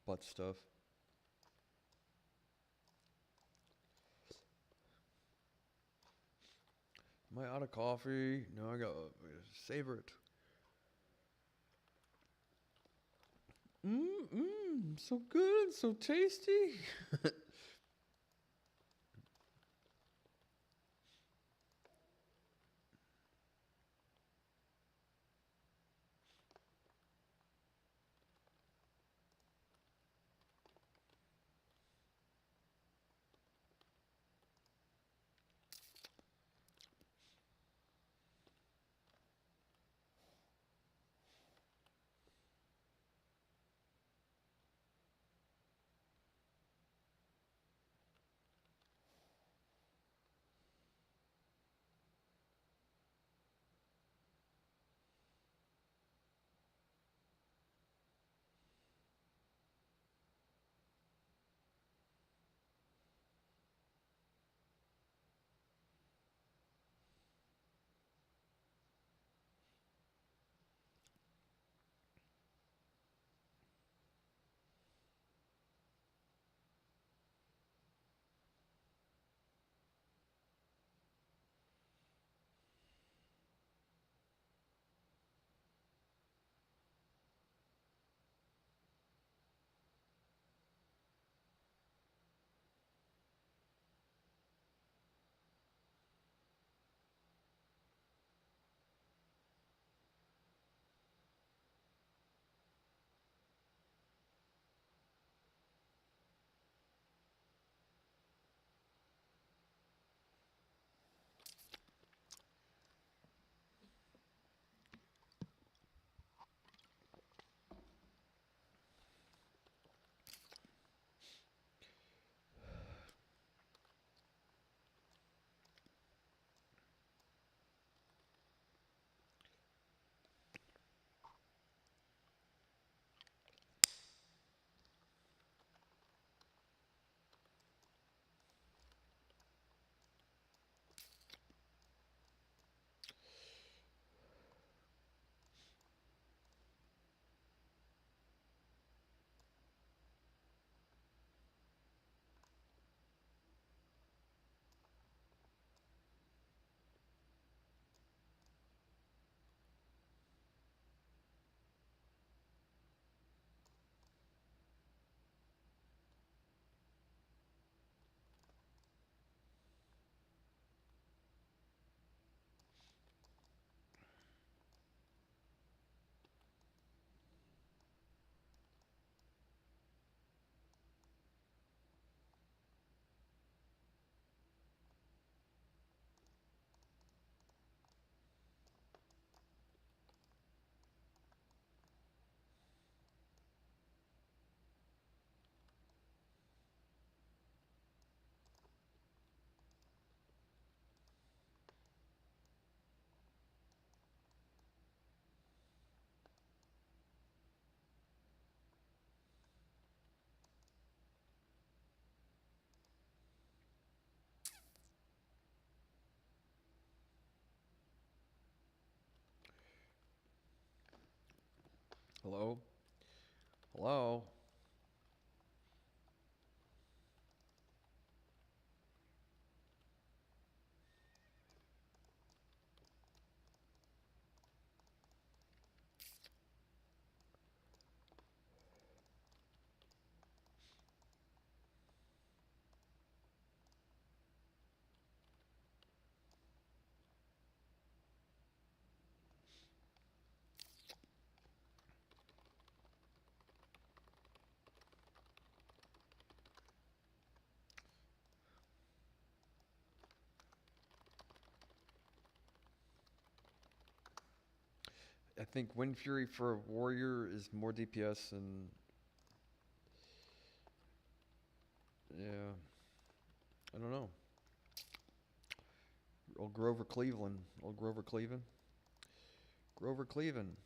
butt stuff. Am I out of coffee? No, I gotta savor it. So good, so tasty. Hello? Hello? I think Wind Fury for a warrior is more DPS and yeah, I don't know. Old Grover Cleveland. Old Grover Cleveland. Grover Cleveland.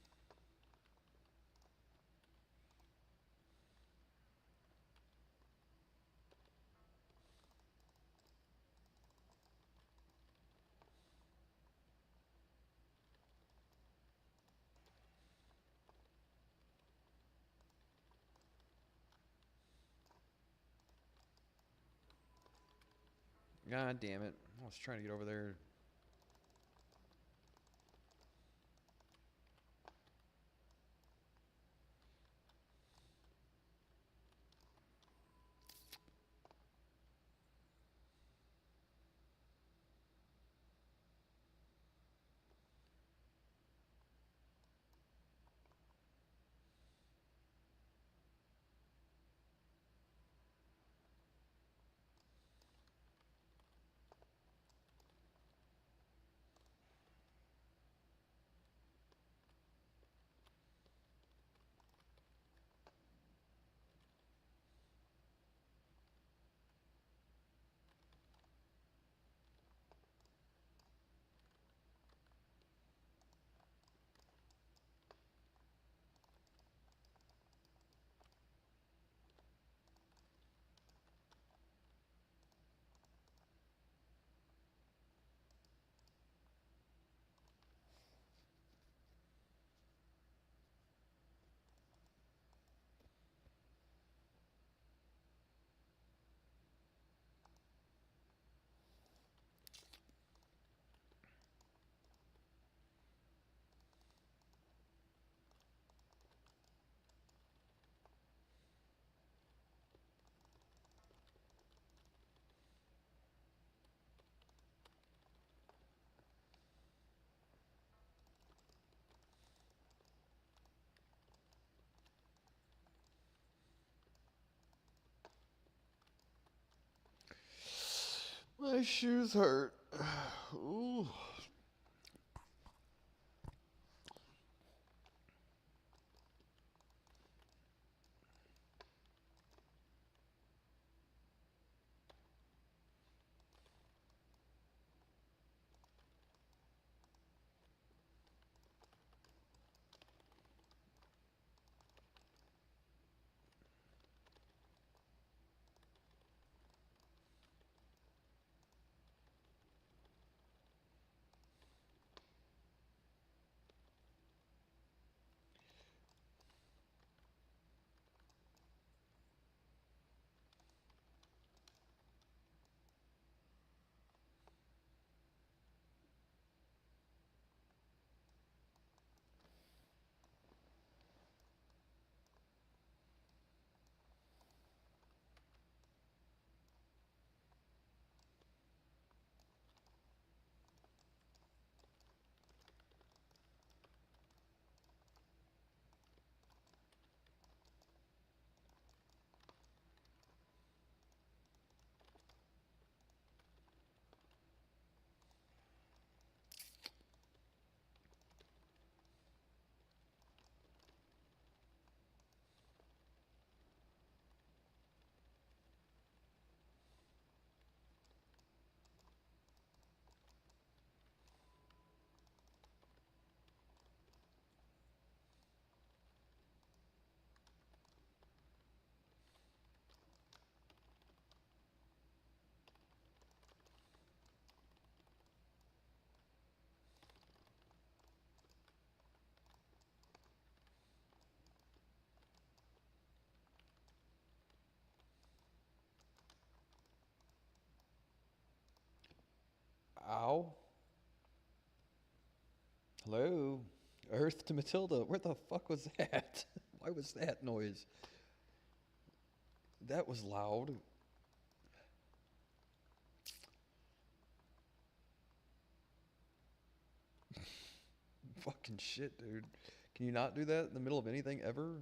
God damn it. I was trying to get over there. My shoes hurt. Ooh. Ow. Hello? Earth to Matilda. Where the fuck was that? Why was that noise? That was loud. Fucking shit, dude. Can you not do that in the middle of anything ever?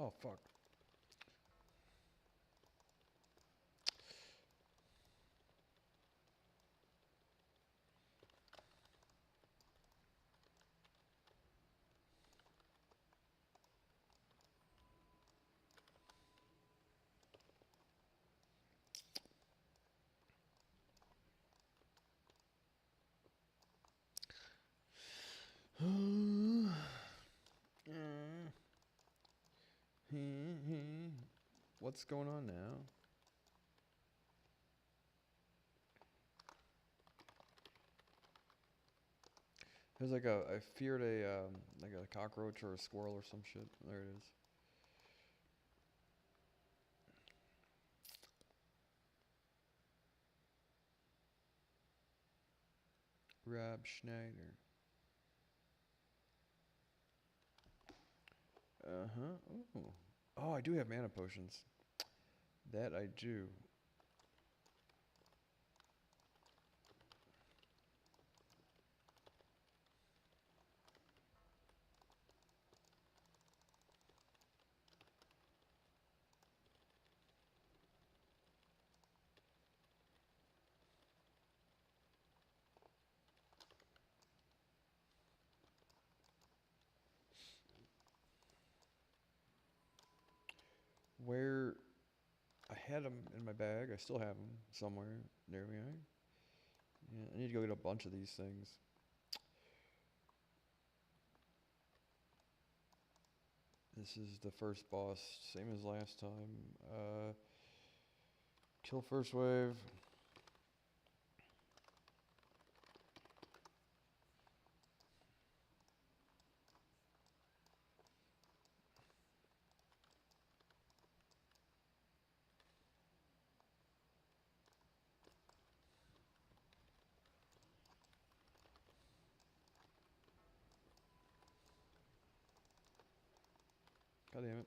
Oh, fuck. What's going on now? There's like I feared like a cockroach or a squirrel or some shit. There it is. Rob Schneider. Uh-huh. Ooh. Oh, I do have mana potions. That I do. Where I had them in my bag. I still have them somewhere near me. Yeah, I need to go get a bunch of these things. This is the first boss, same as last time. Kill first wave. God damn it.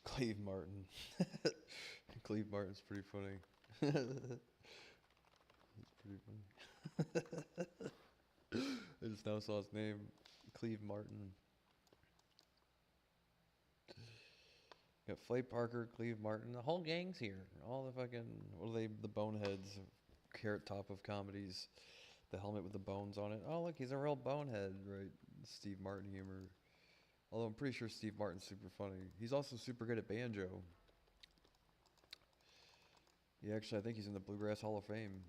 Cleve Martin. Cleve Martin's pretty funny. Pretty funny. I just now saw his name. Cleve Martin. Got Flay Parker, Cleve Martin, the whole gang's here. All the fucking, what are they, the boneheads, carrot top of comedies. The helmet with the bones on it. Oh, look, he's a real bonehead, right? Steve Martin humor. Although I'm pretty sure Steve Martin's super funny. He's also super good at banjo. Yeah, actually, I think he's in the Bluegrass Hall of Fame.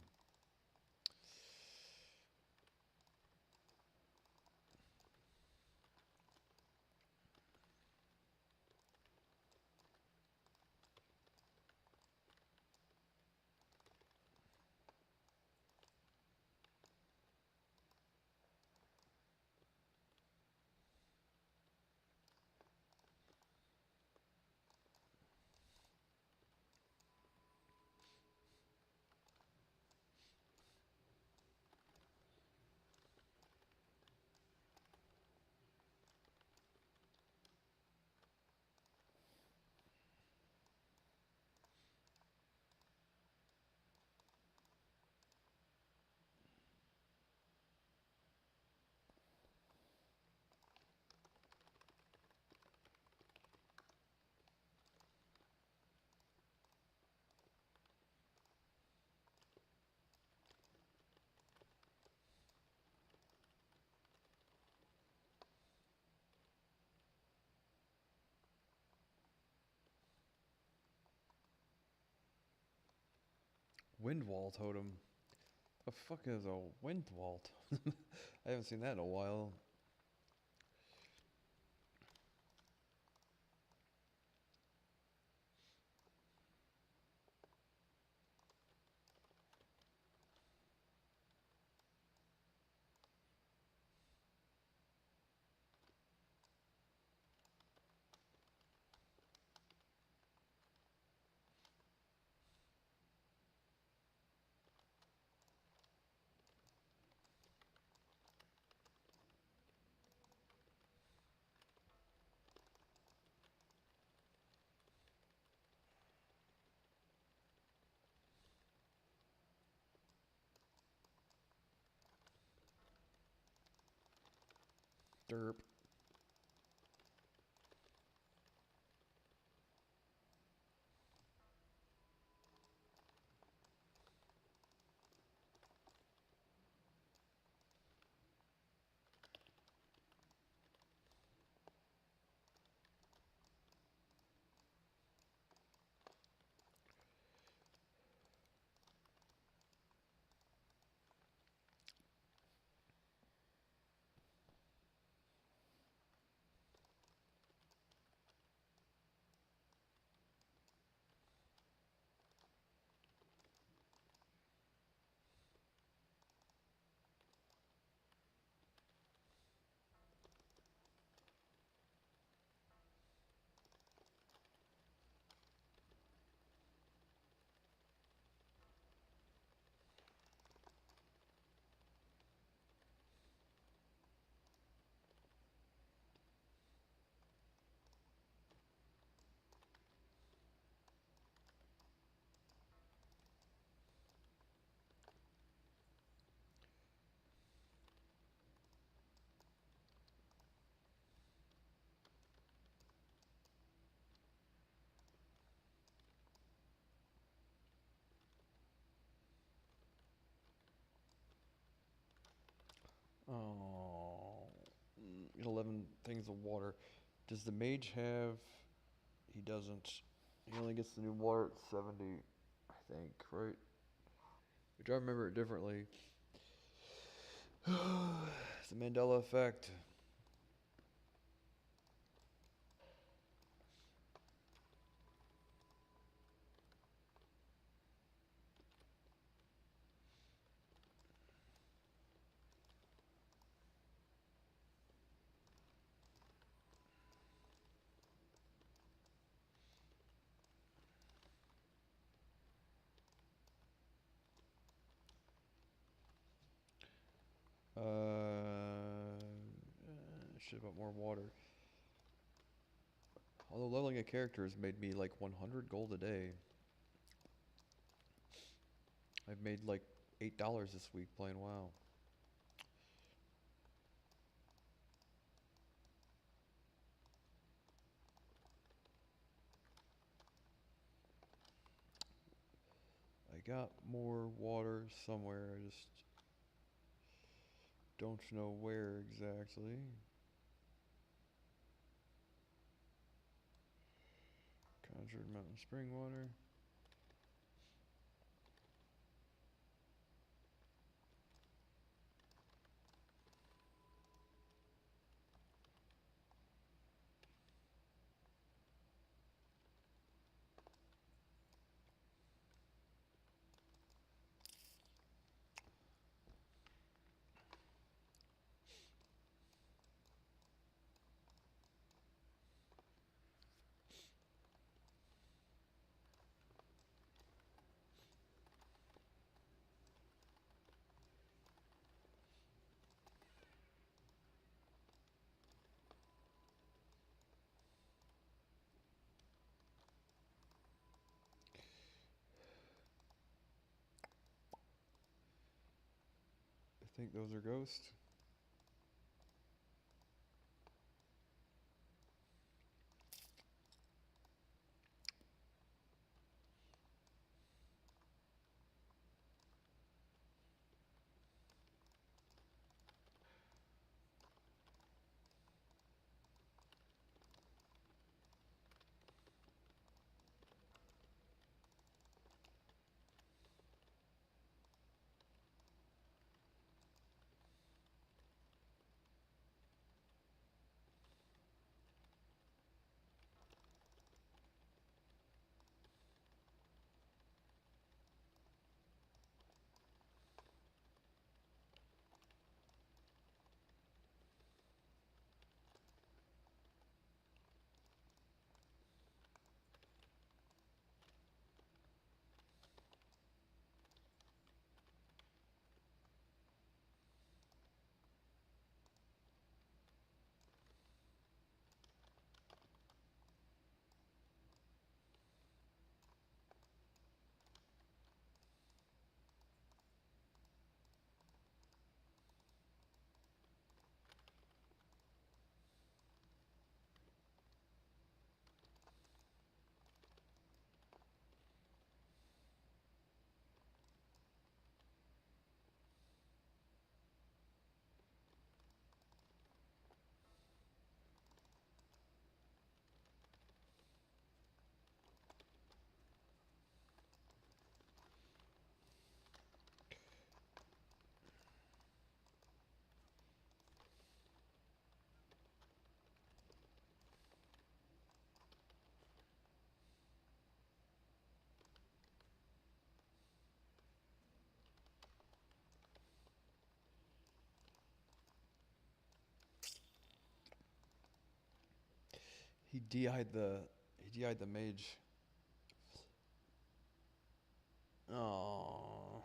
wind wall totem. The fuck is a wind wall? I haven't seen that in a while. Derp. Oh, 11 things of water. Does the mage have? He doesn't. He only gets the new water at 70, I think, right? Which I remember it differently. It's the Mandela effect. Should have more water. Although leveling a character has made me like 100 gold a day. I've made like $8 this week playing WoW. I got more water somewhere, I just don't know where exactly. Conjured mountain spring water. I think those are ghosts. He DI'd the mage. Oh.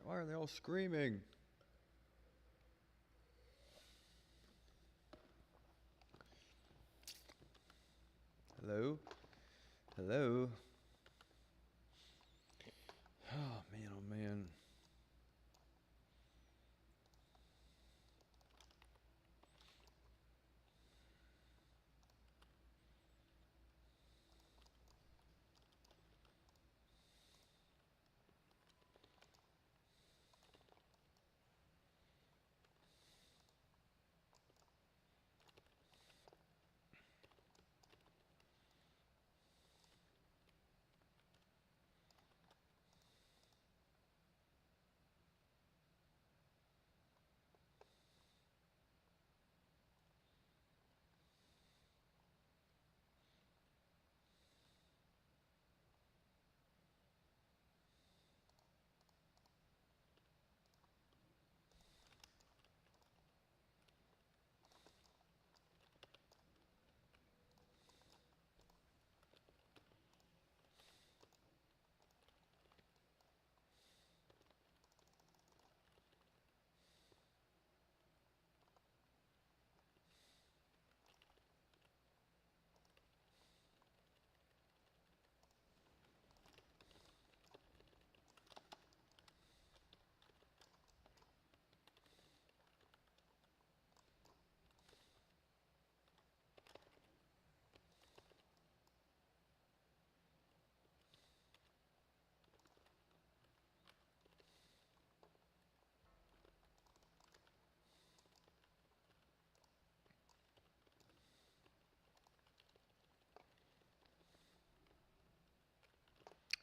Why are they all screaming? Hello? Hello? Oh man, oh man.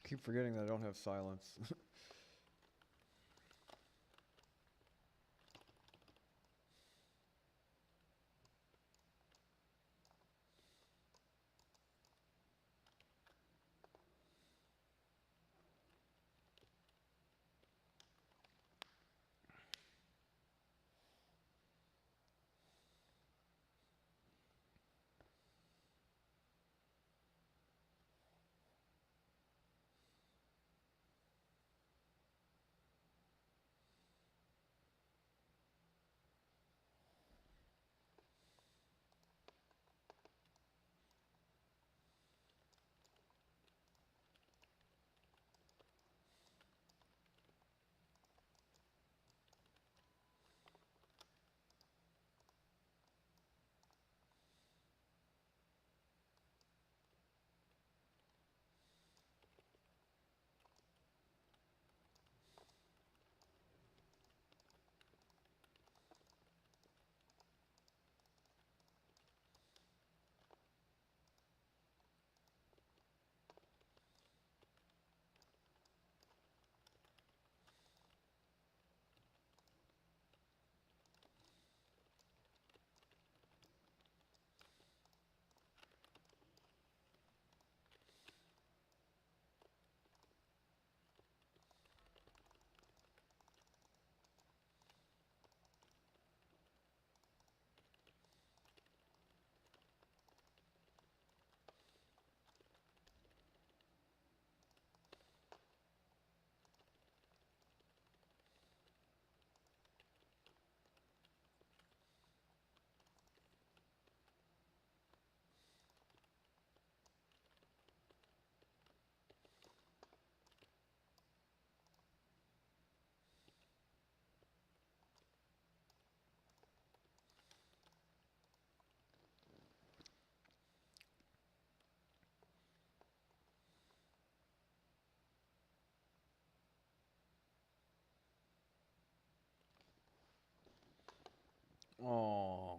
Keep forgetting that I don't have silence. Oh.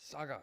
Saga.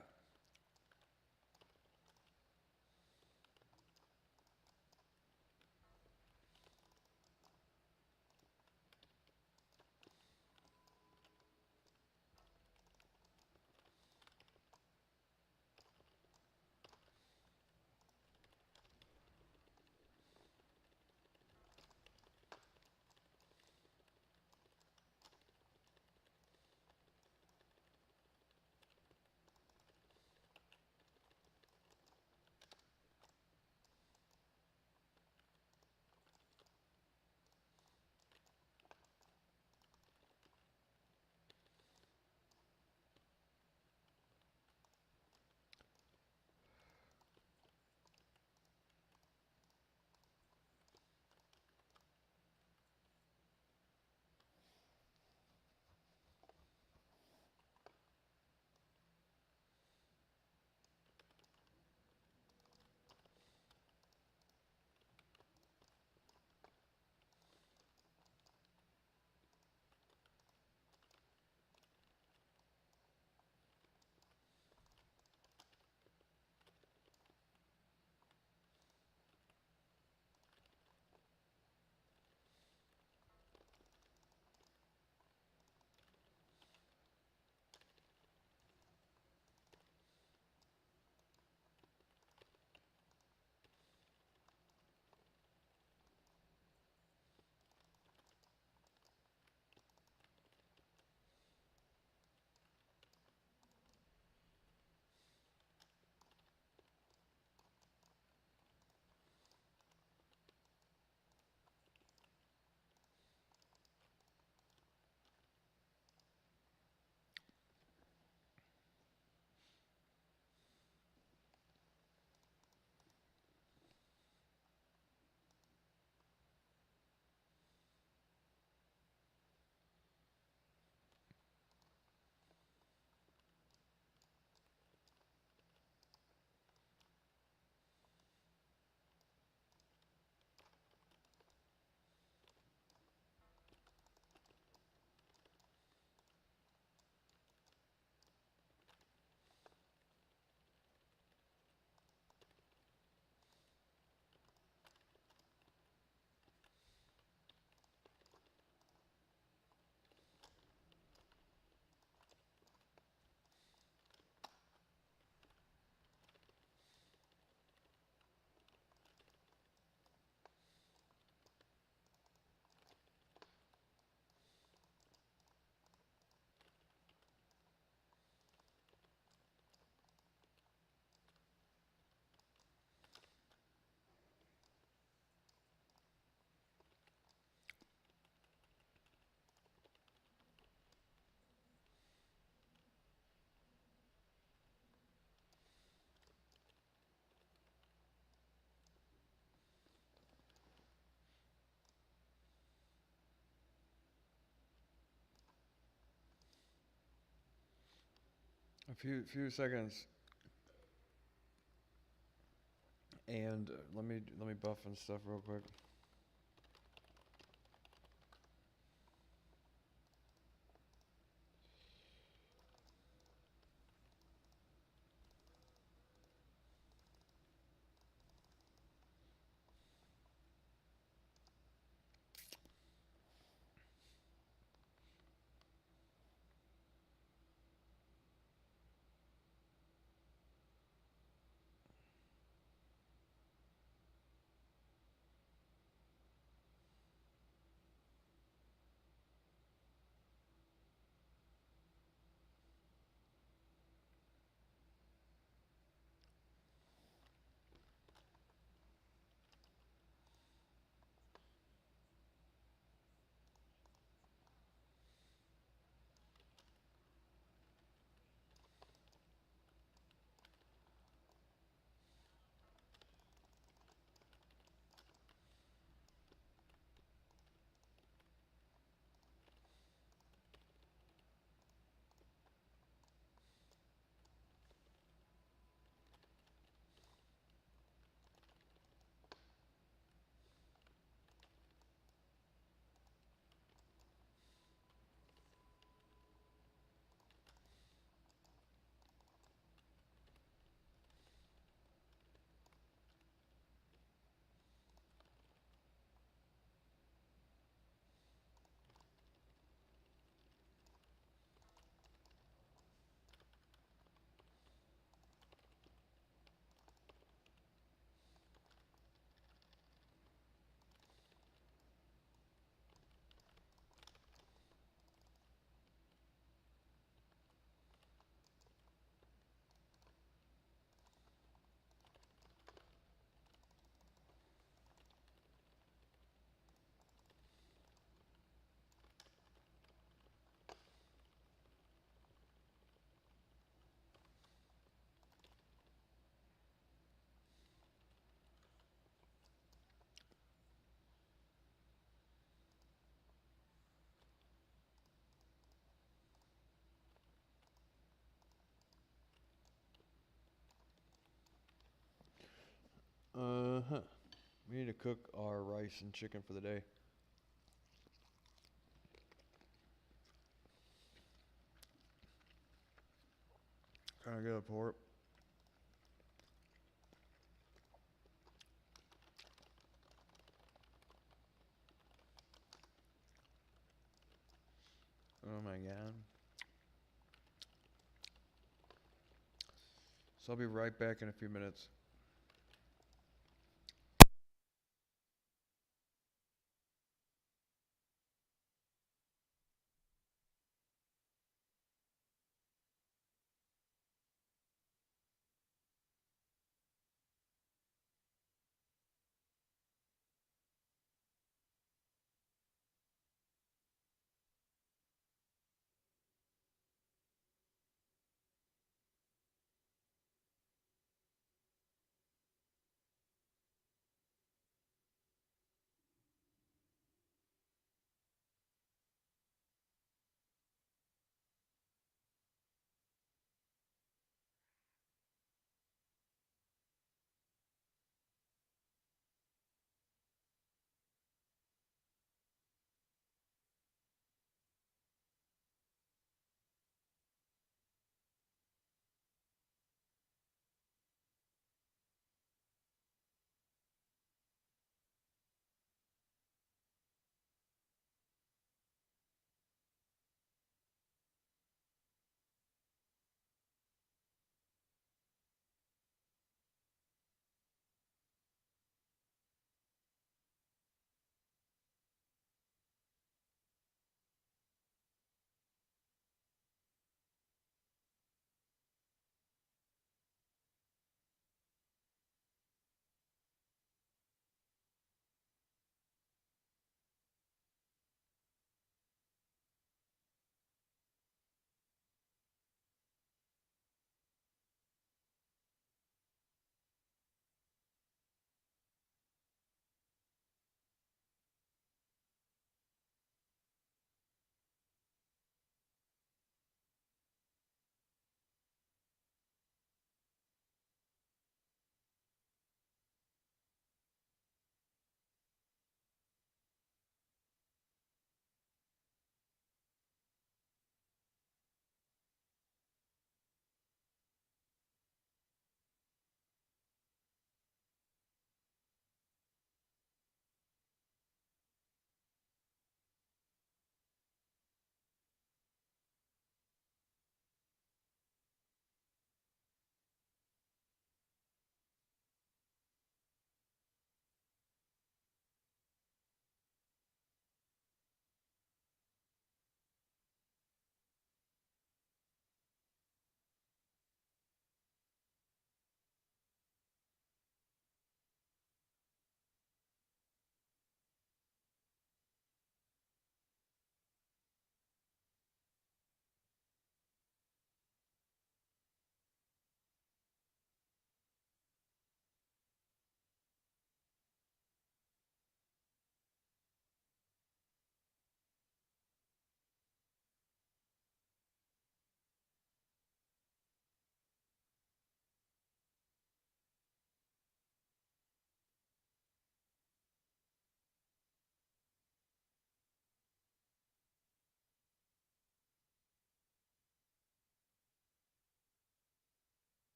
A few seconds, and let me buff and stuff real quick. huh. We need to cook our rice and chicken for the day. Can I get a port? Oh my god. So I'll be right back in a few minutes.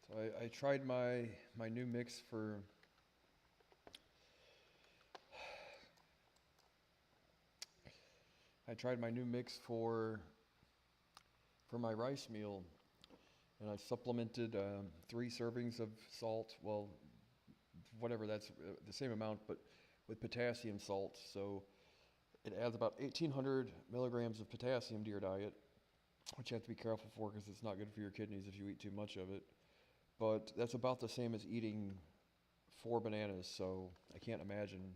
So I tried my new mix for my rice meal, and I supplemented 3 servings of salt. Well, whatever, that's the same amount, but with potassium salt. So it adds about 1,800 milligrams of potassium to your diet, which you have to be careful for because it's not good for your kidneys if you eat too much of it. But that's about the same as eating 4 bananas. So I can't imagine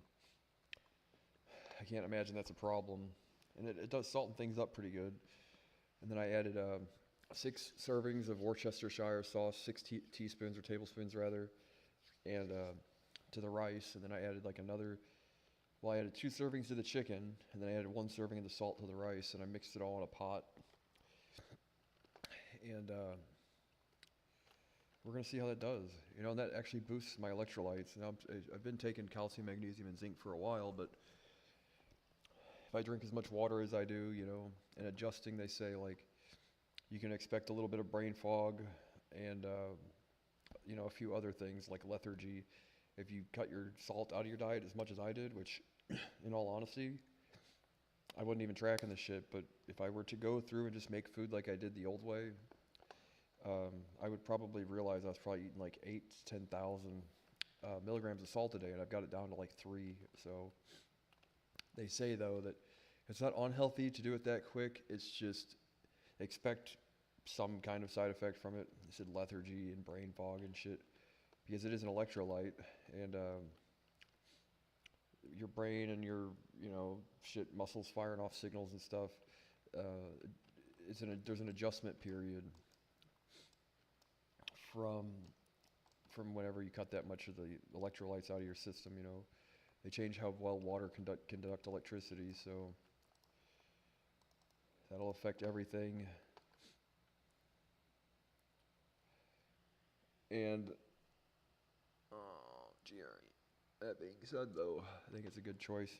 that's a problem. And it does salten things up pretty good. And then I added 6 servings of Worcestershire sauce, 6 teaspoons or tablespoons rather, and to the rice. And then I added I added 2 servings to the chicken, and then I added 1 serving of the salt to the rice, and I mixed it all in a pot. And we're gonna see how that does. You know, and that actually boosts my electrolytes. Now I've been taking calcium, magnesium, and zinc for a while, but if I drink as much water as I do, you know, and adjusting, they say like you can expect a little bit of brain fog and you know, a few other things like lethargy if you cut your salt out of your diet as much as I did, which in all honesty, I wasn't even tracking this shit, but if I were to go through and just make food like I did the old way, I would probably realize I was probably eating like 8 to 10,000 milligrams of salt a day, and I've got it down to like 3. So they say though that it's not unhealthy to do it that quick. It's just expect some kind of side effect from it. They said lethargy and brain fog and shit, because it is an electrolyte, and your brain and your, you know, muscles firing off signals and stuff. There's an adjustment period from whenever you cut that much of the electrolytes out of your system. You know, they change how well water conduct electricity, so that'll affect everything. And Jerry, that being said, though, I think it's a good choice.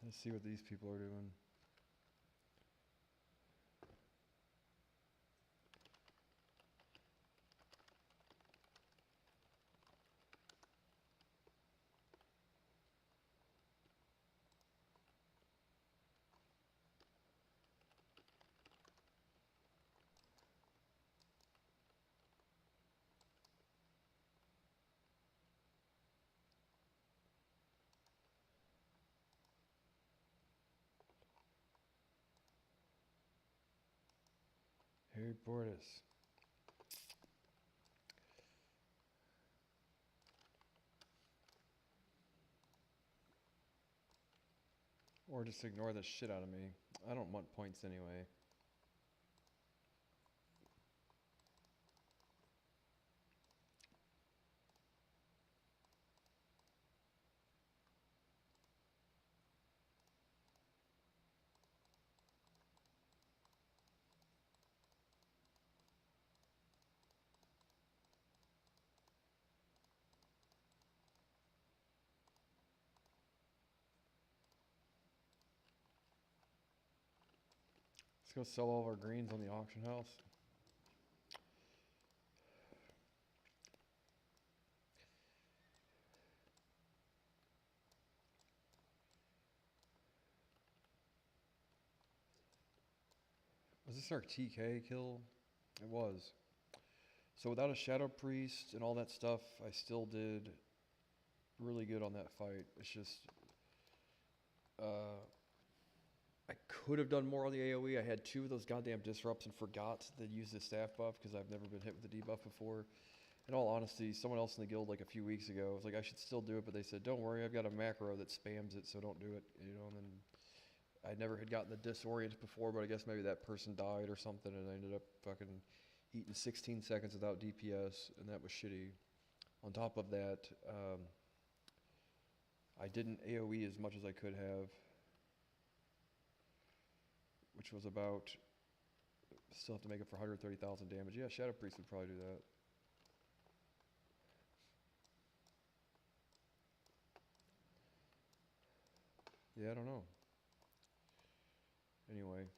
Let's see what these people are doing. Harry Portis. Or just ignore the shit out of me. I don't want points anyway. Let's go sell all of our greens on the auction house. Was this our TK kill? It was. So without a Shadow Priest and all that stuff, I still did really good on that fight. It's just, I could have done more on the AoE. I had 2 of those goddamn disrupts and forgot to use the staff buff because I've never been hit with the debuff before. In all honesty, someone else in the guild like a few weeks ago was like, I should still do it, but they said, don't worry, I've got a macro that spams it, so don't do it, you know. And then I never had gotten the disorient before, but I guess maybe that person died or something, and I ended up fucking eating 16 seconds without DPS, and that was shitty. On top of that, I didn't AoE as much as I could have, which was about, still have to make it for 130,000 damage. Yeah, Shadow Priest would probably do that. Yeah, I don't know. Anyway.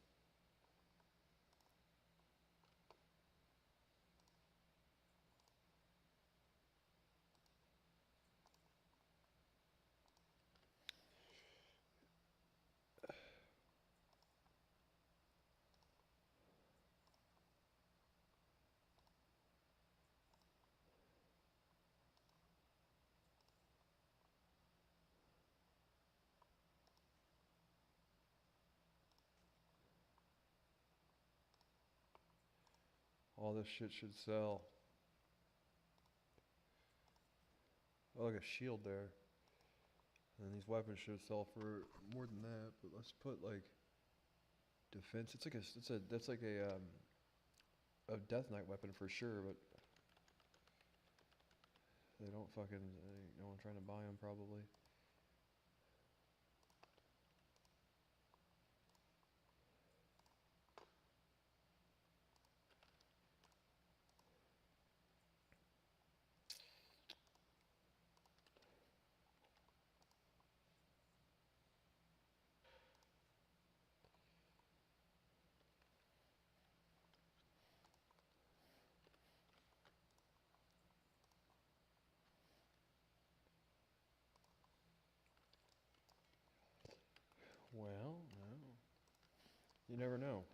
All this shit should sell. Oh, like a shield there. And these weapons should sell for more than that, but let's put like defense. It's like that's like a Death Knight weapon for sure, but they don't fucking, ain't no one trying to buy them probably. Well, no. You never know.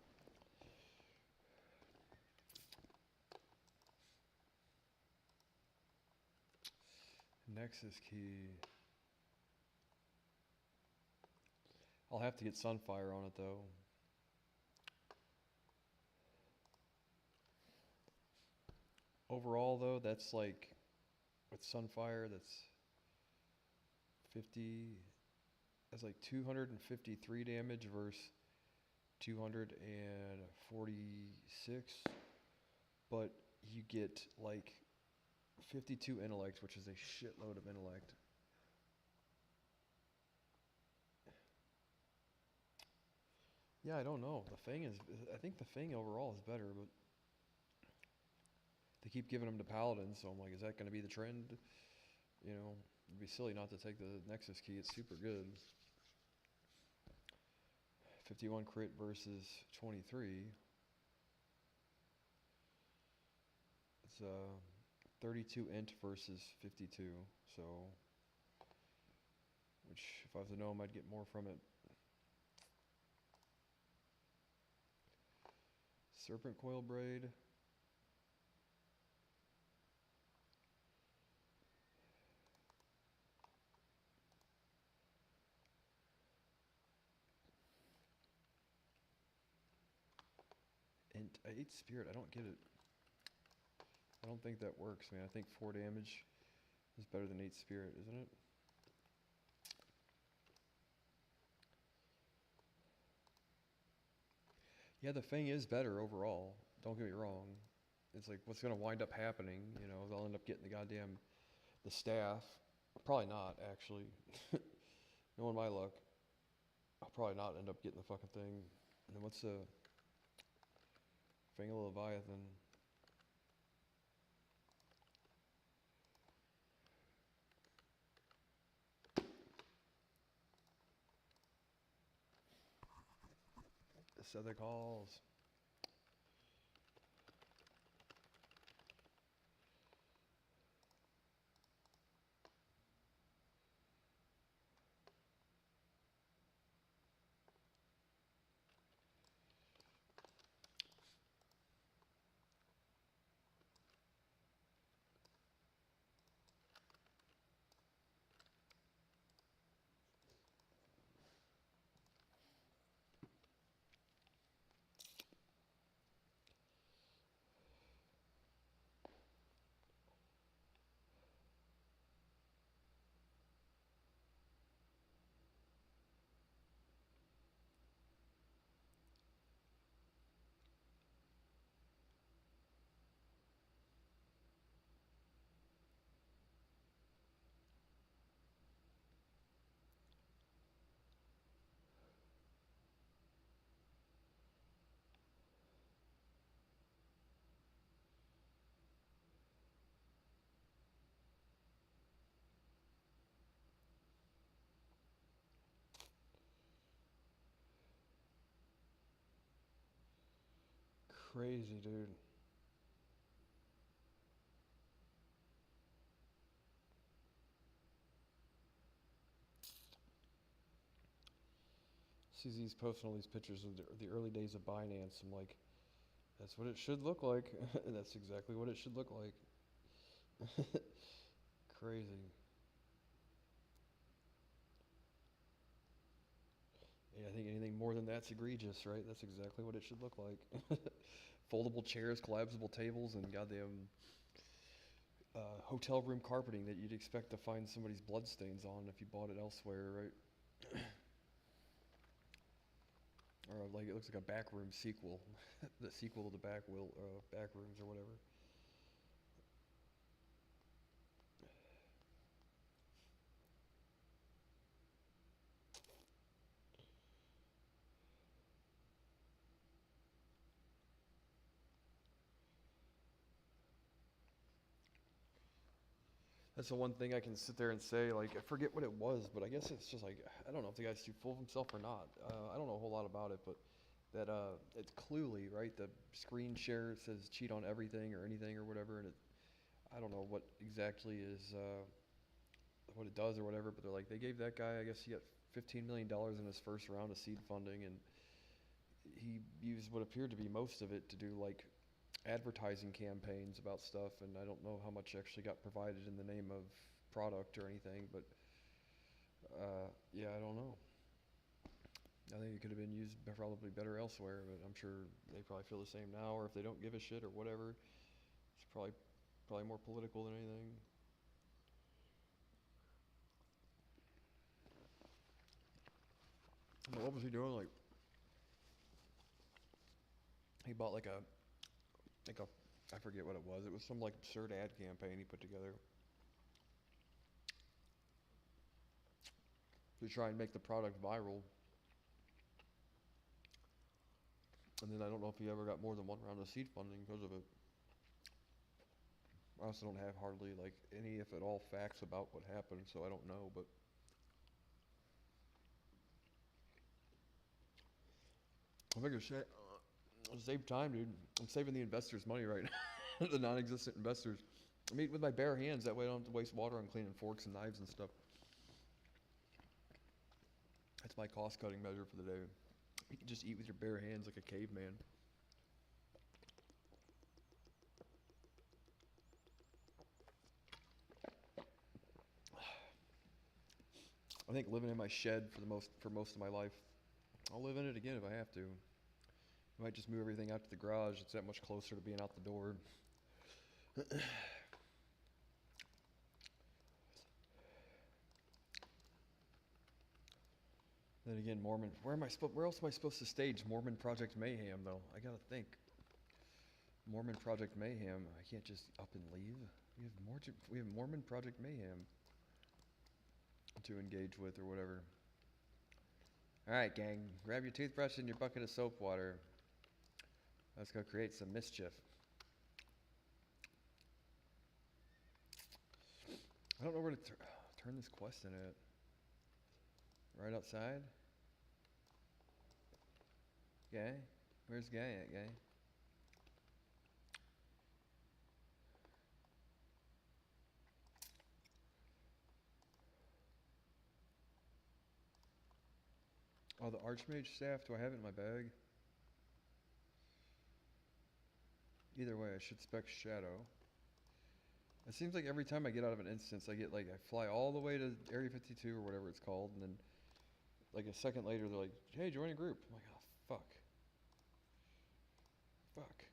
Nexus key. I'll have to get Sunfire on it though. Overall though, that's like, with Sunfire, that's 50, that's like 253 damage versus 246, but you get like 52 intellect, which is a shitload of intellect. Yeah, I don't know. The Fang is, I think the Fang overall is better, but they keep giving them to Paladins, so I'm like, is that going to be the trend? You know, it'd be silly not to take the Nexus key. It's super good. 51 crit versus 23. It's 32 int versus 52, so, which if I was a gnome, I'd get more from it. Serpent Coil Braid. And 8 Spirit, I don't get it. I don't think that works, man. I think 4 damage is better than 8 Spirit, isn't it? Yeah, the Fang is better overall. Don't get me wrong. It's like, what's going to wind up happening? You know, they'll end up getting the staff. Probably not, actually. Knowing my luck, I'll probably not end up getting the fucking thing. And then what's the Fang of Leviathan? The Southern Calls. Crazy, dude. CZ's posting all these pictures of the early days of Binance. I'm like, that's what it should look like. That's exactly what it should look like. Crazy. Yeah, I think anything more than that's egregious, right? That's exactly what it should look like. Foldable chairs, collapsible tables, and goddamn hotel room carpeting that you'd expect to find somebody's bloodstains on if you bought it elsewhere, right? Or like it looks like a backroom sequel, the sequel to the Backrooms or whatever. That's the one thing I can sit there and say. Like, I forget what it was, but I guess it's just like, I don't know if the guy's too full of himself or not. I don't know a whole lot about it, but that it's Cluely, right? The screen share says cheat on everything or anything or whatever, and I don't know what exactly is what it does or whatever, but they're like, they gave that guy, I guess he got $15 million in his first round of seed funding, and he used what appeared to be most of it to do like advertising campaigns about stuff, and I don't know how much actually got provided in the name of product or anything, but yeah, I don't know. I think it could have been used probably better elsewhere, but I'm sure they probably feel the same now, or if they don't give a shit or whatever, it's probably more political than anything. But what was he doing? Like, he bought like a I forget what it was. It was some like absurd ad campaign he put together to try and make the product viral. And then I don't know if he ever got more than one round of seed funding because of it. I also don't have hardly like any, if at all, facts about what happened, so I don't know. But I figure shit, save time, dude. I'm saving the investors' money right now, the non-existent investors. I eat with my bare hands. That way I don't have to waste water on cleaning forks and knives and stuff. That's my cost-cutting measure for the day. You can just eat with your bare hands like a caveman. I think living in my shed for most of my life. I'll live in it again if I have to. I might just move everything out to the garage. It's that much closer to being out the door. Then again, Mormon. Where else am I supposed to stage Mormon Project Mayhem though? I gotta think. Mormon Project Mayhem. I can't just up and leave. We have Mormon Project Mayhem to engage with or whatever. All right, gang. Grab your toothbrush and your bucket of soap water. Let's go create some mischief. I don't know where to turn this quest in at. Right outside? Guy? Where's Guy at, Guy? Oh, the Archmage staff, do I have it in my bag? Either way, I should spec Shadow. It seems like every time I get out of an instance, I fly all the way to Area 52 or whatever it's called, and then like a second later, they're like, hey, join a group. I'm like, oh, fuck. Fuck.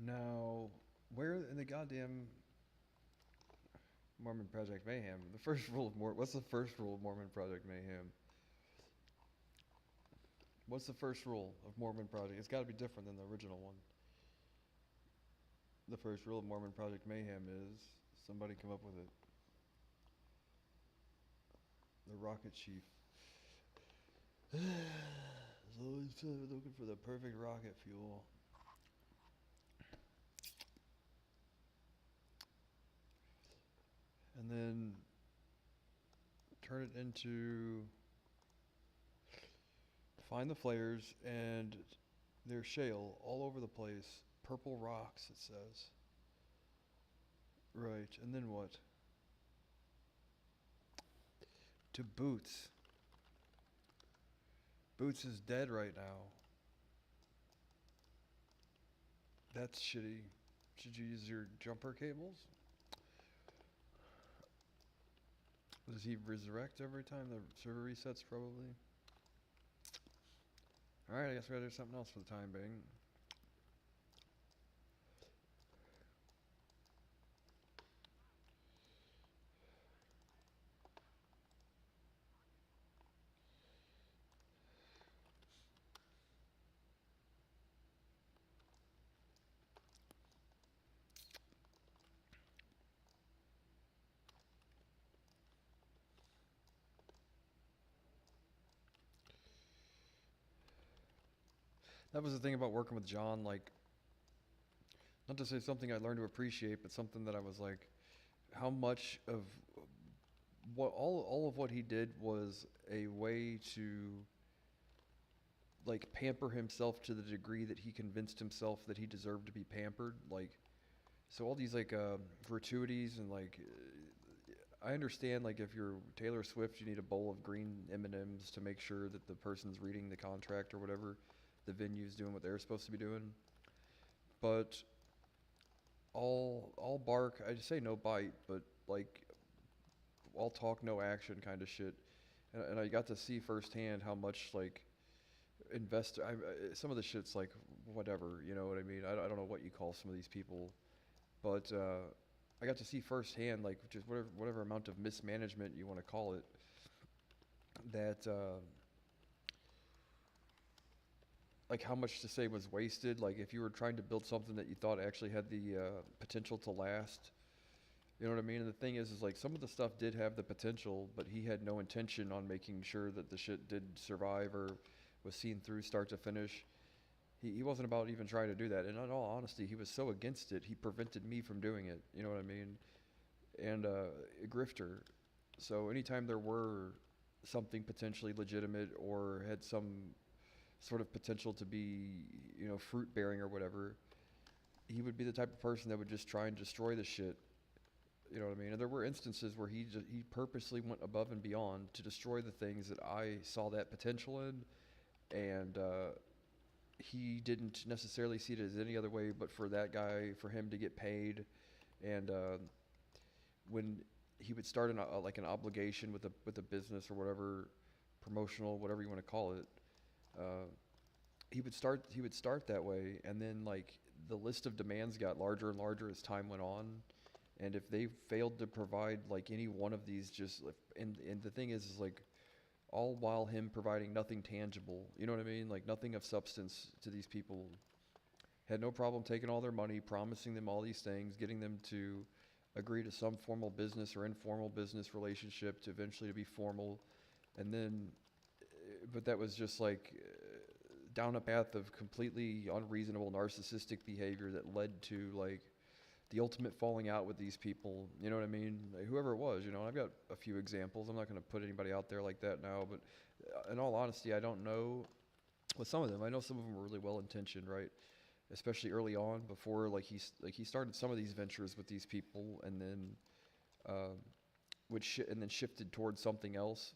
Now, where in the goddamn Mormon Project Mayhem? What's the first rule of Mormon Project Mayhem? What's the first rule of Mormon Project? It's got to be different than the original one. The first rule of Mormon Project Mayhem is somebody come up with it. The rocket chief. So he's looking for the perfect rocket fuel. And then turn it into, find the flares, and they're shale all over the place. Purple rocks, it says. Right, and then what? To Boots. Boots is dead right now. That's shitty. Should you use your jumper cables? Does he resurrect every time the server resets, probably? Alright, I guess we gotta do something else for the time being. That was the thing about working with John, like, not to say something I learned to appreciate, but something that I was like, how much of what all of what he did was a way to like pamper himself to the degree that he convinced himself that he deserved to be pampered. Like, so all these like gratuities and like, I understand like if you're Taylor Swift, you need a bowl of green M&Ms to make sure that the person's reading the contract or whatever, the venue's doing what they're supposed to be doing. But all bark, I just say no bite, but like all talk, no action kind of shit. And I got to see firsthand how much like some of the shit's like whatever, you know what I mean? I don't know what you call some of these people, but I got to see firsthand like just whatever amount of mismanagement you want to call it, that like how much to say was wasted. Like if you were trying to build something that you thought actually had the potential to last, you know what I mean? And the thing is like some of the stuff did have the potential, but he had no intention on making sure that the shit did survive or was seen through start to finish. He wasn't about even trying to do that. And in all honesty, he was so against it, he prevented me from doing it. You know what I mean? And a grifter. So anytime there were something potentially legitimate or had some sort of potential to be, you know, fruit bearing or whatever, he would be the type of person that would just try and destroy the shit. You know what I mean? And there were instances where he purposely went above and beyond to destroy the things that I saw that potential in, and he didn't necessarily see it as any other way but for that guy, for him to get paid. And when he would start like an obligation with a business or whatever, promotional, whatever you want to call it, he would start that way, and then like the list of demands got larger and larger as time went on. And if they failed to provide like any one of these, just and the thing is like, all while him providing nothing tangible, you know what I mean? Like nothing of substance to these people. Had no problem taking all their money, promising them all these things, getting them to agree to some formal business or informal business relationship to eventually to be formal. And then, but that was just like down a path of completely unreasonable narcissistic behavior that led to like the ultimate falling out with these people. You know what I mean? Like, whoever it was, you know, I've got a few examples. I'm not going to put anybody out there like that now, but in all honesty, I don't know. With some of them, I know some of them were really well intentioned, right? Especially early on, before like he started some of these ventures with these people, and then and then shifted towards something else.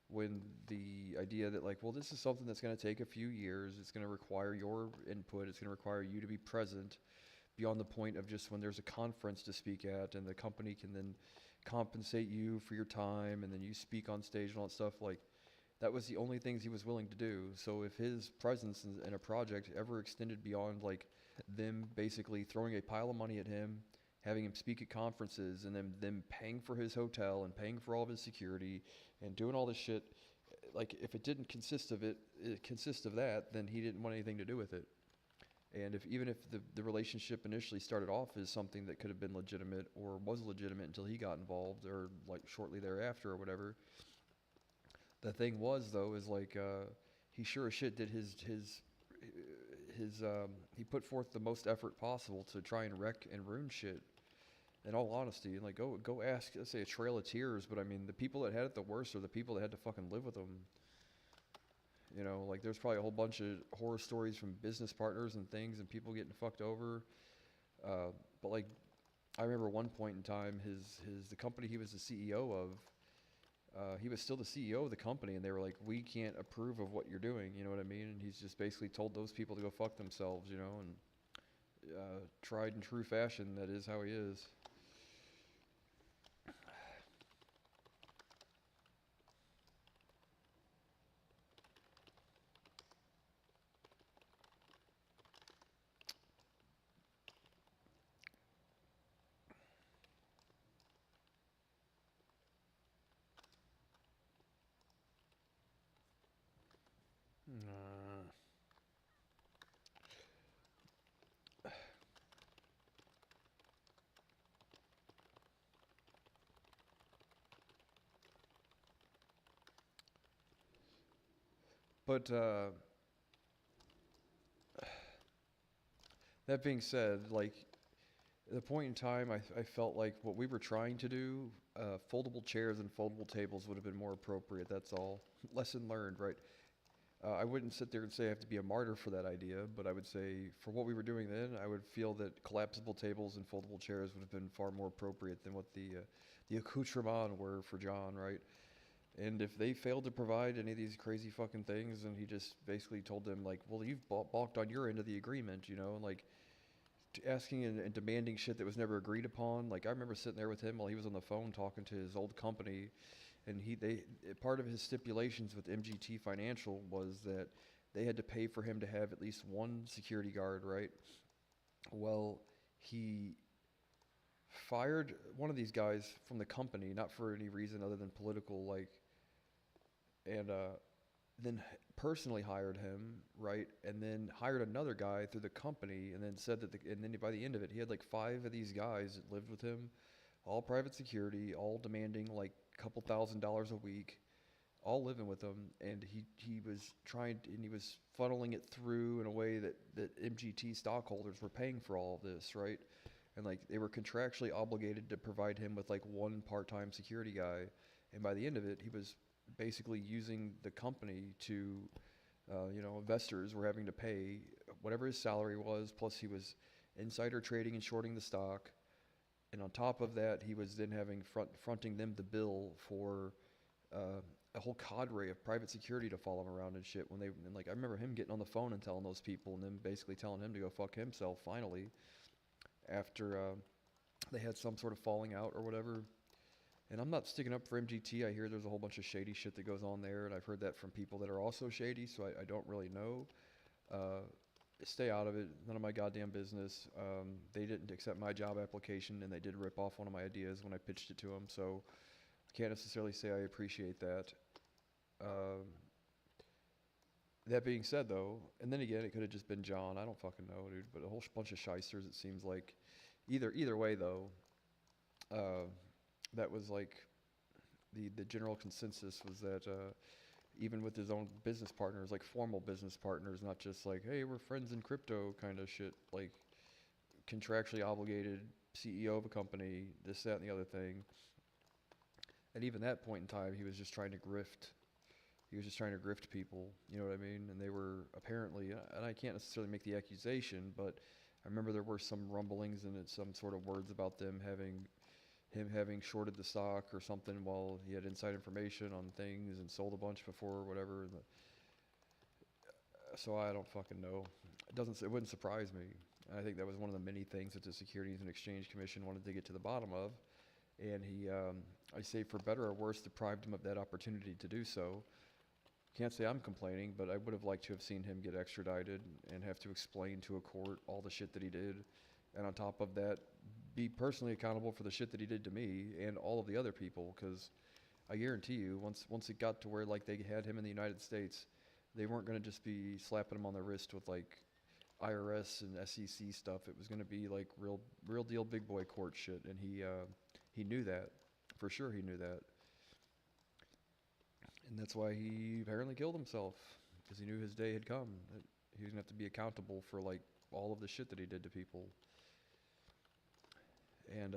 When the idea that like, well, this is something that's going to take a few years. It's going to require your input. It's going to require you to be present, beyond the point of just when there's a conference to speak at, and the company can then compensate you for your time, and then you speak on stage and all that stuff. Like, that was the only things he was willing to do. So if his presence in a project ever extended beyond like them basically throwing a pile of money at him, having him speak at conferences, and then them paying for his hotel and paying for all of his security and doing all this shit, like if it didn't consist of it consist of that, then he didn't want anything to do with it. And if even if the relationship initially started off as something that could have been legitimate or was legitimate until he got involved or like shortly thereafter or whatever, the thing was though is like he sure as shit did his he put forth the most effort possible to try and wreck and ruin shit. In all honesty, and like go ask, let's say, a Trail of Tears, but I mean the people that had it the worst are the people that had to fucking live with them. You know, like there's probably a whole bunch of horror stories from business partners and things and people getting fucked over. But like, I remember one point in time, the company he was the CEO of, he was still the CEO of the company, and they were like, "We can't approve of what you're doing." You know what I mean? And he's just basically told those people to go fuck themselves. You know, and tried in true fashion, that is how he is. Uh, but that being said, like at the point in time, I felt like what we were trying to do, foldable chairs and foldable tables would have been more appropriate. That's all. Lesson learned, right? I wouldn't sit there and say I have to be a martyr for that idea, but I would say for what we were doing then, I would feel that collapsible tables and foldable chairs would have been far more appropriate than what the accoutrement were for John, right? And if they failed to provide any of these crazy fucking things, and he just basically told them like, well, you've balked on your end of the agreement, you know, and like asking and demanding shit that was never agreed upon. Like I remember sitting there with him while he was on the phone talking to his old company, and part of his stipulations with MGT Financial was that they had to pay for him to have at least one security guard, right? Well, he fired one of these guys from the company, not for any reason other than political, like, and then personally hired him, right? And then hired another guy through the company, and then said that, and then by the end of it, he had like 5 of these guys that lived with him, all private security, all demanding like a couple $1,000s a week, all living with him, and he was trying to, and he was funneling it through in a way that MGT stockholders were paying for all of this, right? And like they were contractually obligated to provide him with like one part-time security guy, and by the end of it, he was basically using the company to, investors were having to pay whatever his salary was, plus he was insider trading and shorting the stock, and on top of that, he was then fronting them the bill for a whole cadre of private security to follow him around and shit. And like I remember him getting on the phone and telling those people, and then basically telling him to go fuck himself finally, after they had some sort of falling out or whatever. And I'm not sticking up for MGT. I hear there's a whole bunch of shady shit that goes on there, and I've heard that from people that are also shady, so I don't really know. Stay out of it. None of my goddamn business. They didn't accept my job application, and they did rip off one of my ideas when I pitched it to them, so I can't necessarily say I appreciate that. That being said, though, and then again, it could have just been John. I don't fucking know, dude. But a whole bunch of shysters, it seems like. Either way, though, that was like the general consensus was that even with his own business partners, like formal business partners, not just like, hey, we're friends in crypto kind of shit, like contractually obligated CEO of a company, this, that, and the other thing. At even that point in time, he was just trying to grift. He was just trying to grift people, you know what I mean? And they were apparently, and I can't necessarily make the accusation, but I remember there were some rumblings and some sort of words about him having shorted the stock or something while he had inside information on things and sold a bunch before or whatever. So I don't fucking know. It wouldn't surprise me. I think that was one of the many things that the Securities and Exchange Commission wanted to get to the bottom of. And he, I say for better or worse, deprived him of that opportunity to do so. Can't say I'm complaining, but I would have liked to have seen him get extradited and have to explain to a court all the shit that he did. And on top of that, be personally accountable for the shit that he did to me and all of the other people, because I guarantee you, once it got to where like they had him in the United States, they weren't going to just be slapping him on the wrist with like IRS and SEC stuff. It was going to be like real deal big boy court shit, and he knew that. For sure he knew that. And that's why he apparently killed himself, because he knew his day had come. That he was going to have to be accountable for like all of the shit that he did to people. And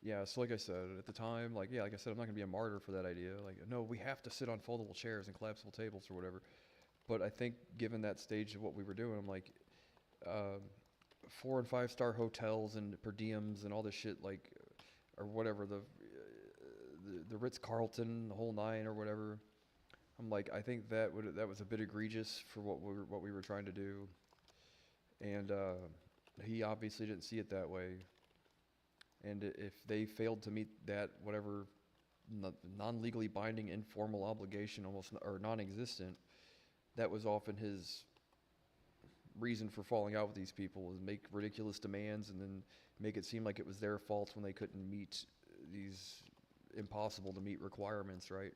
yeah, so like I said, at the time, like, yeah, like I said, I'm not going to be a martyr for that idea. Like, no, we have to sit on foldable chairs and collapsible tables or whatever. But I think given that stage of what we were doing, I'm like, 4 and 5 star hotels and per diems and all this shit, like, or whatever, the Ritz Carlton, the whole nine or whatever. I'm like, I think that was a bit egregious for what we were trying to do, and he obviously didn't see it that way. And if they failed to meet that whatever non-legally binding informal obligation, almost or non-existent, that was often his reason for falling out with these people, is make ridiculous demands and then make it seem like it was their fault when they couldn't meet these impossible to meet requirements, right?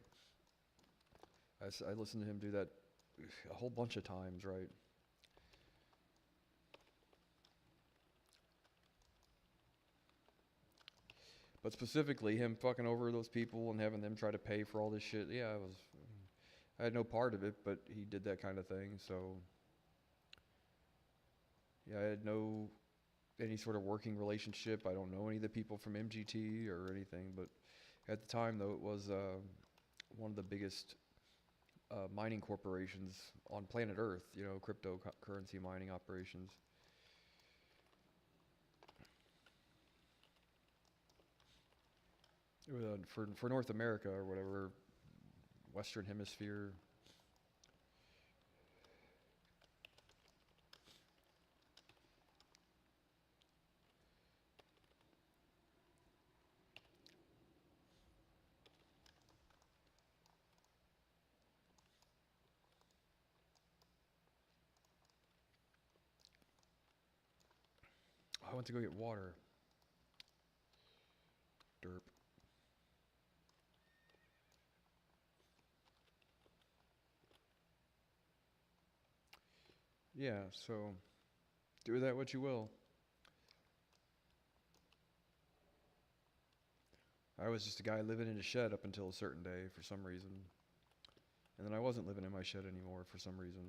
I listened to him do that a whole bunch of times, right? But specifically, him fucking over those people and having them try to pay for all this shit, yeah, I had no part of it, but he did that kind of thing, so yeah, I had no any sort of working relationship. I don't know any of the people from MGT or anything, but at the time, though, it was one of the biggest mining corporations on planet Earth, you know, cryptocurrency mining operations. It was, for North America or whatever, Western Hemisphere. I went to go get water. Derp. Yeah, so do with that what you will. I was just a guy living in a shed up until a certain day for some reason. And then I wasn't living in my shed anymore for some reason.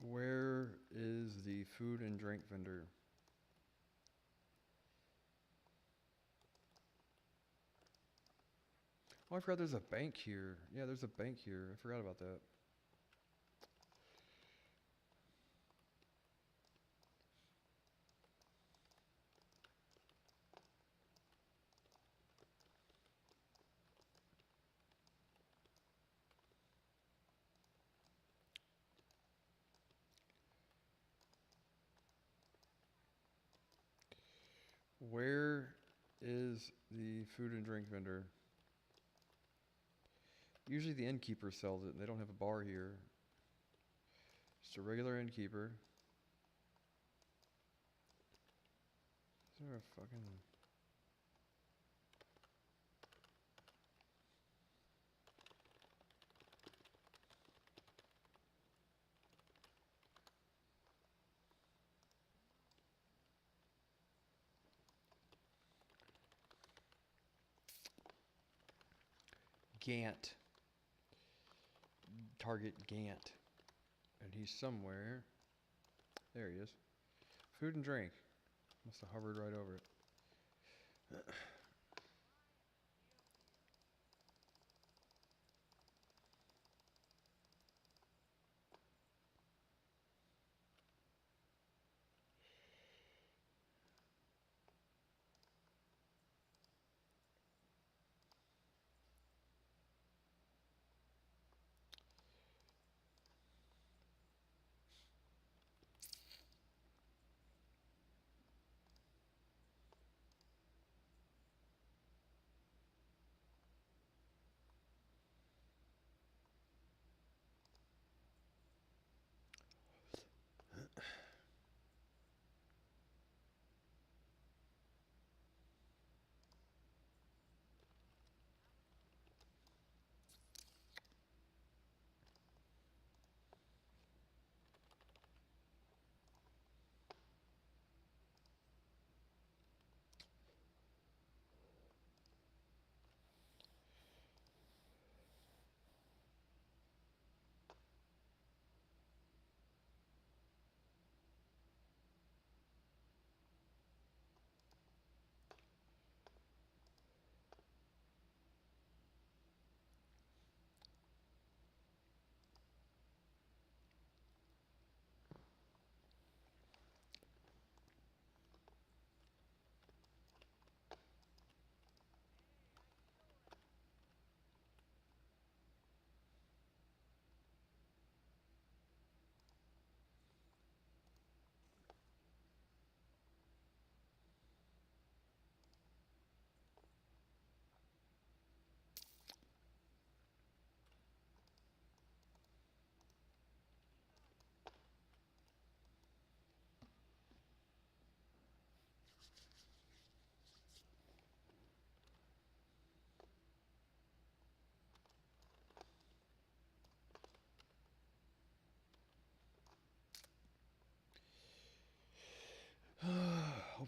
Where is the food and drink vendor? Oh, I forgot there's a bank here. Yeah, there's a bank here. I forgot about that. Where is the food and drink vendor? Usually the innkeeper sells it. They don't have a bar here. Just a regular innkeeper. Is there a fucking... Gant. Target Gant. And he's somewhere. There he is. Food and drink. Must have hovered right over it.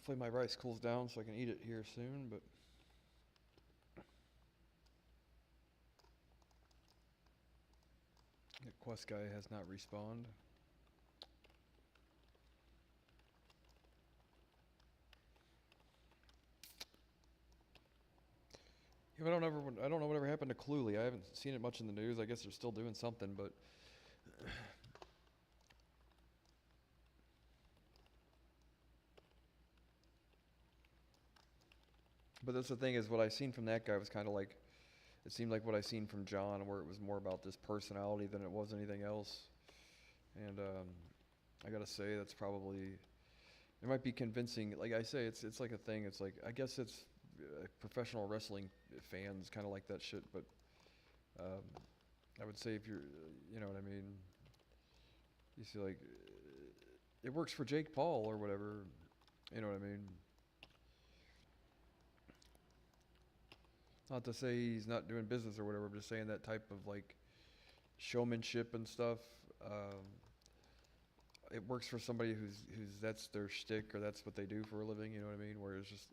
Hopefully my rice cools down so I can eat it here soon, but the quest guy has not respawned. Yeah, I don't know whatever happened to Cluely. I haven't seen it much in the news. I guess they're still doing something, but that's the thing is what I seen from that guy was kind of like it seemed like what I seen from John, where it was more about this personality than it was anything else. And I gotta say that's probably it might be convincing. Like I say, it's like a thing. It's like I guess it's professional wrestling fans kind of like that shit, but um, I would say if you're, you know what I mean. You see, like it works for Jake Paul or whatever. You know what I mean? Not to say he's not doing business or whatever. I'm just saying that type of like showmanship and stuff. Um, it works for somebody who's that's their shtick or that's what they do for a living. You know what I mean? Where it's just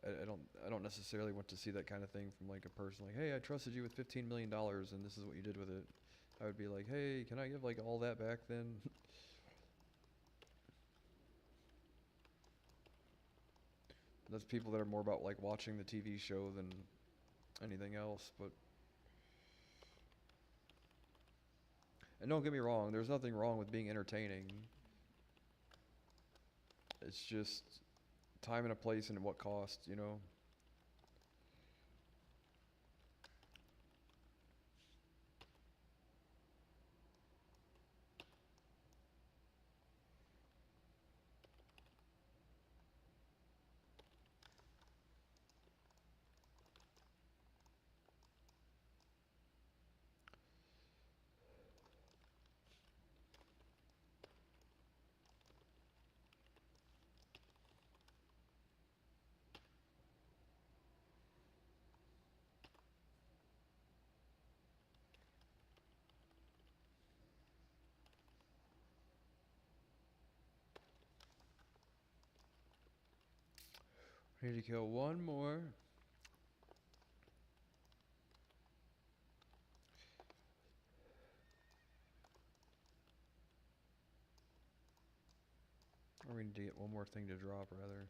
I don't necessarily want to see that kind of thing from like a person like, hey, I trusted you with $15 million and this is what you did with it. I would be like, hey, can I give like all that back then? That's people that are more about like watching the TV show than anything else. But and don't get me wrong, there's nothing wrong with being entertaining. It's just time and a place and at what cost, you know. I need to kill one more. Or we need to get one more thing to drop, rather.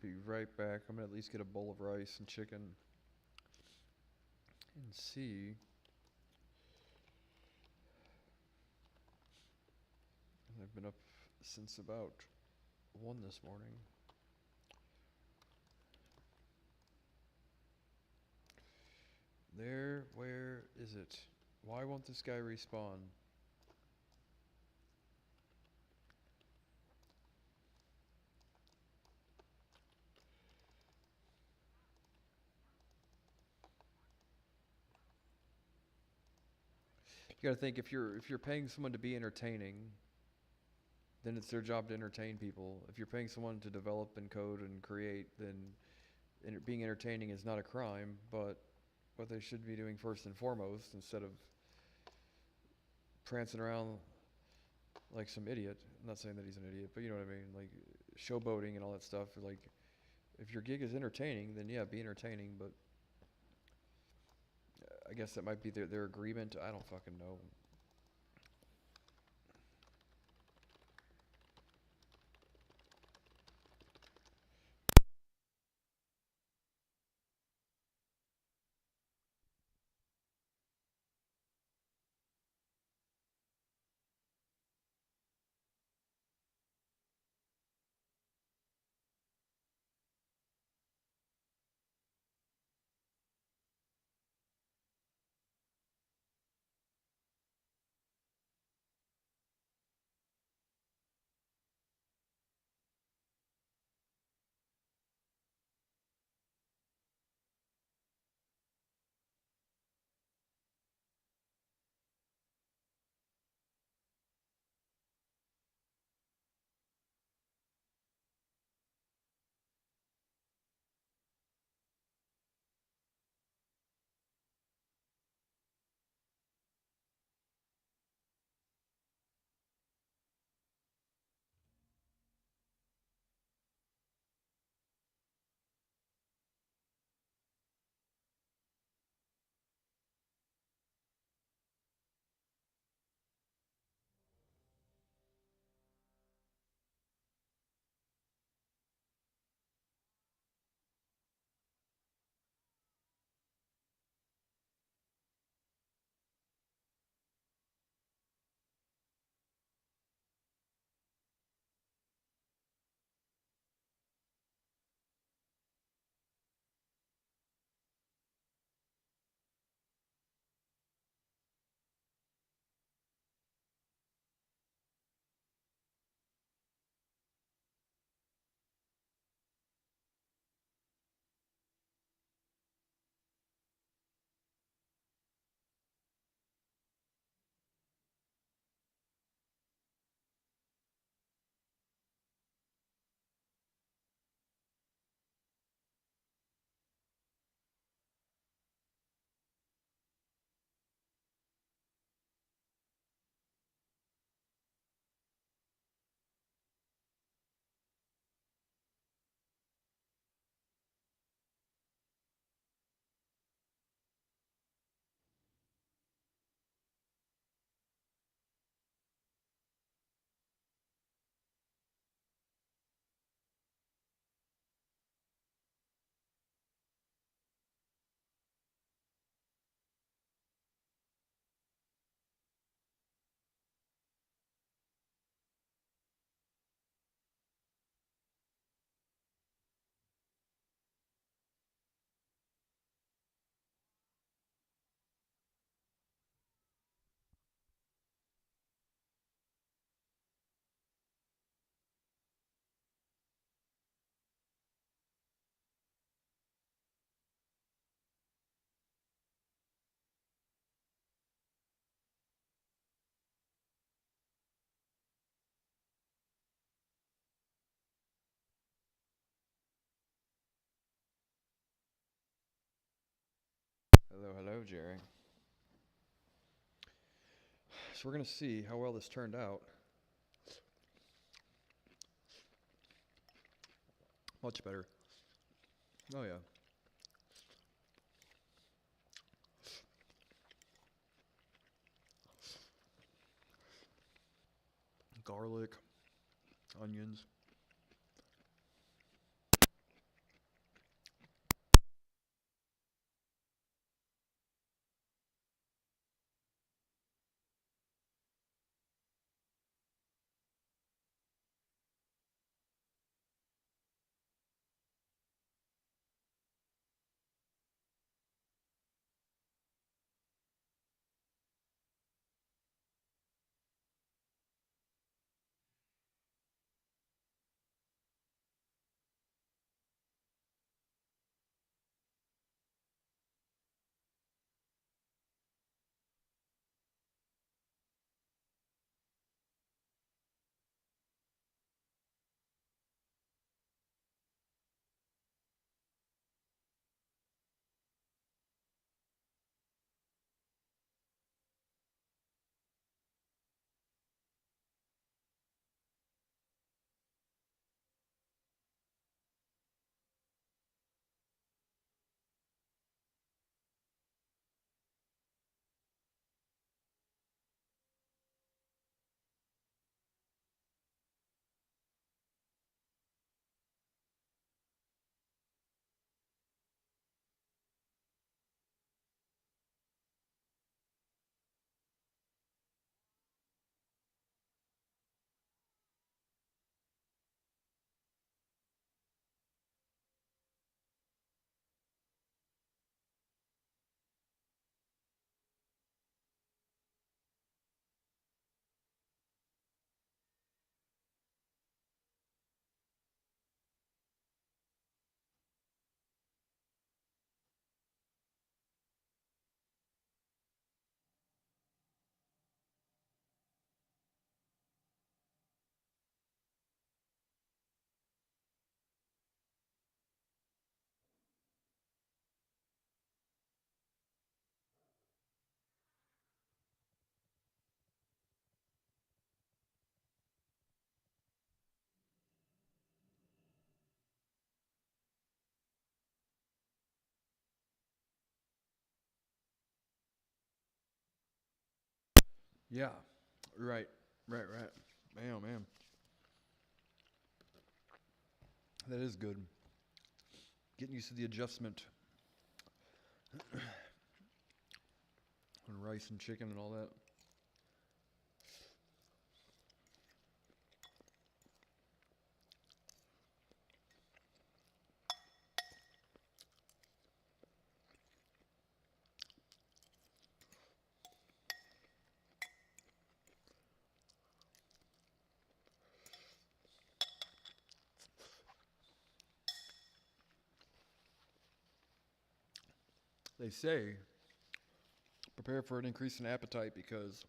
Be right back. I'm gonna at least get a bowl of rice and chicken and see. I've been up since about 1 this morning. There, where is it? Why won't this guy respawn? You gotta think if you're paying someone to be entertaining, then it's their job to entertain people. If you're paying someone to develop and code and create, then being entertaining is not a crime, but what they should be doing first and foremost, instead of prancing around like some idiot. I'm not saying that he's an idiot, but you know what I mean, like showboating and all that stuff. Like, if your gig is entertaining, then yeah, be entertaining. But I guess that might be their agreement. I don't fucking know. Hello, hello, Jerry. So we're going to see how well this turned out. Much better. Oh, yeah. Garlic, onions. Yeah. Right. Right. Man, oh, man. That is good. Getting used to the adjustment. And rice and chicken and all that. They say prepare for an increase in appetite because,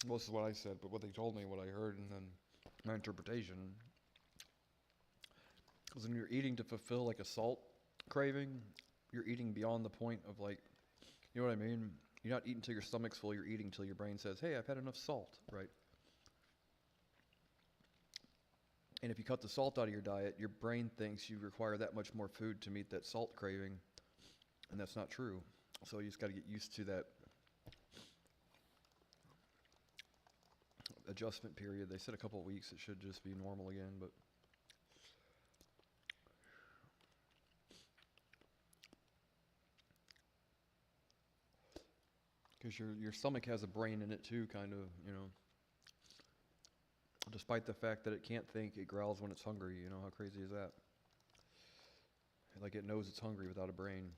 well, this is what I said, but what they told me, what I heard, and then my interpretation is when you're eating to fulfill like a salt craving, you're eating beyond the point of like, you know what I mean? You're not eating till your stomach's full, you're eating till your brain says, hey, I've had enough salt, right? And if you cut the salt out of your diet, your brain thinks you require that much more food to meet that salt craving, and that's not true. So you just got to get used to that adjustment period. They said a couple of weeks it should just be normal again, but because your stomach has a brain in it too, kind of, you know. Despite the fact that it can't think, it growls when it's hungry. You know, how crazy is that? Like it knows it's hungry without a brain.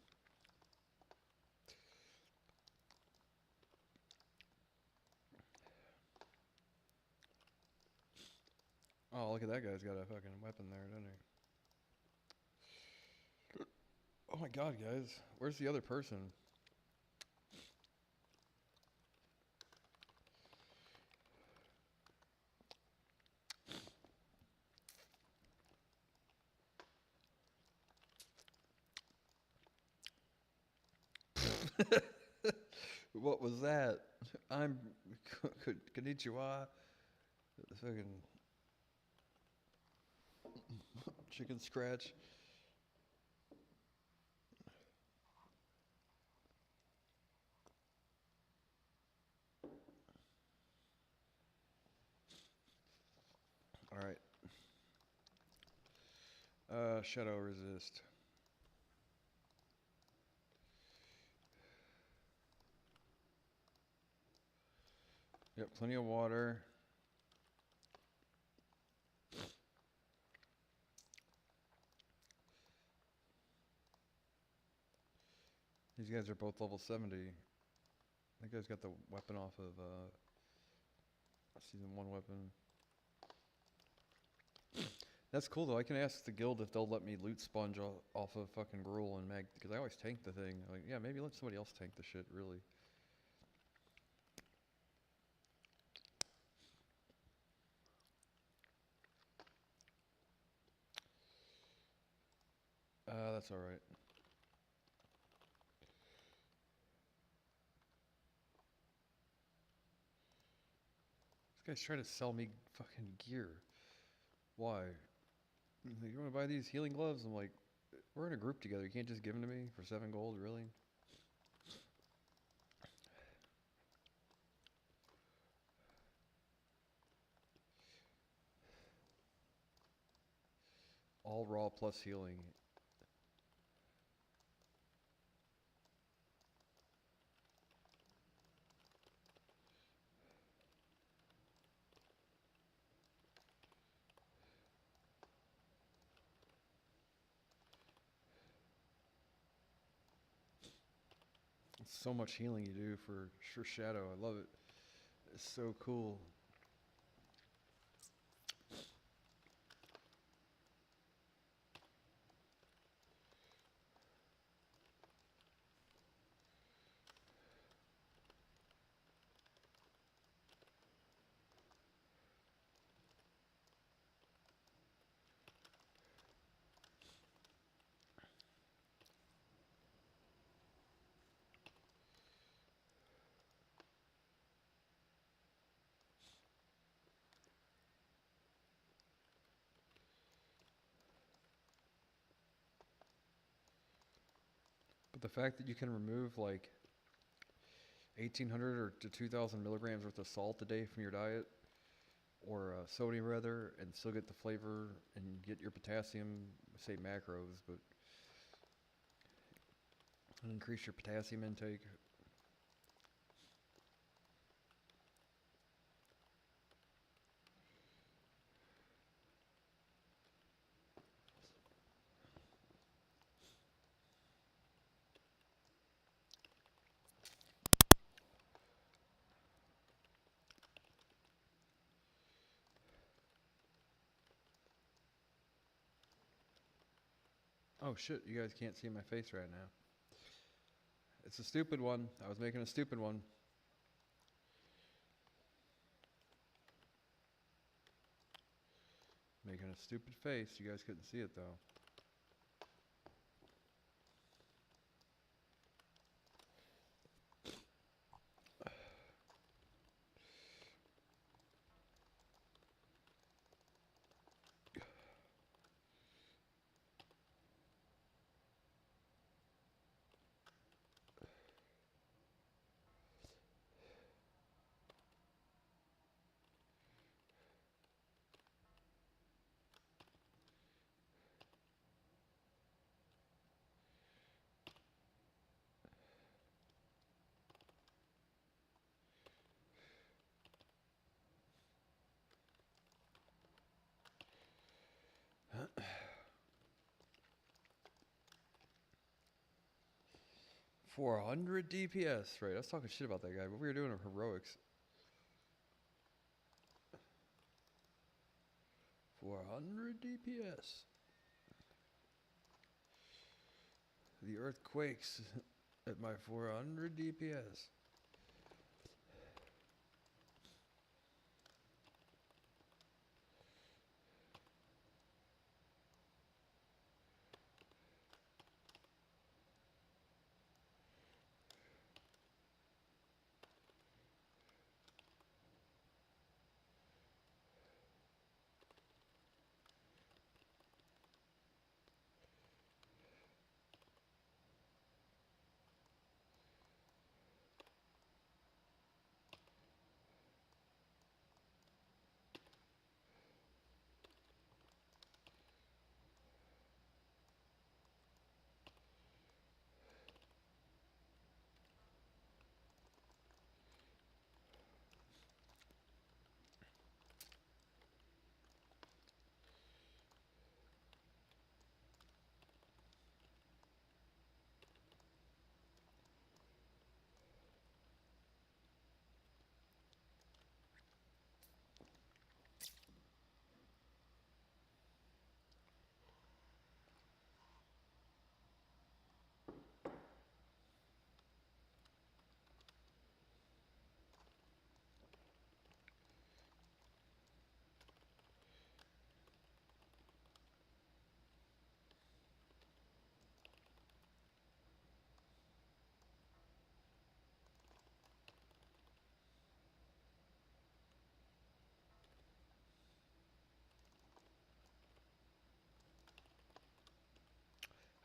Oh, look at that guy's got a fucking weapon there, doesn't he? Oh my god, guys. Where's the other person? What was that? I'm konnichiwa. Fucking chicken scratch. All right. Shadow resist. Yep, plenty of water. These guys are both level 70. That guy's got the weapon off of season 1 weapon. That's cool though. I can ask the guild if they'll let me loot sponge off of fucking Gruul and Mag, because I always tank the thing. Like, yeah, maybe let somebody else tank the shit, really. That's alright. This guy's trying to sell me fucking gear. Why? He's like, you want to buy these healing gloves? I'm like, we're in a group together. You can't just give them to me for 7 gold, really? All raw plus healing. It's so much healing you do for sure Shadow. I love it. It's so cool. But the fact that you can remove like 1,800 or to 2,000 milligrams worth of salt a day from your diet, or sodium rather, and still get the flavor and get your potassium, say macros, but increase your potassium intake. Oh shit, you guys can't see my face right now. It's a stupid one. I was making a stupid one. Making a stupid face. You guys couldn't see it though. $400 DPS, right? I was talking shit about that guy, but we were doing a heroics. 400 DPS. The earth quakes at my 400 DPS.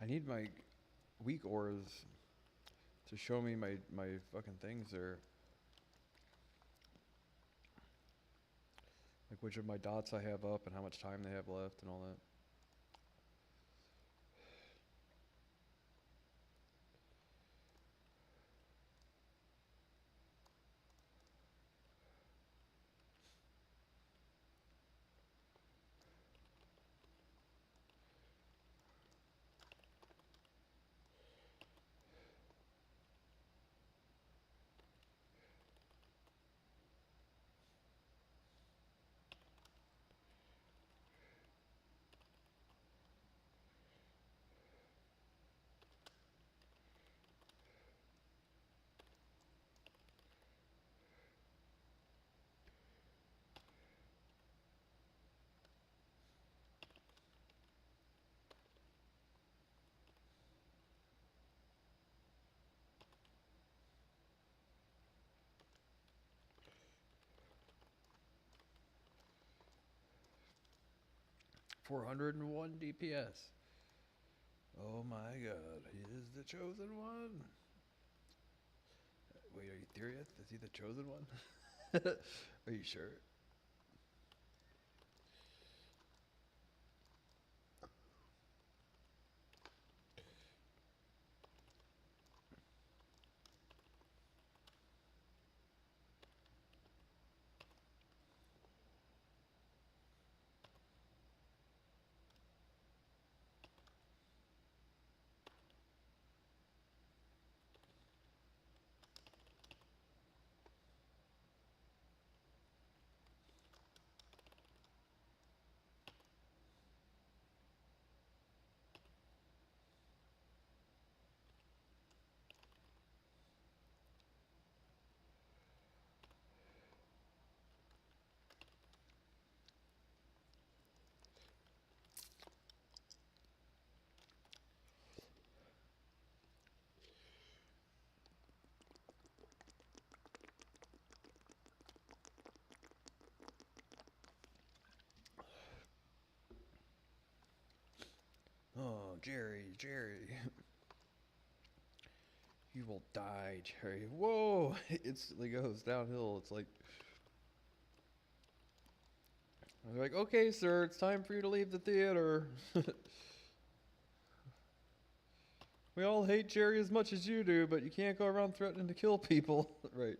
I need my weak auras to show me my fucking things there. Like which of my dots I have up and how much time they have left and all that. $401 DPS. Oh my god, he is the chosen one. Wait, are you serious? Is he the chosen one? Are you sure? Oh, Jerry. You will die, Jerry. Whoa! It instantly goes downhill. It's like... I'm like, okay, sir, it's time for you to leave the theater. We all hate Jerry as much as you do, but you can't go around threatening to kill people. Right.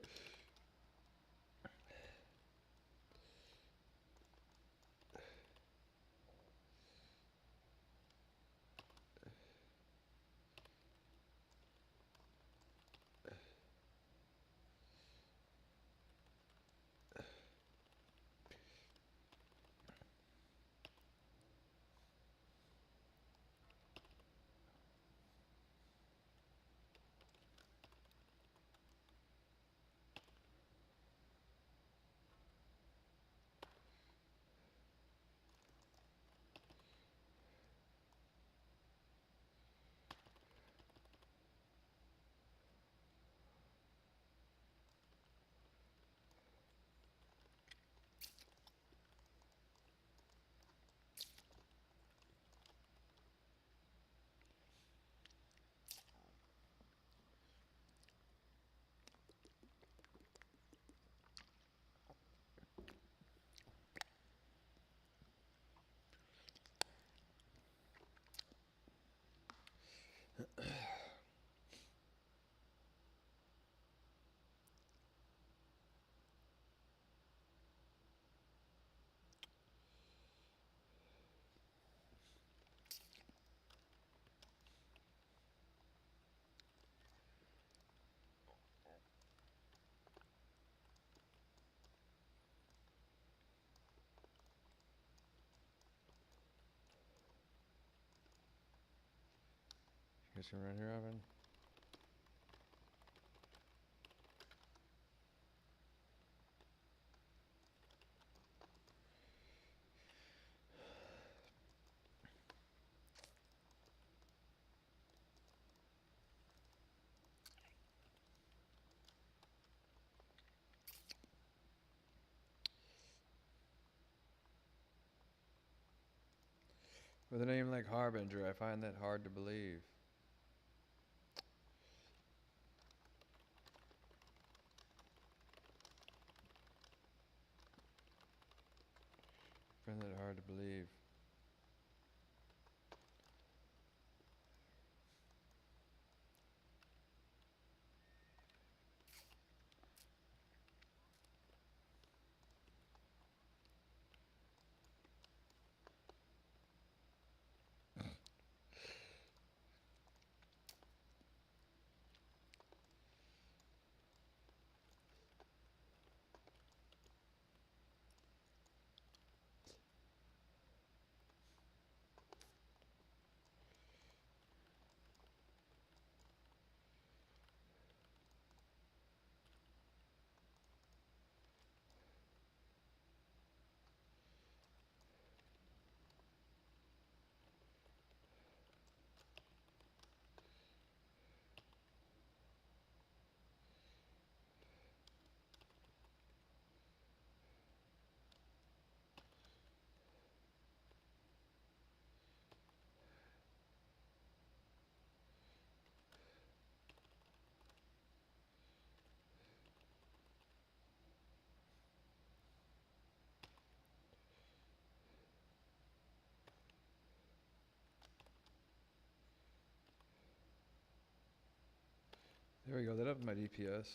Guess you're right here, Evan. With a name like Harbinger, I find that hard to believe. I find that hard to believe. There we go. That upped my DPS.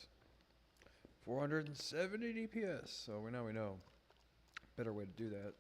470 DPS. So now we know. Better way to do that.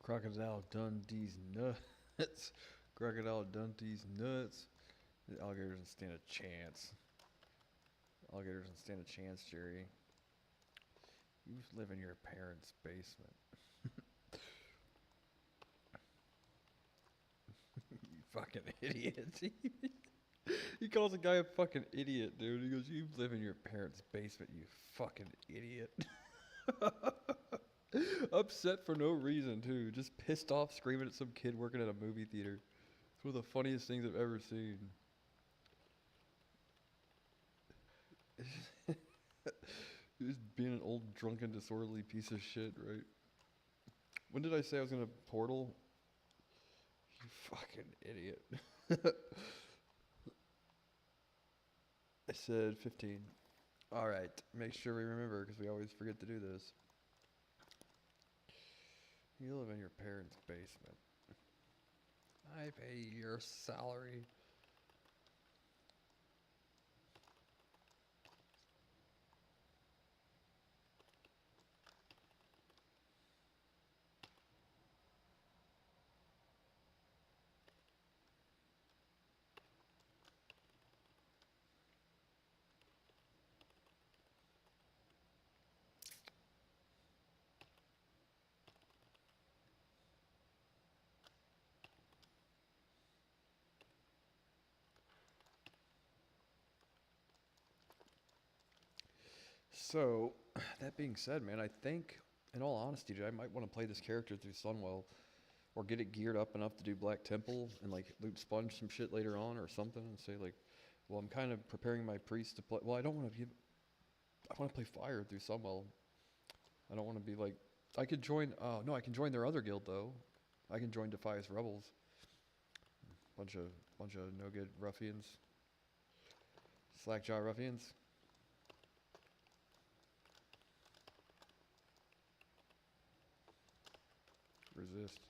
Crocodile Dundee's nuts. Crocodile Dundee's nuts. The alligator doesn't stand a chance. Alligator doesn't stand a chance, Jerry. You live in your parents' basement. You fucking idiot. He calls a guy a fucking idiot, dude. He goes, you live in your parents' basement, you fucking idiot. Upset for no reason, too. Just pissed off, screaming at some kid working at a movie theater. It's one of the funniest things I've ever seen. Just being an old, drunken, disorderly piece of shit, right? When did I say I was gonna portal? You fucking idiot. I said 15. Alright, make sure we remember, because we always forget to do this. You live in your parents' basement. I pay your salary. So, that being said, man, I think, in all honesty, dude, I might want to play this character through Sunwell, or get it geared up enough to do Black Temple and like loot sponge some shit later on or something, and say like, well, I'm kind of preparing my priest to play. Well, I don't want to give. I want to play fire through Sunwell. I don't want to be like. I could join. Oh no, I can join their other guild though. I can join Defias Rebels. Bunch of no good ruffians. Slackjaw ruffians. Resist.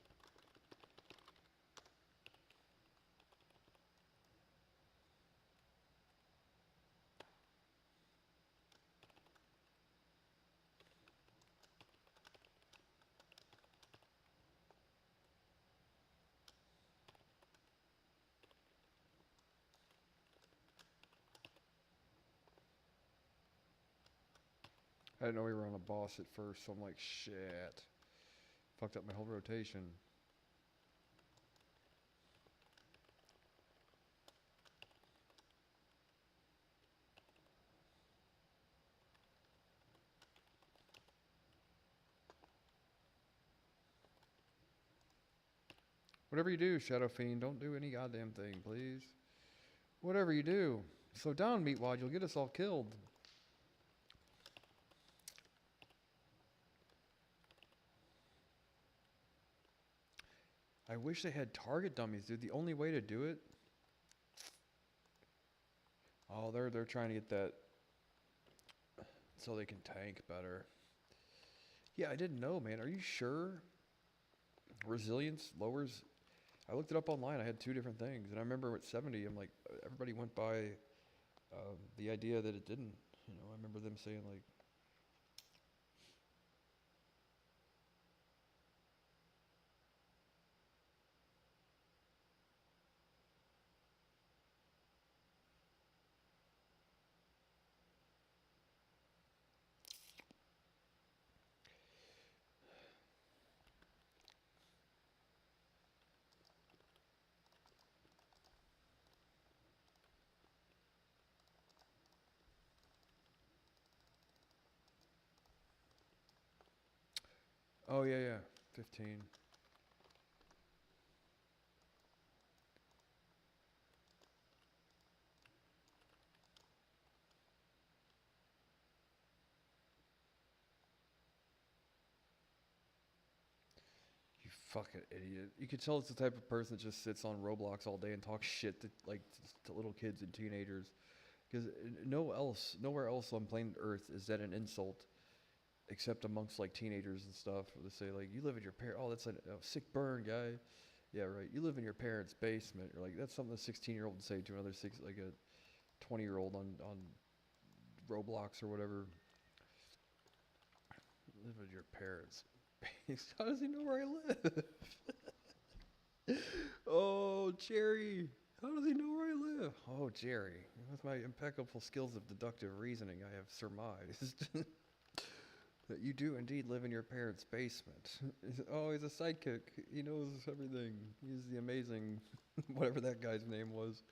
I didn't know we were on a boss at first, so I'm like, shit. Fucked up my whole rotation. Whatever you do, Shadow Fiend, don't do any goddamn thing, please. Whatever you do. Slow down, Meatwad, you'll get us all killed. I wish they had target dummies, dude. The only way to do it. Oh, they're trying to get that so they can tank better. Yeah, I didn't know, man. Are you sure? Resilience lowers. I looked it up online. I had two different things, and I remember at 70, I'm like, everybody went by the idea that it didn't. You know, I remember them saying like. Oh yeah, yeah, 15. You fucking idiot. You could tell it's the type of person that just sits on Roblox all day and talks shit to like to little kids and teenagers. Because nowhere else on planet Earth is that an insult, except amongst like teenagers and stuff. Where they say like, "You live in your parent." Oh, that's a sick burn, guy. Yeah, right. You live in your parents' basement. Or like that's something a 16-year-old would say to another like a 20-year-old on Roblox or whatever. Live with your parents. How does he know where I live? Oh, Jerry. How does he know where I live? Oh, Jerry. With my impeccable skills of deductive reasoning, I have surmised that you do indeed live in your parents' basement. Oh, he's a sidekick. He knows everything. He's the amazing, whatever that guy's name was.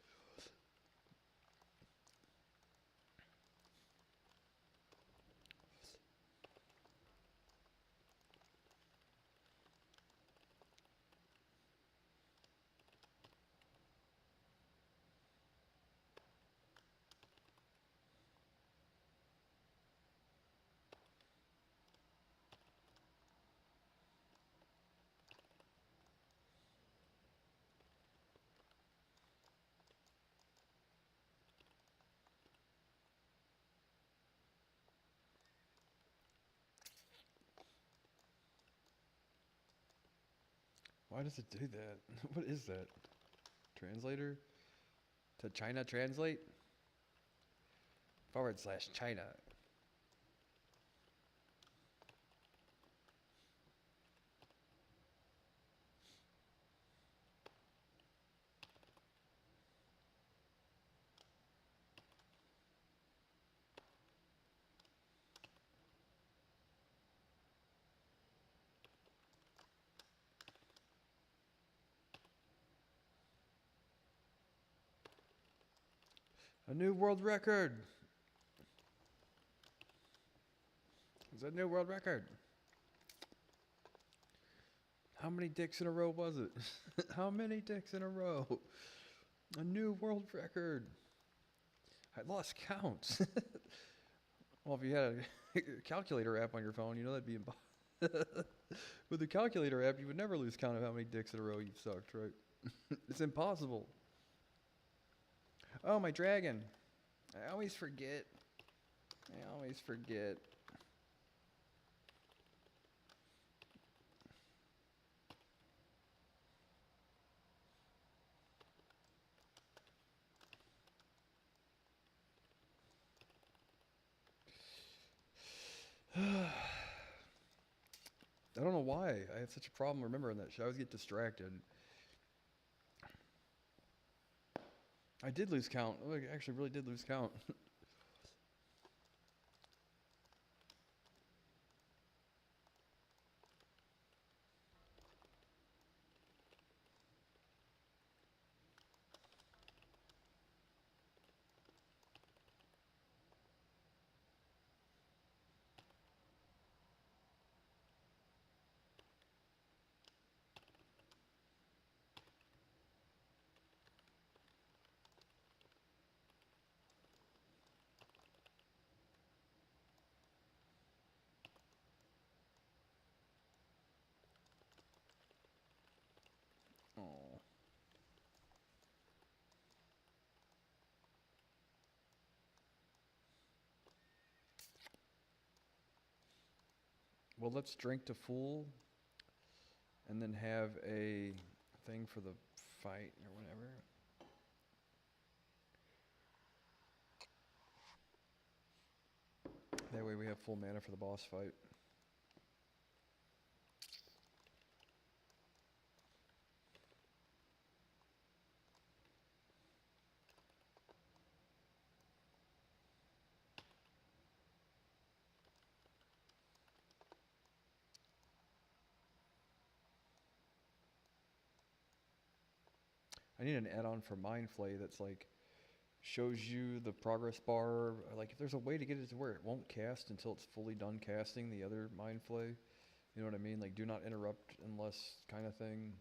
Why does it do that? What is that? Translator? To China translate? / China. A new world record! It's a new world record. How many dicks in a row was it? How many dicks in a row? A new world record. I lost count. Well, if you had a calculator app on your phone, you know that'd be impossible. With the calculator app, you would never lose count of how many dicks in a row you've sucked, right? It's impossible. Oh, my dragon. I always forget. I always forget. I don't know why. I have such a problem remembering that shit. I always get distracted. I did lose count. I actually really did lose count. Oh. Well, let's drink to full and then have a thing for the fight or whatever. That way we have full mana for the boss fight. I need an add-on for Mind Flay that's like shows you the progress bar. Like if there's a way to get it to where it won't cast until it's fully done casting the other Mind Flay. You know what I mean? Like do not interrupt unless kind of thing.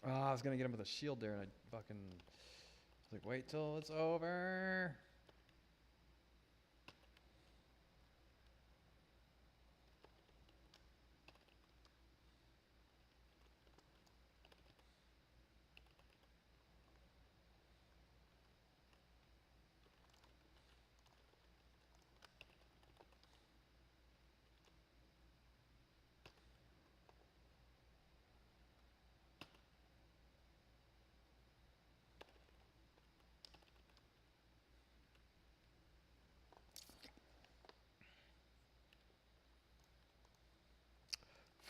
Ah, I was gonna get him with a shield there, and I fucking was like, wait till it's over.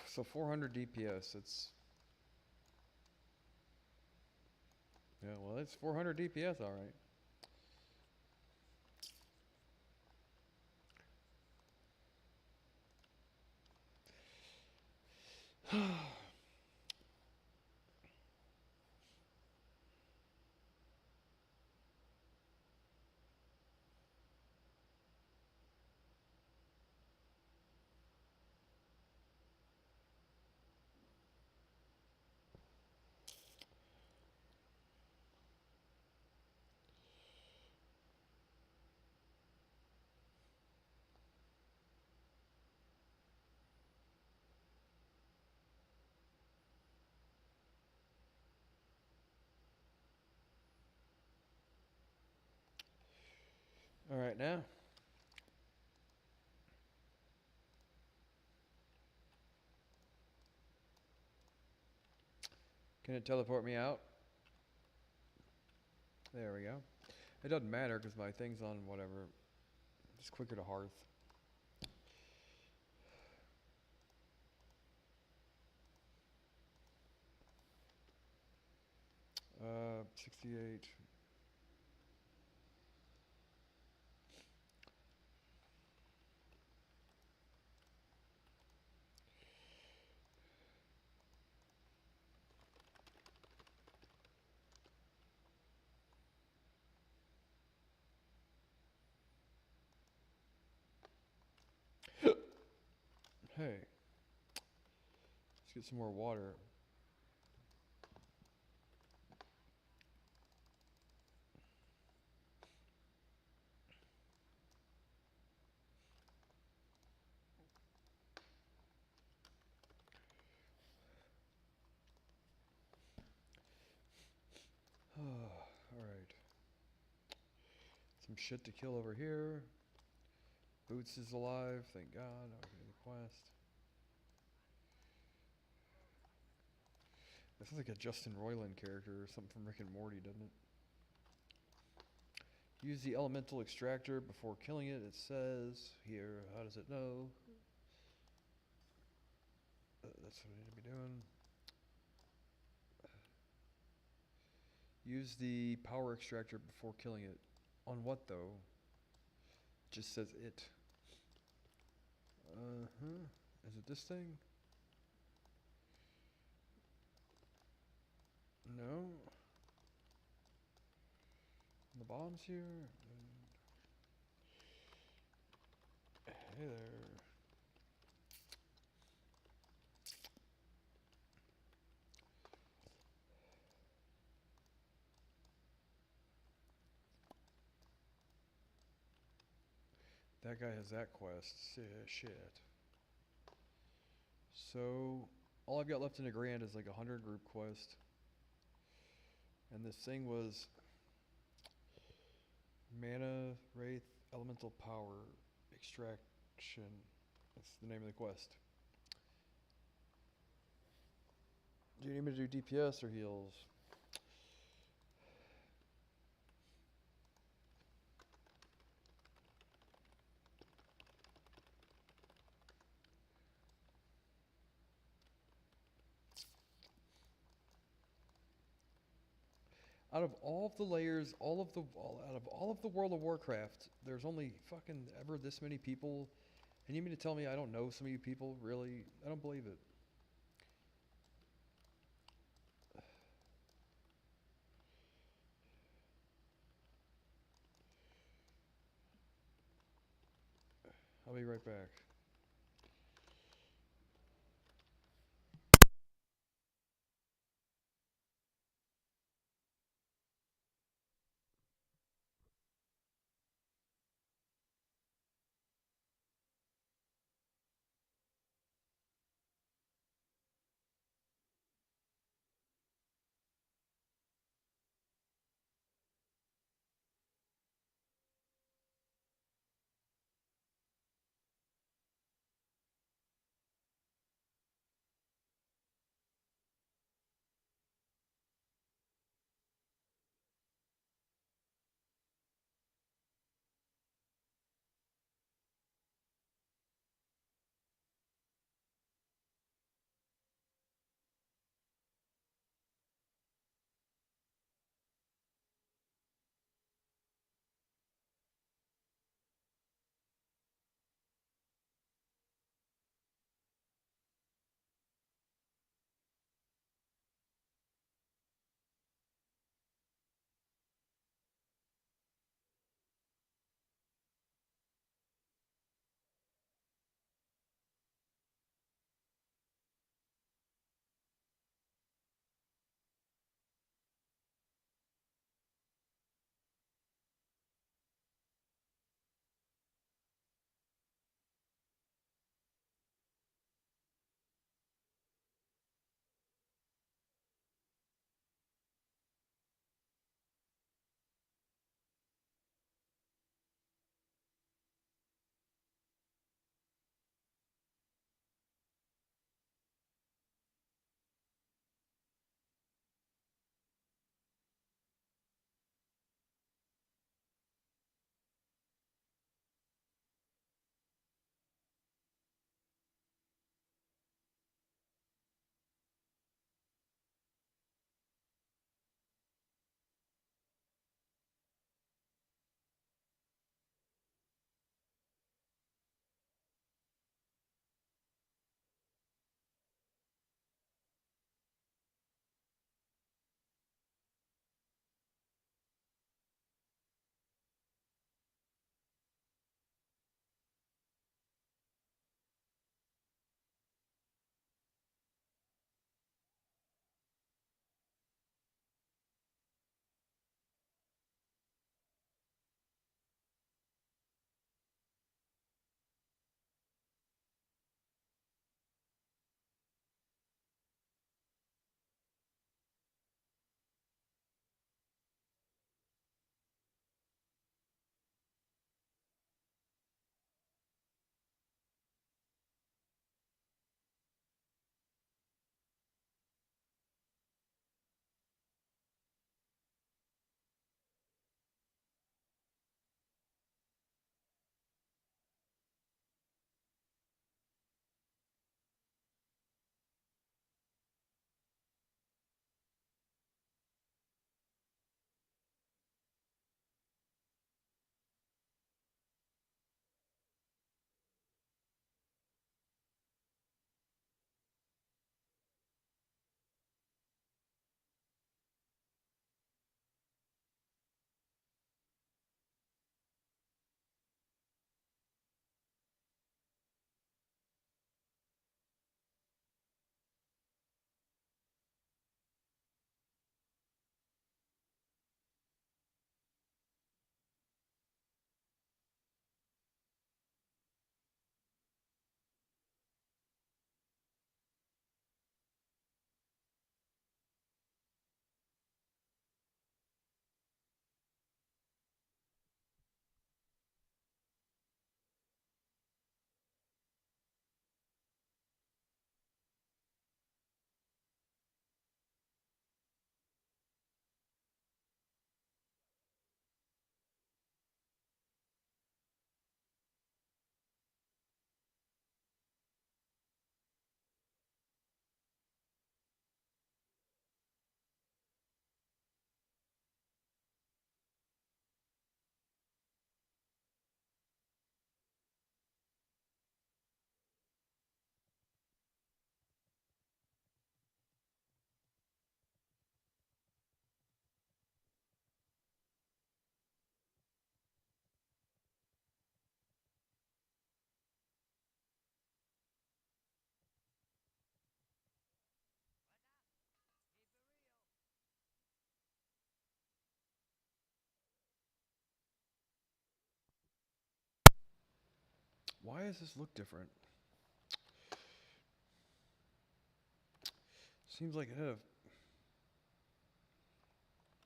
So 400 DPS. It's yeah. Well, it's 400 DPS, all right. All right now. Can it teleport me out? There we go. It doesn't matter because my thing's on whatever. It's quicker to hearth. 68. Hey, let's get some more water. Alright. Some shit to kill over here. Boots is alive, thank God. Okay, the quest. That sounds like a Justin Roiland character or something from Rick and Morty, doesn't it? Use the elemental extractor before killing it, it says here. How does it know? That's what I need to be doing. Use the power extractor before killing it. On what though? Just says it. Is it this thing? No. The bottom's here. Hey there. That guy has that quest. Shit. So, all I've got left in the grand is like 100 group quest. And this thing was Mana, Wraith, Elemental Power, Extraction. That's the name of the quest. Do you need me to do DPS or heals? Out of all of the layers, out of all of the World of Warcraft, there's only fucking ever this many people. And you mean to tell me I don't know some of you people? Really? I don't believe it. I'll be right back. Why does this look different? Seems like it had a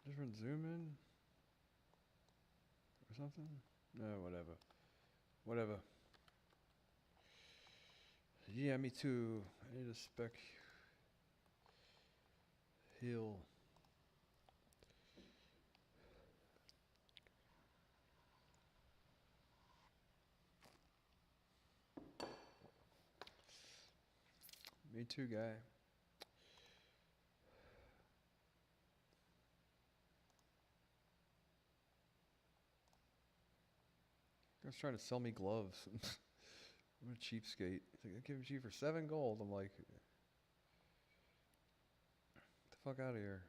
different zoom in or something. No, whatever. Whatever. Yeah, me too. I need a spec heal. Me too, guy. Guy's trying to sell me gloves. I'm a cheapskate. He's like, I give them to you for 7 gold. I'm like, get the fuck out of here.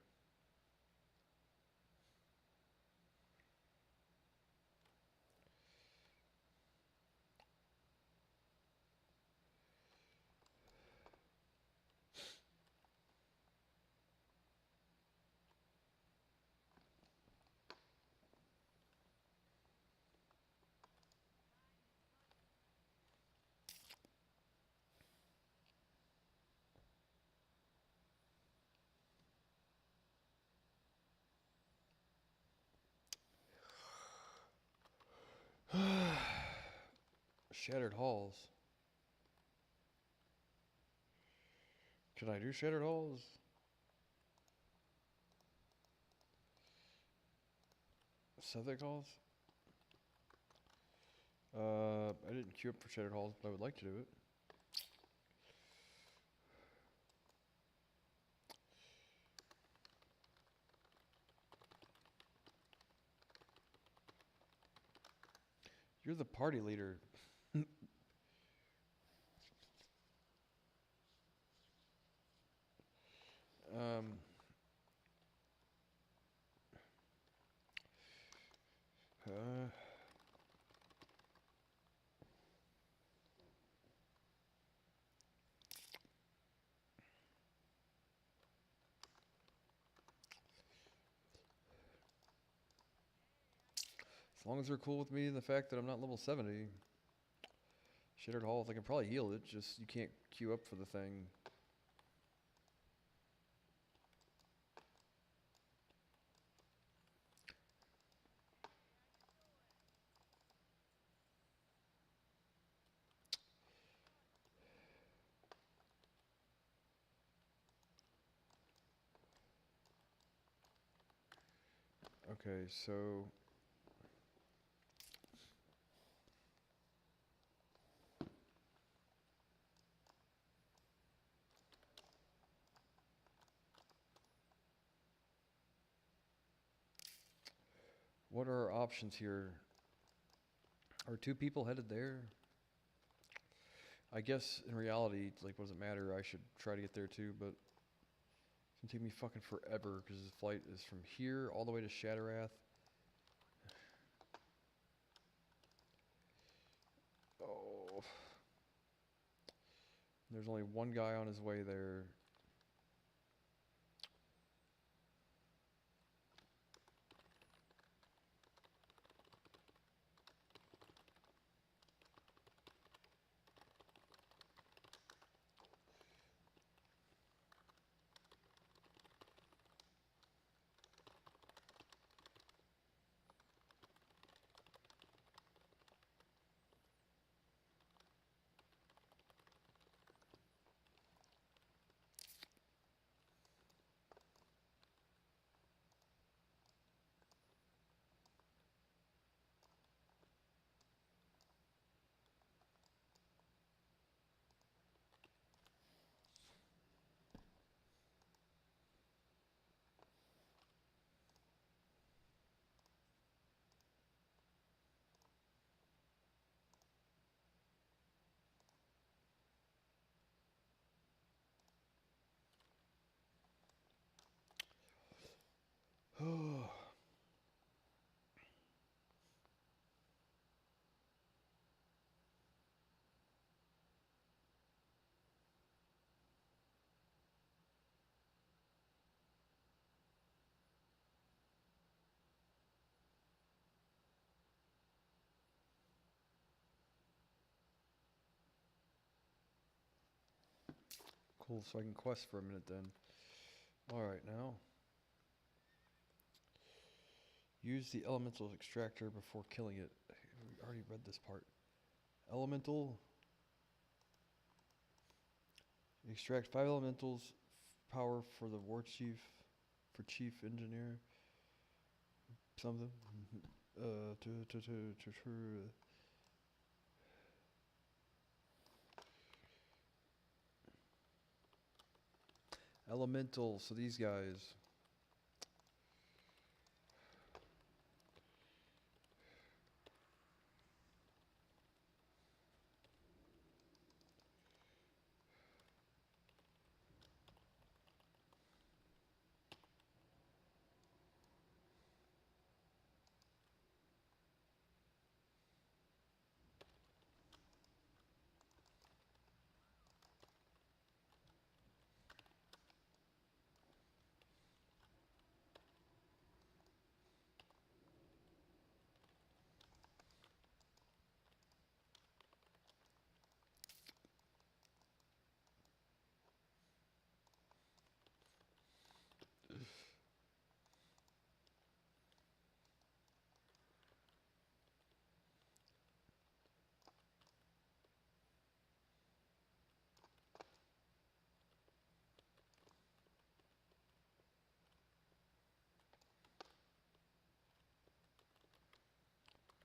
Shattered halls. Can I do shattered halls? Southwark halls? I didn't queue up for shattered halls, but I would like to do it. You're the party leader. um, uh, as long as they're cool with me and the fact that I'm not level 70. Shattered halls, I can probably heal it, just you can't queue up for the thing. Okay, so what are our options here? Are 2 people headed there? I guess in reality, like, what does it matter? I should try to get there too, but it's gonna take me fucking forever because the flight is from here all the way to Shatterath. Oh. There's only one guy on his way there. Cool, so I can quest for a minute then. Alright, now. Use the elemental extractor before killing it. We already read this part. Elemental. Extract 5 elementals. Power for the war chief. For chief engineer. Something. Elemental, so these guys.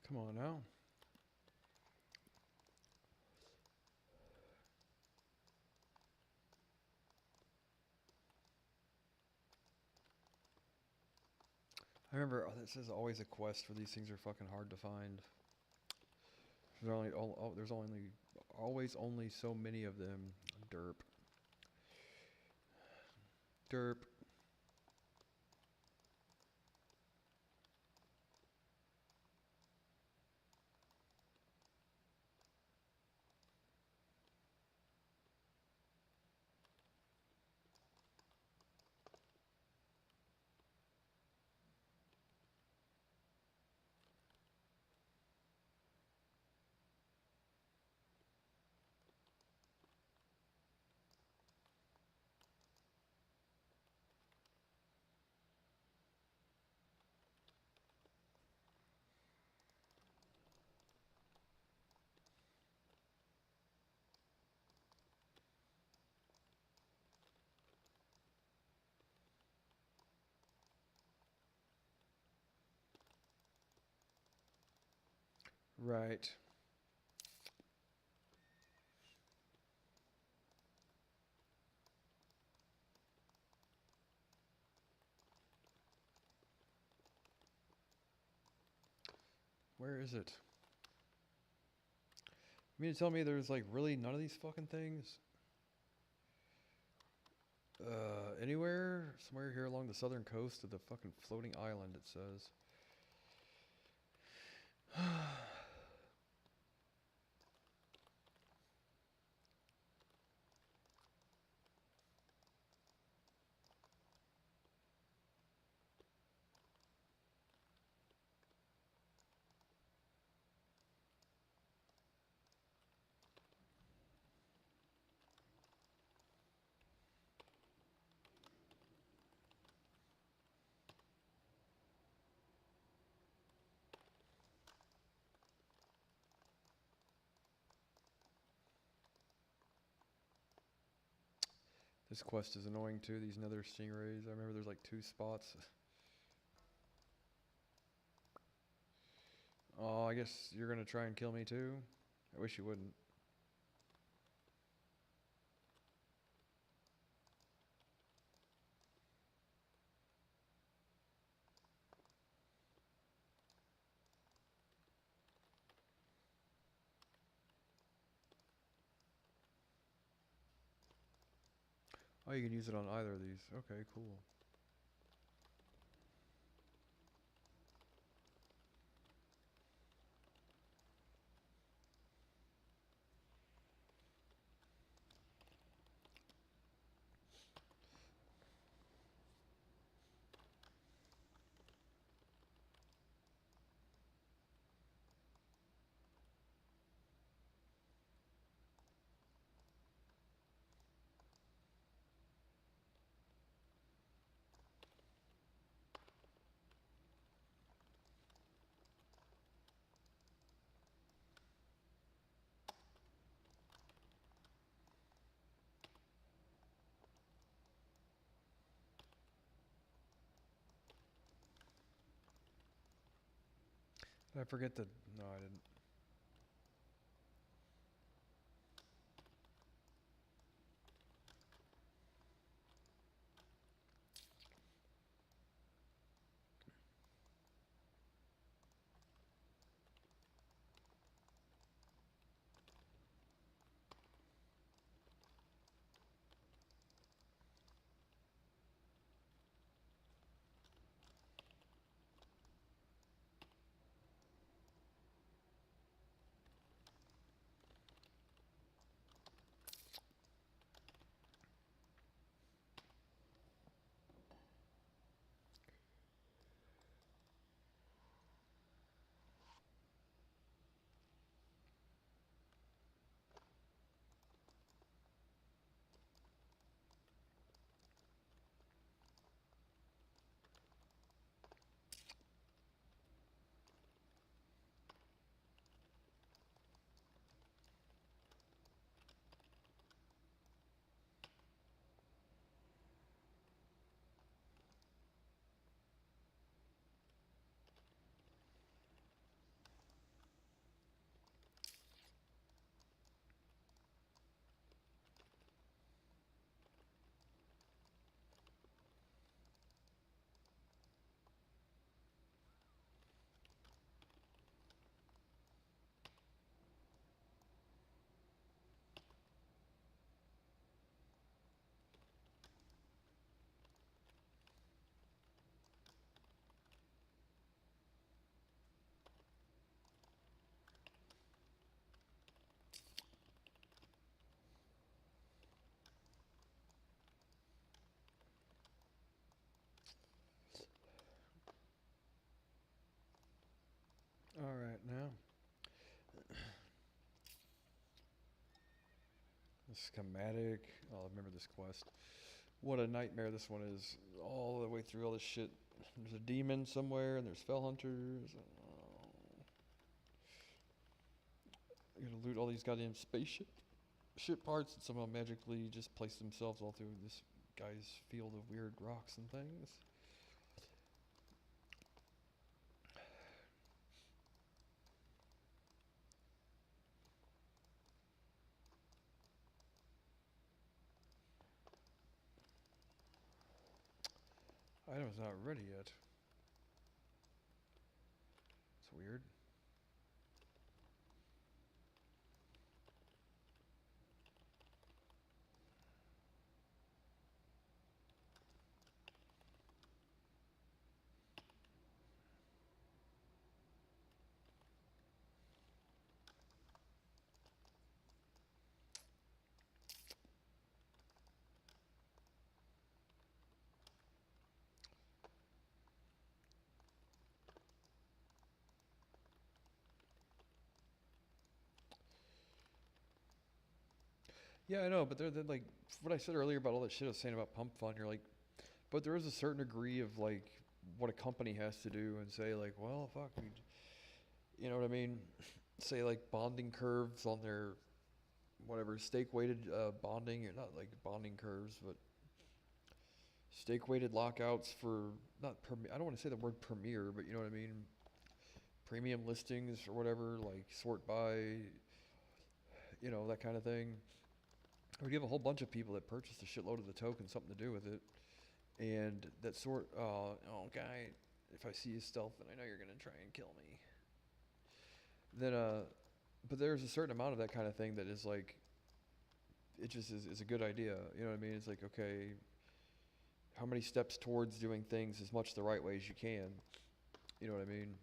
Come on now. I remember this is always a quest for these things are fucking hard to find. There's always only so many of them. Derp. Derp. Right. Where is it? You mean to tell me there's like really none of these fucking things? Anywhere? Somewhere here along the southern coast of the fucking floating island, it says. This quest is annoying too, these nether stingrays. I remember there's like 2 spots. Oh, I guess you're gonna try and kill me too? I wish you wouldn't. Oh, you can use it on either of these. Okay, cool. I forget the... No, I didn't. Alright, now. The schematic. Oh, I remember this quest. What a nightmare this one is. All the way through all this shit. There's a demon somewhere, and there's fell hunters. You gotta loot all these goddamn spaceship ship parts that somehow magically just place themselves all through this guy's field of weird rocks and things. Item's not ready yet. It's weird. Yeah, I know, but they're like what I said earlier about all that shit I was saying about pump fun. You're like, but there is a certain degree of like what a company has to do and say like, well, fuck, you know what I mean? Say like bonding curves on their whatever stake weighted bonding, or not like bonding curves, but stake weighted lockouts for not I don't want to say the word premier, but you know what I mean? Premium listings or whatever, like sort by, you know, that kind of thing. Or give a whole bunch of people that purchased a shitload of the token something to do with it. And that sort, oh, guy, if I see you stealth, then I know you're going to try and kill me. Then, but there's a certain amount of that kind of thing that is like, it just is a good idea. You know what I mean? It's like, okay, how many steps towards doing things as much the right way as you can? You know what I mean?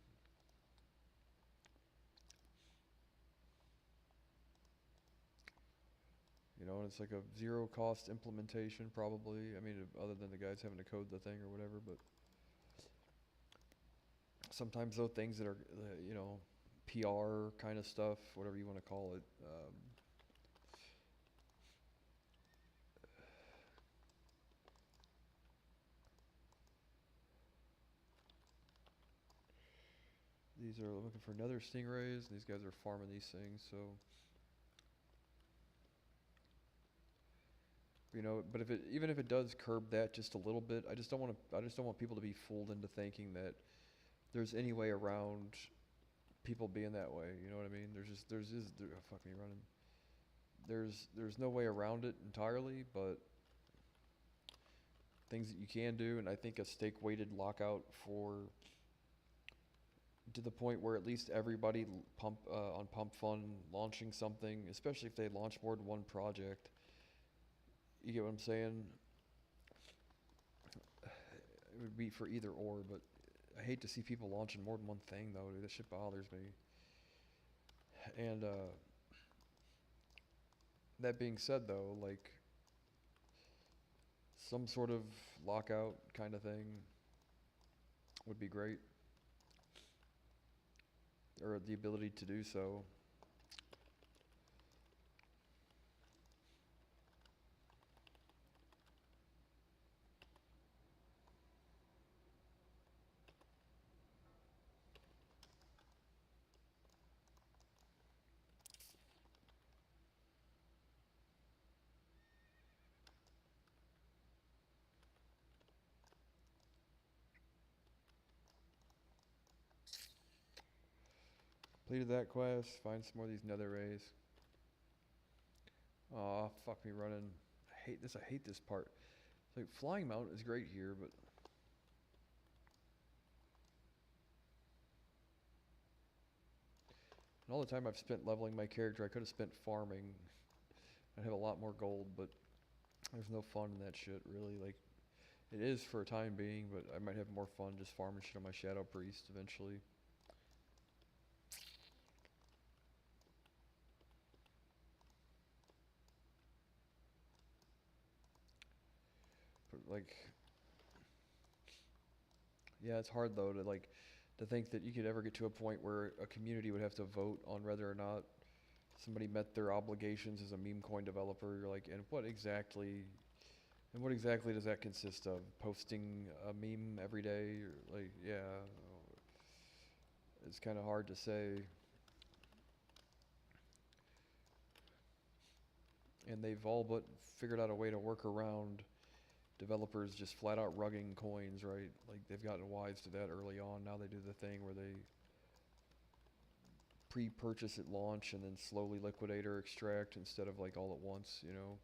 You know, and it's like a zero cost implementation probably. I mean, other than the guys having to code the thing or whatever, but sometimes those things that are, you know, PR kind of stuff, whatever you want to call it. These are looking for nether stingrays. These guys are farming these things, so you know. But if it even if it does curb that just a little bit, I just don't want people to be fooled into thinking that there's any way around people being that way. You know what I mean? Fuck me running. There's no way around it entirely, but things that you can do, and I think a stake weighted lockout for to the point where at least everybody pump on Pump Fund launching something, especially if they launch more than one project. You get what I'm saying? It would be for either or, but I hate to see people launching more than one thing though. Dude, that shit bothers me. And that being said though, like some sort of lockout kind of thing would be great, or the ability to do so. Completed that quest. Find some more of these nether rays. Aw, fuck me running. I hate this. I hate this part. Like flying mount is great here, but and all the time I've spent leveling my character, I could have spent farming. I'd have a lot more gold, but there's no fun in that shit really. Like it is for a time being, but I might have more fun just farming shit on my Shadow Priest eventually. But like, yeah, it's hard though to think that you could ever get to a point where a community would have to vote on whether or not somebody met their obligations as a meme coin developer. You're like, and what exactly does that consist of? Posting a meme every day? Or like, yeah, it's kind of hard to say. And they've all but figured out a way to work around developers just flat out rugging coins, right? Like they've gotten wise to that early on. Now they do the thing where they pre-purchase at launch and then slowly liquidate or extract instead of like all at once, you know?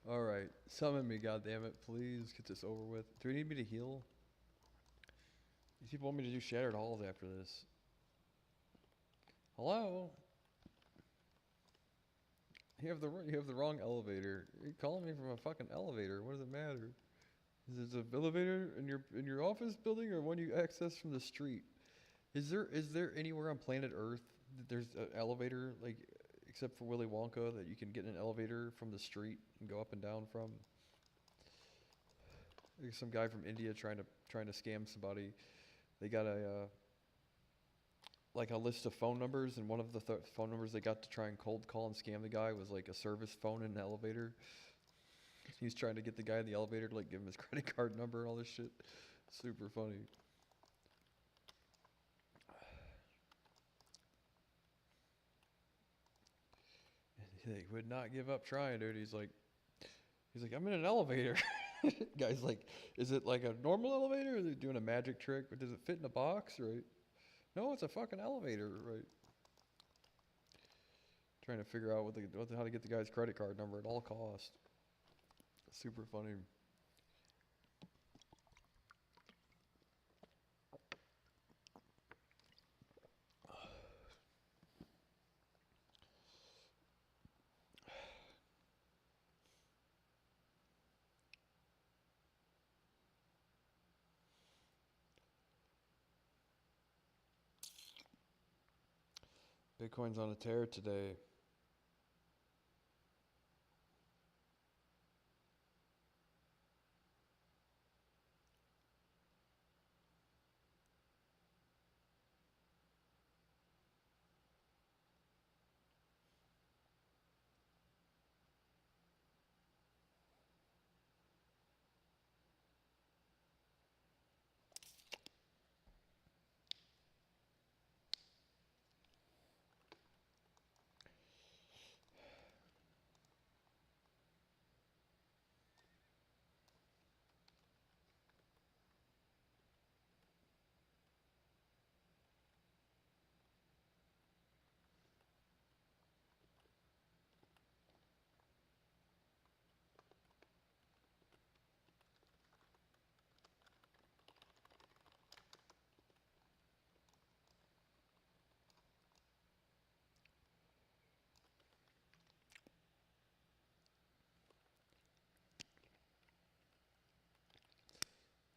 All right, summon me, goddammit, please get this over with. Do we need me to heal? These people want me to do Shattered Halls after this. Hello? You have the wrong elevator. You're calling me from a fucking elevator. What does it matter? Is there an elevator in your office building or one you access from the street? Is there anywhere on planet Earth that there's an elevator like except for Willy Wonka that you can get in an elevator from the street and go up and down from? There's some guy from India trying to scam somebody. They got like a list of phone numbers, and one of the phone numbers they got to try and cold call and scam the guy was like a service phone in an elevator. He's trying to get the guy in the elevator to like give him his credit card number and all this shit. Super funny. And he would not give up trying, dude. He's like, I'm in an elevator. Guy's like, is it like a normal elevator? Or are they doing a magic trick? Or does it fit in a box? Right? No, it's a fucking elevator, right? Trying to figure out how to get the guy's credit card number at all costs. Super funny. Bitcoin's on a tear today.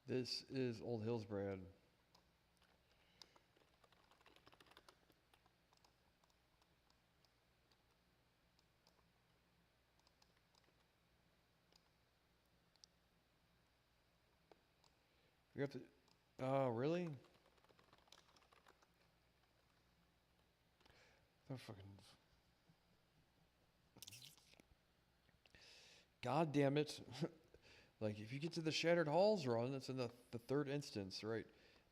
This is Old Hills Brad. You have to. Oh, really? Oh, fucking. God damn it. Like, if you get to the Shattered Halls run, that's in the third instance, right?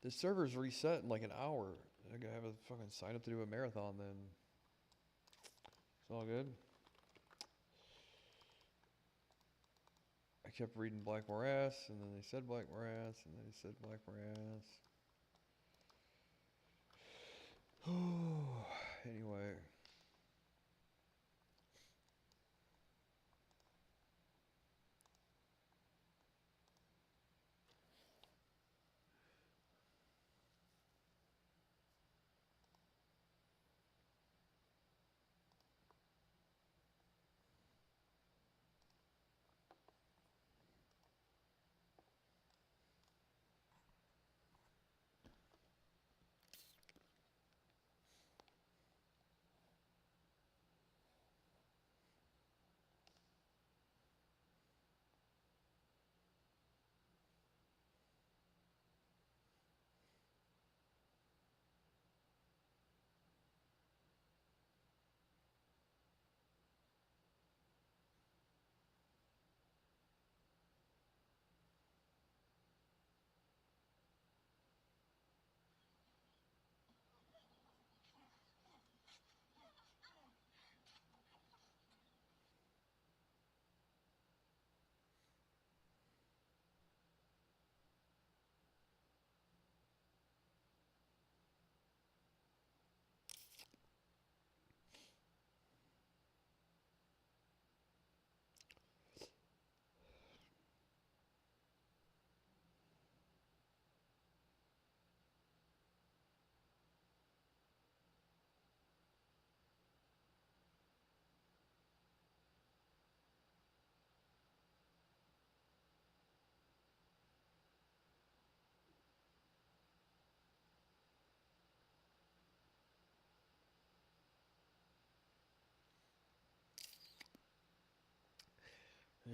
The server's reset in like an hour. I gotta have a fucking sign up to do a marathon then. It's all good. I kept reading Black Morass, and then they said Black Morass, and then they said Black Morass. Anyway.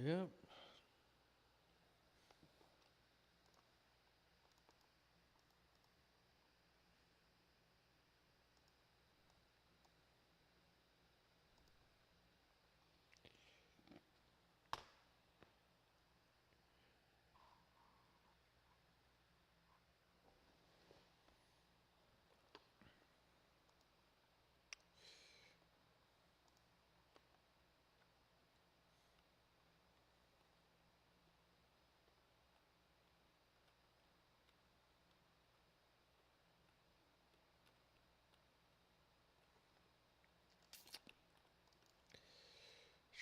Yep.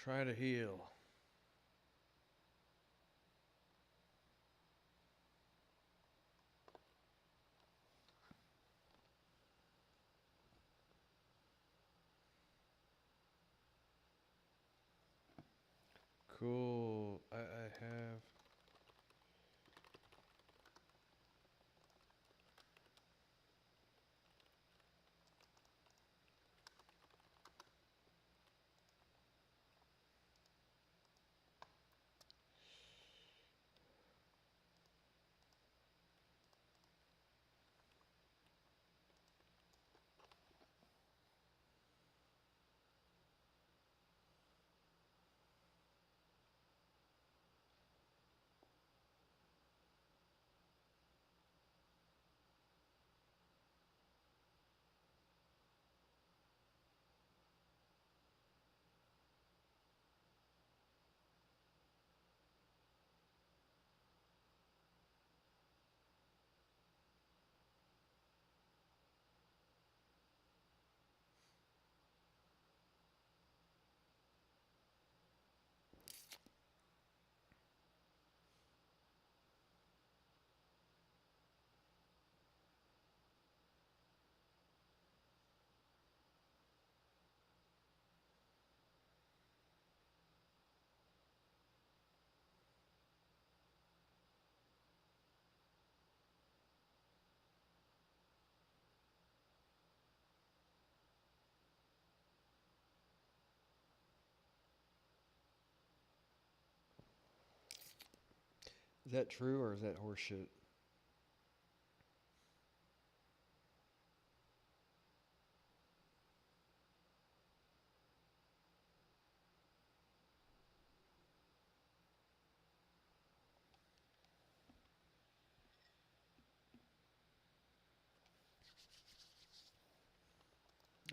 Try to heal. Cool. I have. Is that true or is that horseshit?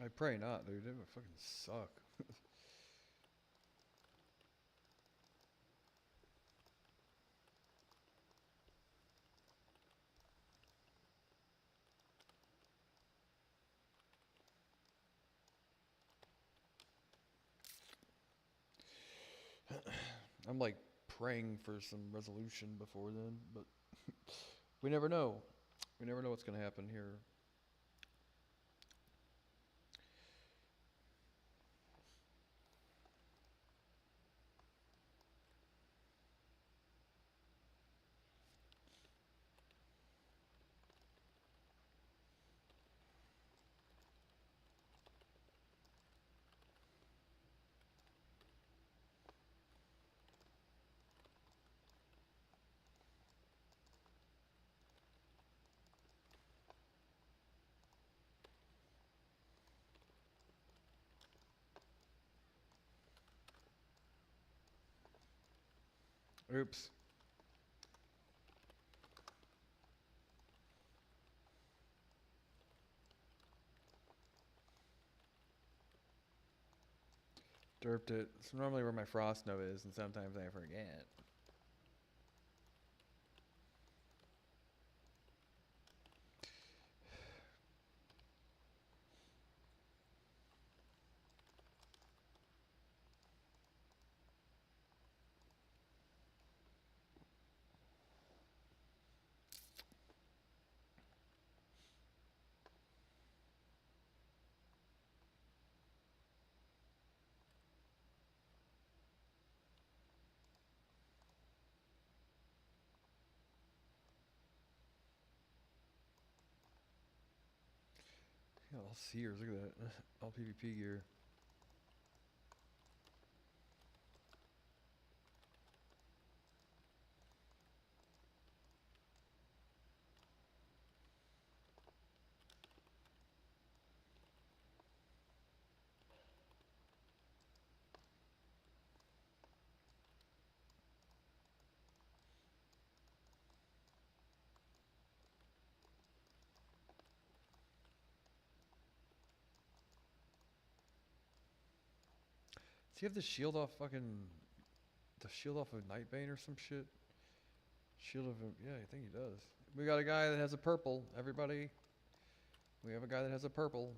I pray not, dude. That would fucking suck. I'm like praying for some resolution before then, but we never know. We never know what's gonna happen here. Oops. Derped it. It's normally where my frost nova is, and sometimes I forget. Yeah, all seers. Look at that. All PvP gear. he have the shield off fucking... The shield off of Nightbane or some shit? Shield of... Yeah, I think he does. We got a guy that has a purple, everybody. We have a guy that has a purple.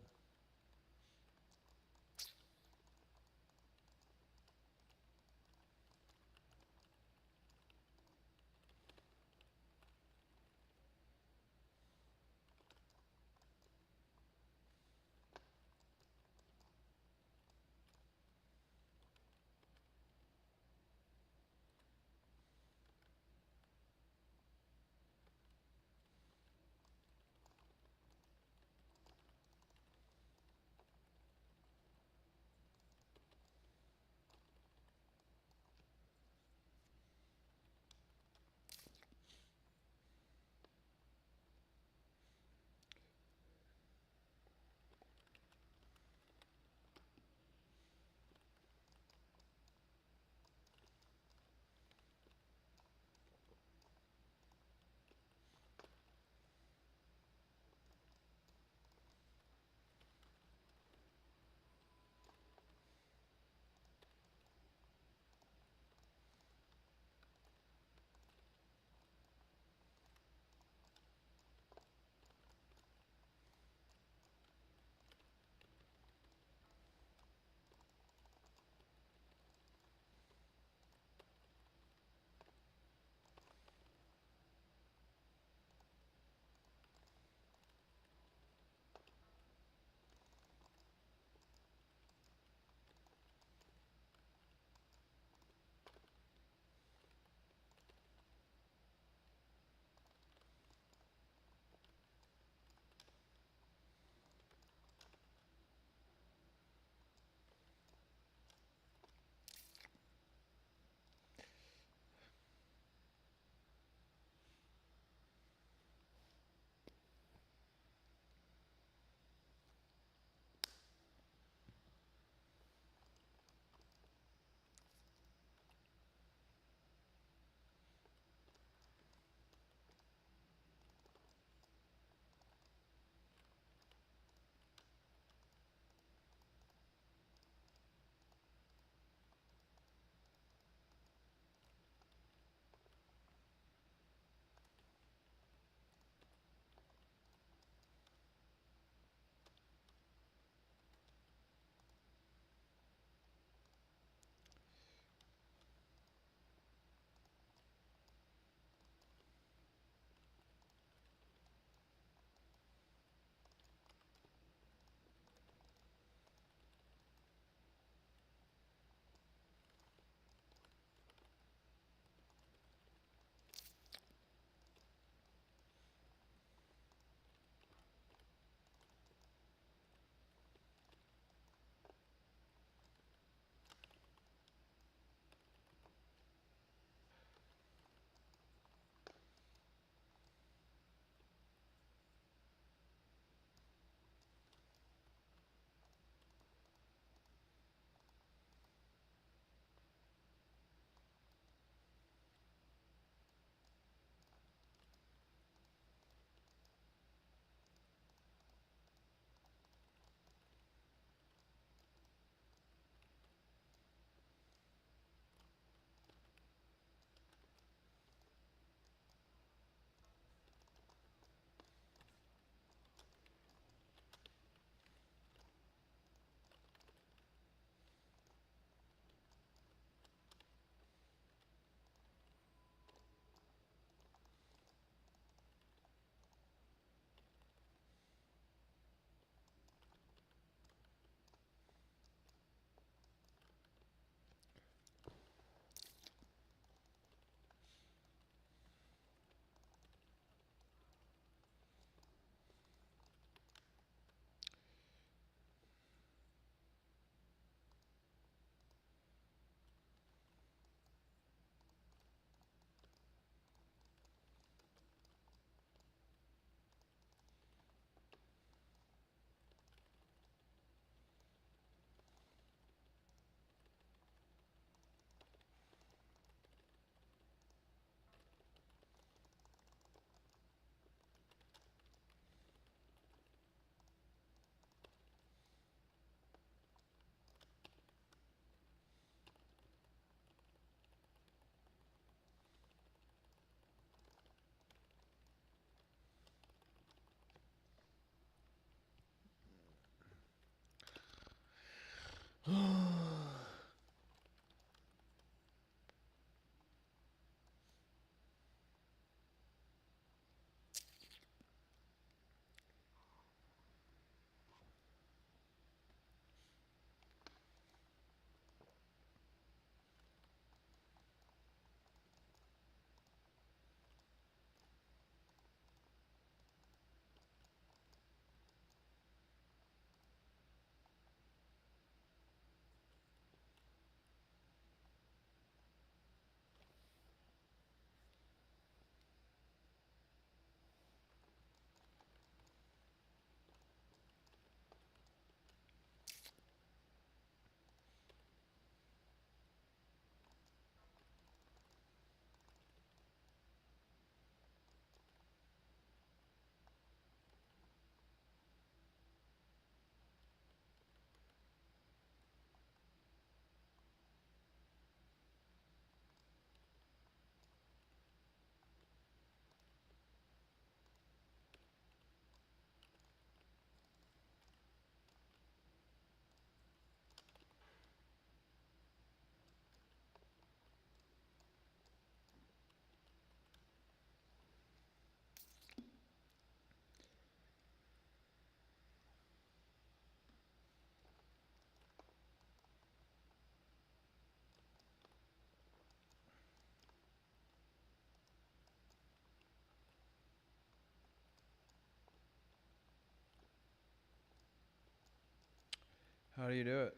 How do you do it?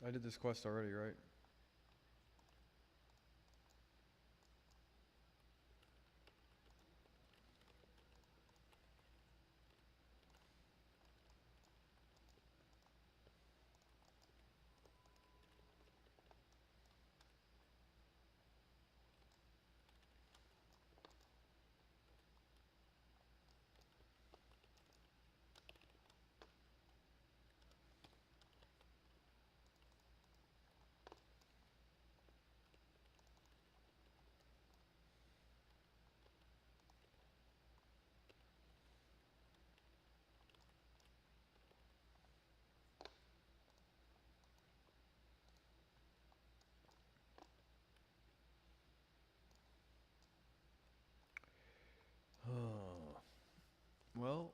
I did this quest already, right? Well,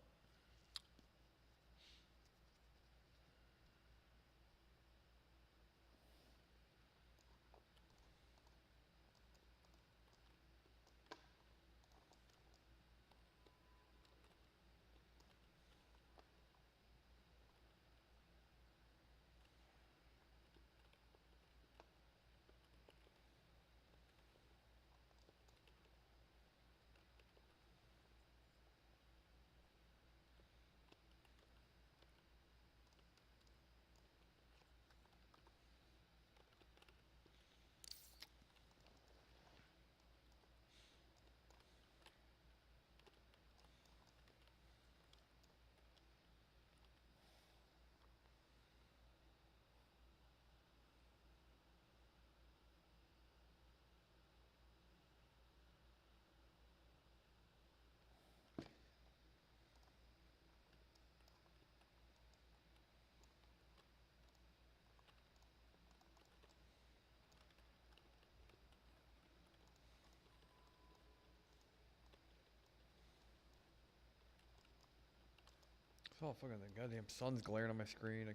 oh fucking the goddamn sun's glaring on my screen.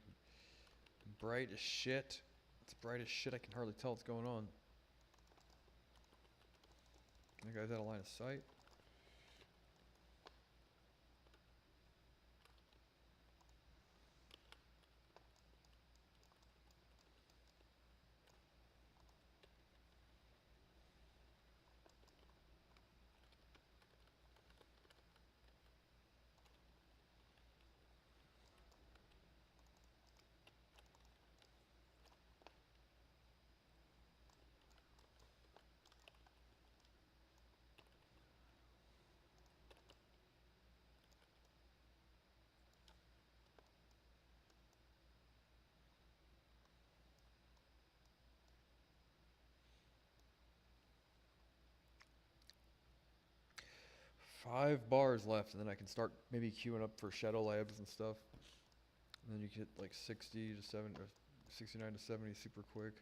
Bright as shit. It's bright as shit. I can hardly tell what's going on. That guy's out of line of sight. Five bars left, and then I can start maybe queuing up for Shadow Labs and stuff. And then you get like 60 to 70, or 69 to 70 super quick.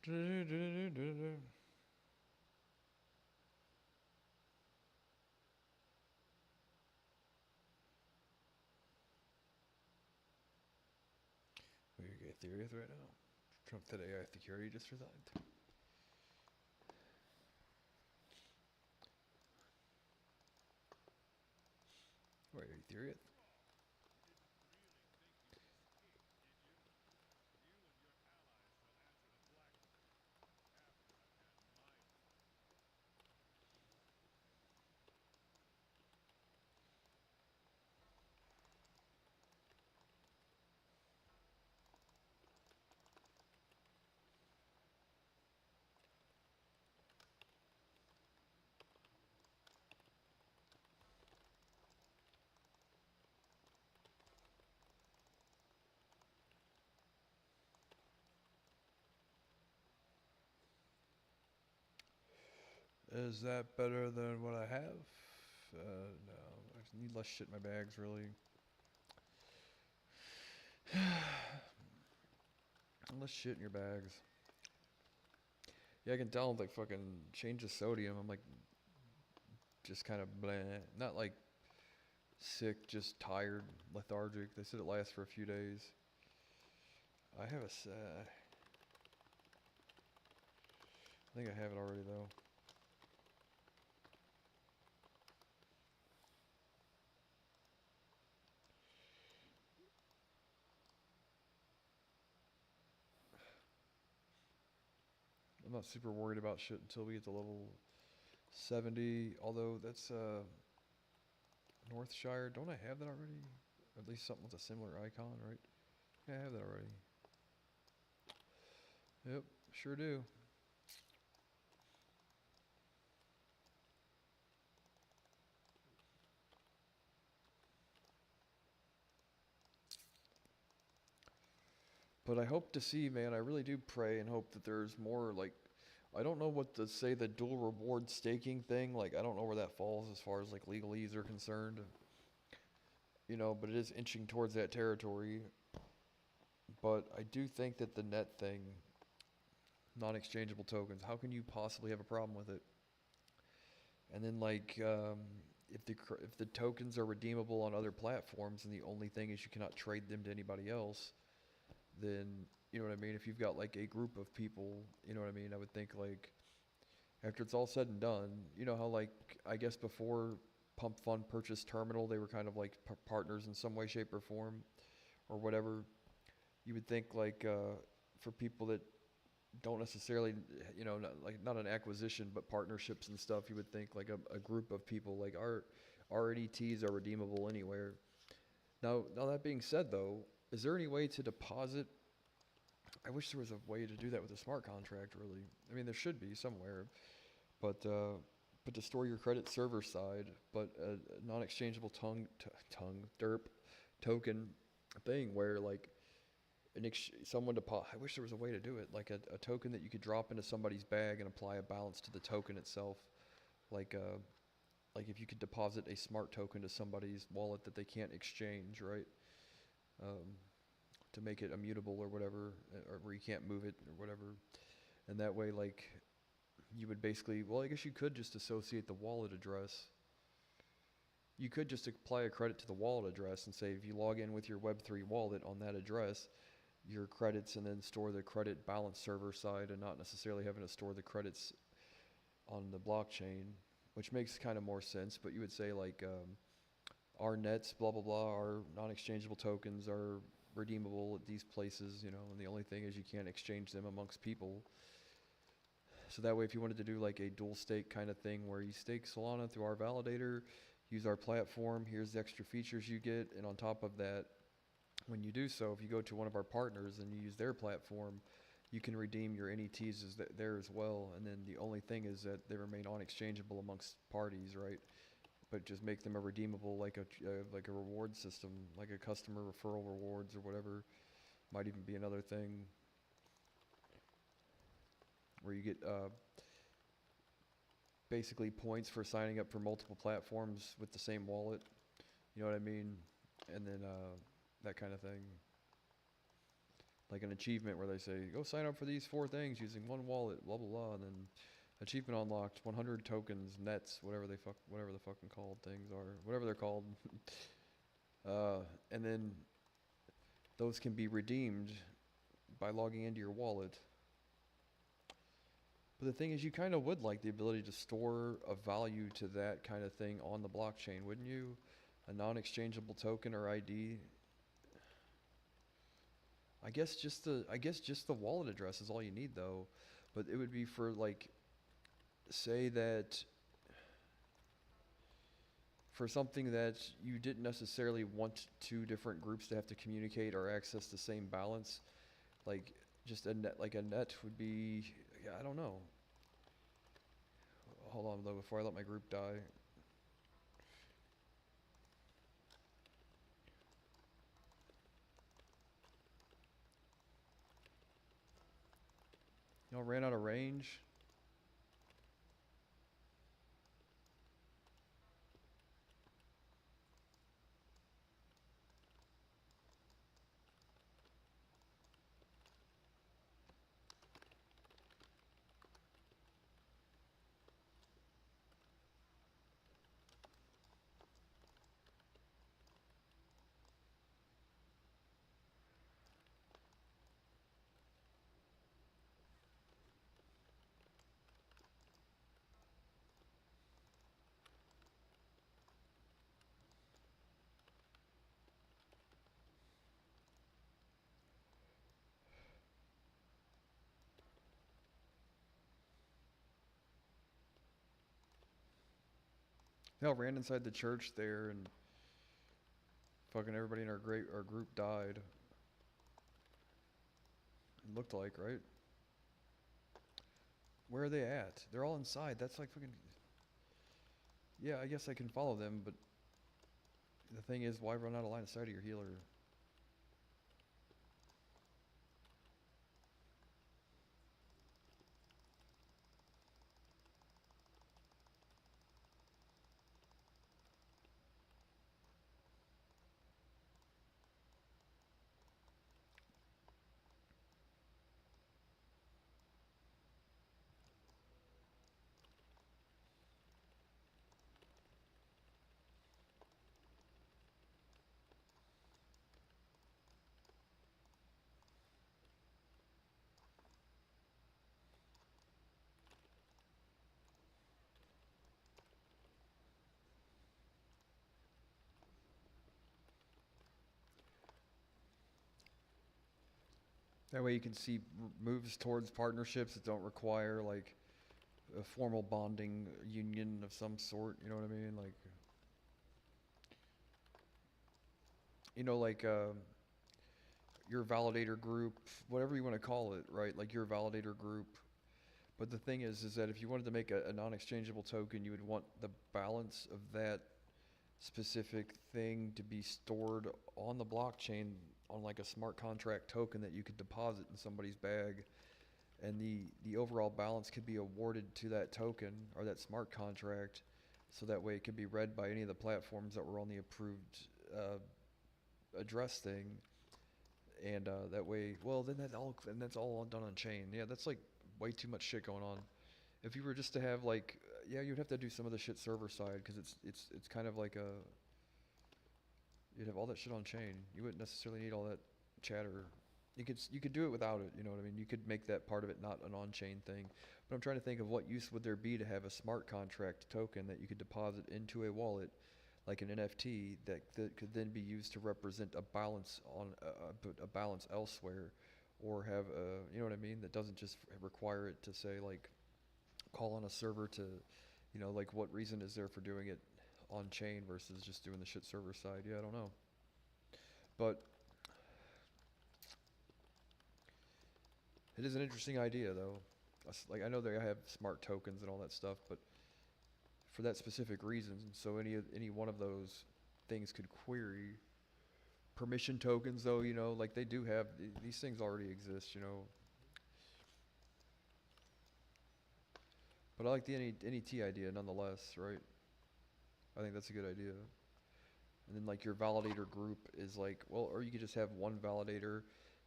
We get Ethereum right now. Trump said AI security just resigned. Wait, Ethereum? Is that better than what I have? No, I just need less shit in my bags, really. Less shit in your bags. Yeah, I can tell I'm like fucking change the sodium. I'm like just kind of blah. Not like sick, just tired, lethargic. They said it lasts for a few days. I have a I think I have it already though. I'm not super worried about shit until we get to level 70. Although that's Northshire. Don't I have that already? Or at least something with a similar icon, right? Yeah, I have that already. Yep, sure do. But I hope to see, man, I really do pray and hope that there's more, like, I don't know what to say, the dual reward staking thing, like, I don't know where that falls as far as, like, legalese are concerned. You know, but it is inching towards that territory. But I do think that the net thing, non-exchangeable tokens, how can you possibly have a problem with it? And then, like, if the tokens are redeemable on other platforms and the only thing is you cannot trade them to anybody else, then you know what I mean. If you've got like a group of people, you know what I mean. I would think like after it's all said and done, you know how like I guess before Pump Fund purchased Terminal, they were kind of like partners in some way, shape, or form, or whatever. You would think like for people that don't necessarily, you know, not an acquisition, but partnerships and stuff. You would think like a group of people like our NETs are redeemable anywhere. Now that being said, though, is there any way to deposit? I wish there was a way to do that with a smart contract. Really, I mean, there should be somewhere, but to store your credit server side, but a non-exchangeable tongue derp token thing where like someone deposit. I wish there was a way to do it, like a token that you could drop into somebody's bag and apply a balance to the token itself, like like if you could deposit a smart token to somebody's wallet that they can't exchange, right? Um, to make it immutable or whatever, or where you can't move it or whatever. And that way, like, you would basically, well, I guess you could just associate the wallet address. You could just apply a credit to the wallet address and say if you log in with your Web3 wallet on that address, your credits, and then store the credit balance server side and not necessarily having to store the credits on the blockchain, which makes kind of more sense. But you would say, like, our nets, blah, blah, blah, our non-exchangeable tokens are redeemable at these places, you know, and the only thing is you can't exchange them amongst people. So that way, if you wanted to do like a dual stake kind of thing where you stake Solana through our validator, use our platform, here's the extra features you get, and on top of that, when you do so, if you go to one of our partners and you use their platform, you can redeem your NETs there as well. And then the only thing is that they remain unexchangeable amongst parties, right? But just make them a redeemable, like a reward system, like a customer referral rewards or whatever. Might even be another thing where you get basically points for signing up for multiple platforms with the same wallet. You know what I mean? And then that kind of thing. like an achievement where they say, go sign up for these 4 things using one wallet, blah blah blah, and then achievement unlocked, 100 tokens, nets, whatever the fucking called things are, whatever they're called, and then those can be redeemed by logging into your wallet. But the thing is, you kind of would like the ability to store a value to that kind of thing on the blockchain, wouldn't you? A non-exchangeable token or ID. I guess just the wallet address is all you need though. But it would be for like, say that for something that you didn't necessarily want 2 different groups to have to communicate or access the same balance, like just a net would be, yeah, I don't know. Hold on though, before I let my group die. Y'all ran out of range. Y'all ran inside the church there and fucking everybody in our group died. It looked like, right? Where are they at? They're all inside. That's like fucking... Yeah, I guess I can follow them, but the thing is, why run out of line of sight of your healer? That way you can see moves towards partnerships that don't require like a formal bonding union of some sort. You know what I mean? Like, you know, like your validator group, whatever you want to call it, right? Like your validator group. But the thing is that if you wanted to make a non-exchangeable token, you would want the balance of that specific thing to be stored on the blockchain on like a smart contract token that you could deposit in somebody's bag, and the overall balance could be awarded to that token or that smart contract, so that way it could be read by any of the platforms that were on the approved address thing, and that way, well, then that's all done on chain. Yeah, that's like way too much shit going on. If you were just to have like, yeah, you'd have to do some of the shit server side, because it's kind of like a, you'd have all that shit on chain. You wouldn't necessarily need all that chatter. You could do it without it. You know what I mean? You could make that part of it not an on-chain thing. But I'm trying to think of what use would there be to have a smart contract token that you could deposit into a wallet, like an NFT, that could then be used to represent a balance on a balance elsewhere, or have a, you know what I mean? That doesn't just require it to say like call on a server to, you know, like what reason is there for doing it on chain versus just doing the shit server side? Yeah, I don't know. But it is an interesting idea though. Like I know they have smart tokens and all that stuff, but for that specific reason, so any one of those things could query permission tokens though, you know, like they do have these things already exist, you know. But I like the NET idea nonetheless, right? I think that's a good idea. And then like your validator group is like, well, or you could just have one validator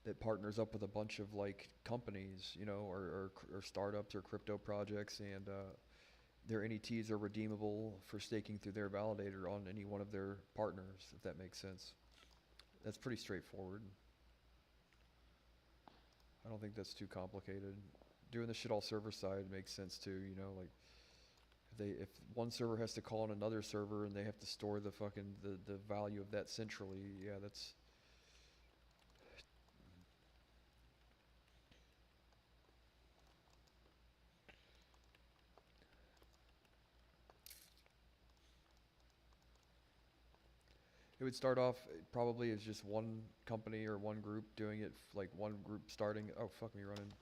that partners up with a bunch of like companies, you know, or startups or crypto projects, and their NETs are redeemable for staking through their validator on any one of their partners, if that makes sense. That's pretty straightforward. I don't think that's too complicated. Doing this shit all server side makes sense too, you know, like if one server has to call on another server and they have to store the fucking the value of that centrally, yeah, that's it would start off probably as just one company or one group doing it, like one group starting. Oh, fuck me running.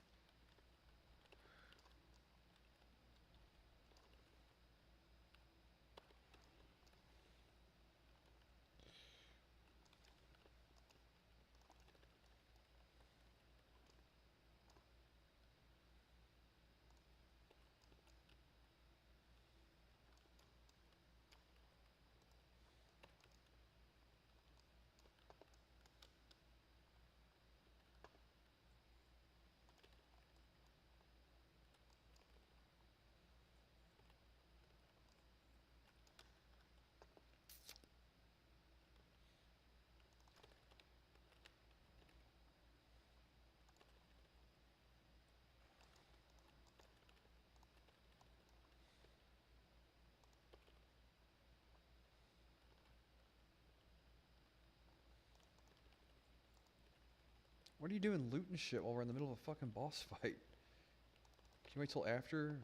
What are you doing looting shit while we're in the middle of a fucking boss fight? Can you wait till after?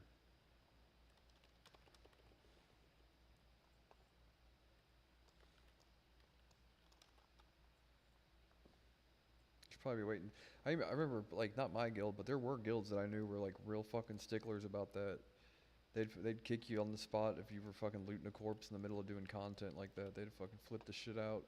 Should probably be waiting. I remember, like, not my guild, but there were guilds that I knew were, like, real fucking sticklers about that. They'd kick you on the spot if you were fucking looting a corpse in the middle of doing content like that. They'd fucking flip the shit out.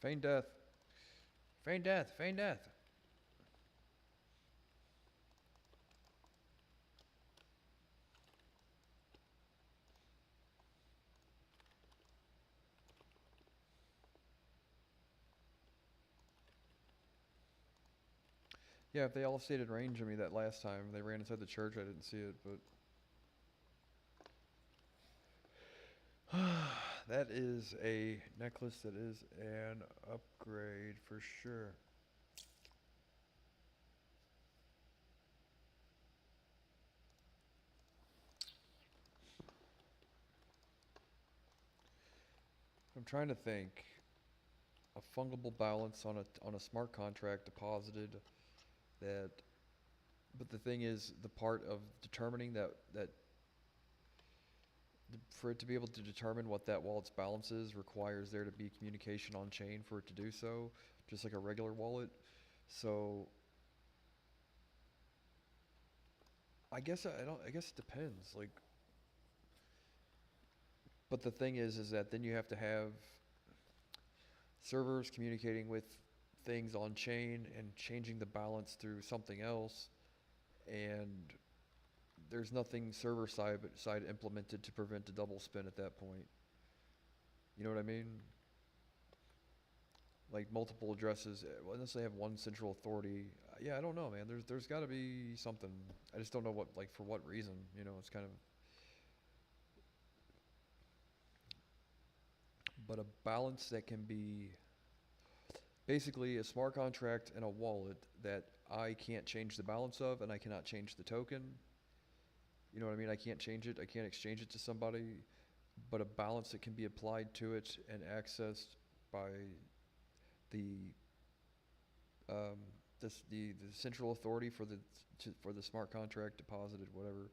Feign death. Feign death. Feign death. Yeah, if they all stayed in range of me that last time, they ran inside the church, I didn't see it, but that is a necklace that is an upgrade for sure. I'm trying to think. A fungible balance on a smart contract deposited that, but the thing is, the part of determining that for it to be able to determine what that wallet's balance is requires there to be communication on chain for it to do so, just like a regular wallet. So I don't, I guess it depends, like, but the thing is that then you have to have servers communicating with things on chain and changing the balance through something else, and there's nothing server side implemented to prevent a double spin at that point. You know what I mean? Like multiple addresses, unless they have one central authority. Yeah, I don't know, man. There's got to be something. I just don't know what, like, for what reason. You know, it's kind of, but a balance that can be basically a smart contract and a wallet that I can't change the balance of, and I cannot change the token. You know what I mean? I can't change it. I can't exchange it to somebody, but a balance that can be applied to it and accessed by the um, the central authority for for the smart contract deposited, whatever,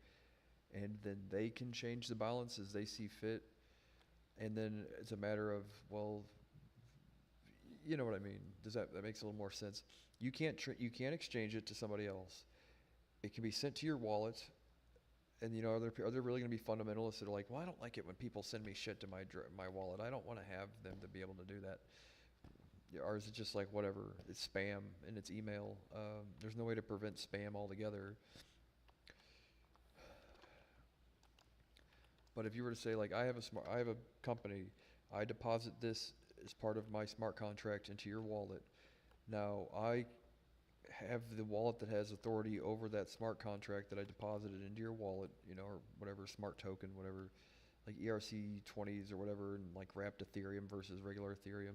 and then they can change the balance as they see fit, and then it's a matter of, well, you know what I mean? That makes a little more sense? You can't exchange it to somebody else. It can be sent to your wallet, And you know, are there really going to be fundamentalists that are like, well, I don't like it when people send me shit to my wallet. I don't want to have them to be able to do that. Or is it just like whatever? It's spam and it's email. There's no way to prevent spam altogether. But if you were to say like, I have a company, I deposit this as part of my smart contract into your wallet. Now I have the wallet that has authority over that smart contract that I deposited into your wallet, you know, or whatever smart token, whatever, like ERC20s or whatever, and like wrapped Ethereum versus regular Ethereum.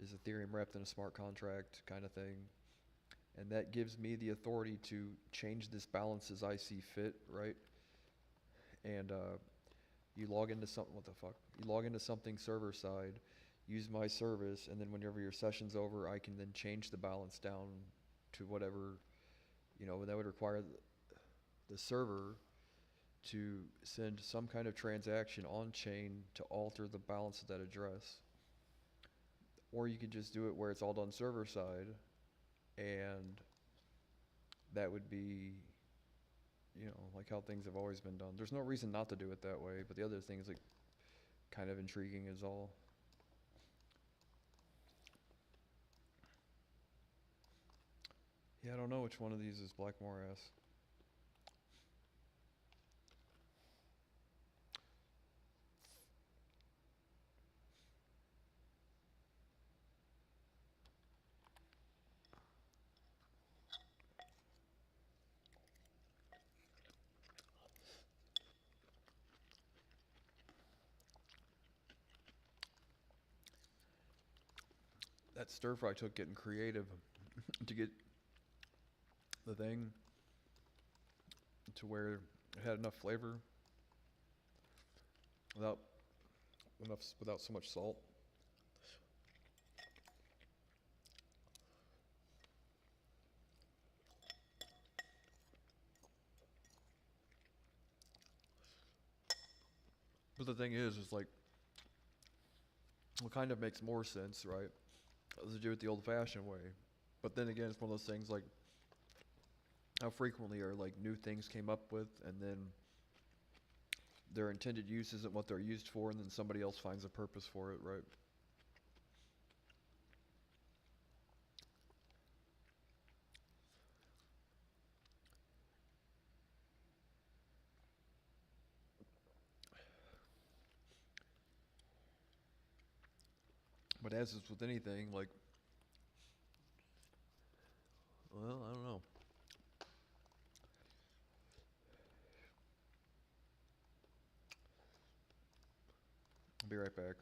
Is Ethereum wrapped in a smart contract kind of thing? And that gives me the authority to change this balance as I see fit, right? And you log into something. What the fuck? You log into something server side, use my service, and then whenever your session's over, I can then change the balance down to whatever, you know. That would require the server to send some kind of transaction on chain to alter the balance of that address. Or you could just do it where it's all done server side, and that would be, you know, like how things have always been done. There's no reason not to do it that way, but the other thing is like kind of intriguing is all. Yeah, I don't know which one of these is Blackmore ass. That stir fry took getting creative to get the thing to where it had enough flavor without without so much salt. But the thing is like, what kind of makes more sense, right? Is to do it the old-fashioned way. But then again, it's one of those things like, how frequently are like new things came up with, and then their intended use isn't what they're used for, and then somebody else finds a purpose for it, right? But as is with anything, like, well, I don't know. I'll be right back.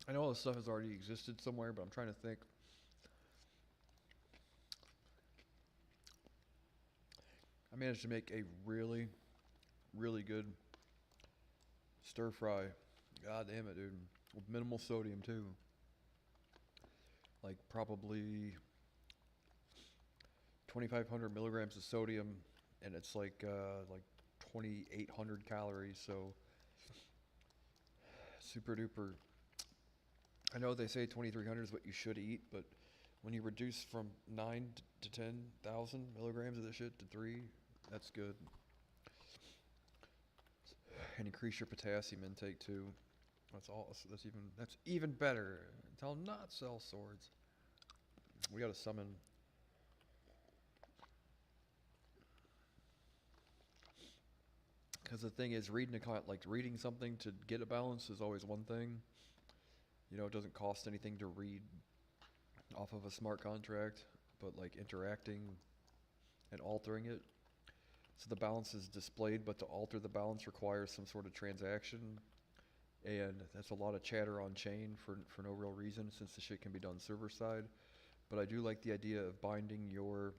I know all this stuff has already existed somewhere, but I'm trying to think. I managed to make a really, really good stir fry. God damn it, dude. With minimal sodium too. Like probably 2,500 milligrams of sodium, and it's like 2,800 calories. So super duper. I know they say 2,300 is what you should eat, but when you reduce from 9 to 10,000 milligrams of this shit to 3, that's good. And increase your potassium intake too. That's even better. Tell them not sell swords. We gotta summon. Because the thing is, reading something to get a balance is always one thing. You know, it doesn't cost anything to read off of a smart contract, but like interacting and altering it. So the balance is displayed, but to alter the balance requires some sort of transaction. And that's a lot of chatter on chain for no real reason, since the shit can be done server side. But I do like the idea of binding your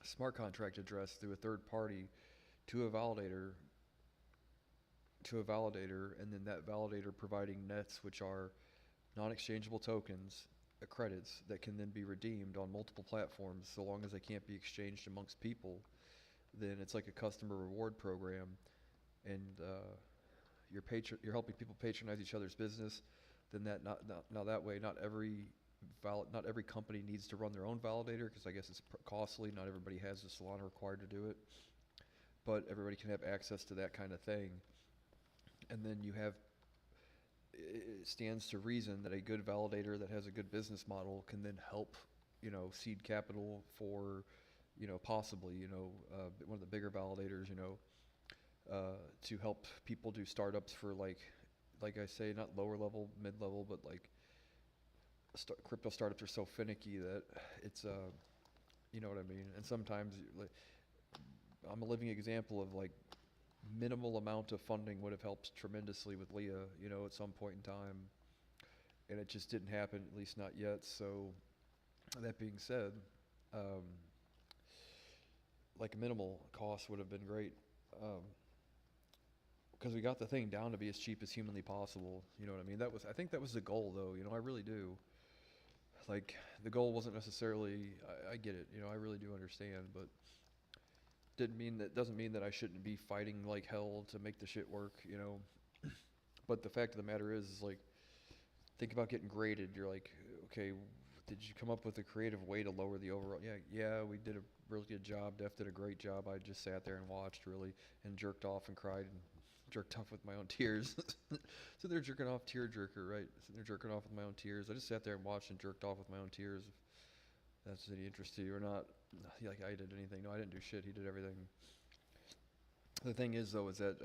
smart contract address through a third party to a validator, and then that validator providing nets, which are non-exchangeable tokens, credits that can then be redeemed on multiple platforms, so long as they can't be exchanged amongst people. Then it's like a customer reward program, and you're helping people patronize each other's business. Then that way, not every company needs to run their own validator, because I guess it's costly. Not everybody has the Solana required to do it, but everybody can have access to that kind of thing. And then it stands to reason that a good validator that has a good business model can then help, seed capital for, possibly, one of the bigger validators, to help people do startups for like I say, not lower level, mid level, but like crypto startups are so finicky that it's, you know what I mean? And sometimes I'm a living example of like minimal amount of funding would have helped tremendously with Leah, at some point in time. And it just didn't happen, at least not yet. So that being said, like a minimal cost would have been great. Because we got the thing down to be as cheap as humanly possible. You know what I mean? I think that was the goal though, I really do. Like the goal wasn't necessarily, I get it, I really do understand, but doesn't mean that I shouldn't be fighting like hell to make the shit work, But the fact of the matter is like, think about getting graded. You're like, okay, did you come up with a creative way to lower the overall? Yeah, we did a really good job. Def did a great job. I just sat there and watched really and jerked off and cried and jerked off with my own tears. So they're jerking off, tear jerker, right? So they're jerking off with my own tears. I just sat there and watched and jerked off with my own tears. If that's any interest to you or not. Like I did anything. No, I didn't do shit. He did everything. The thing is, though, is that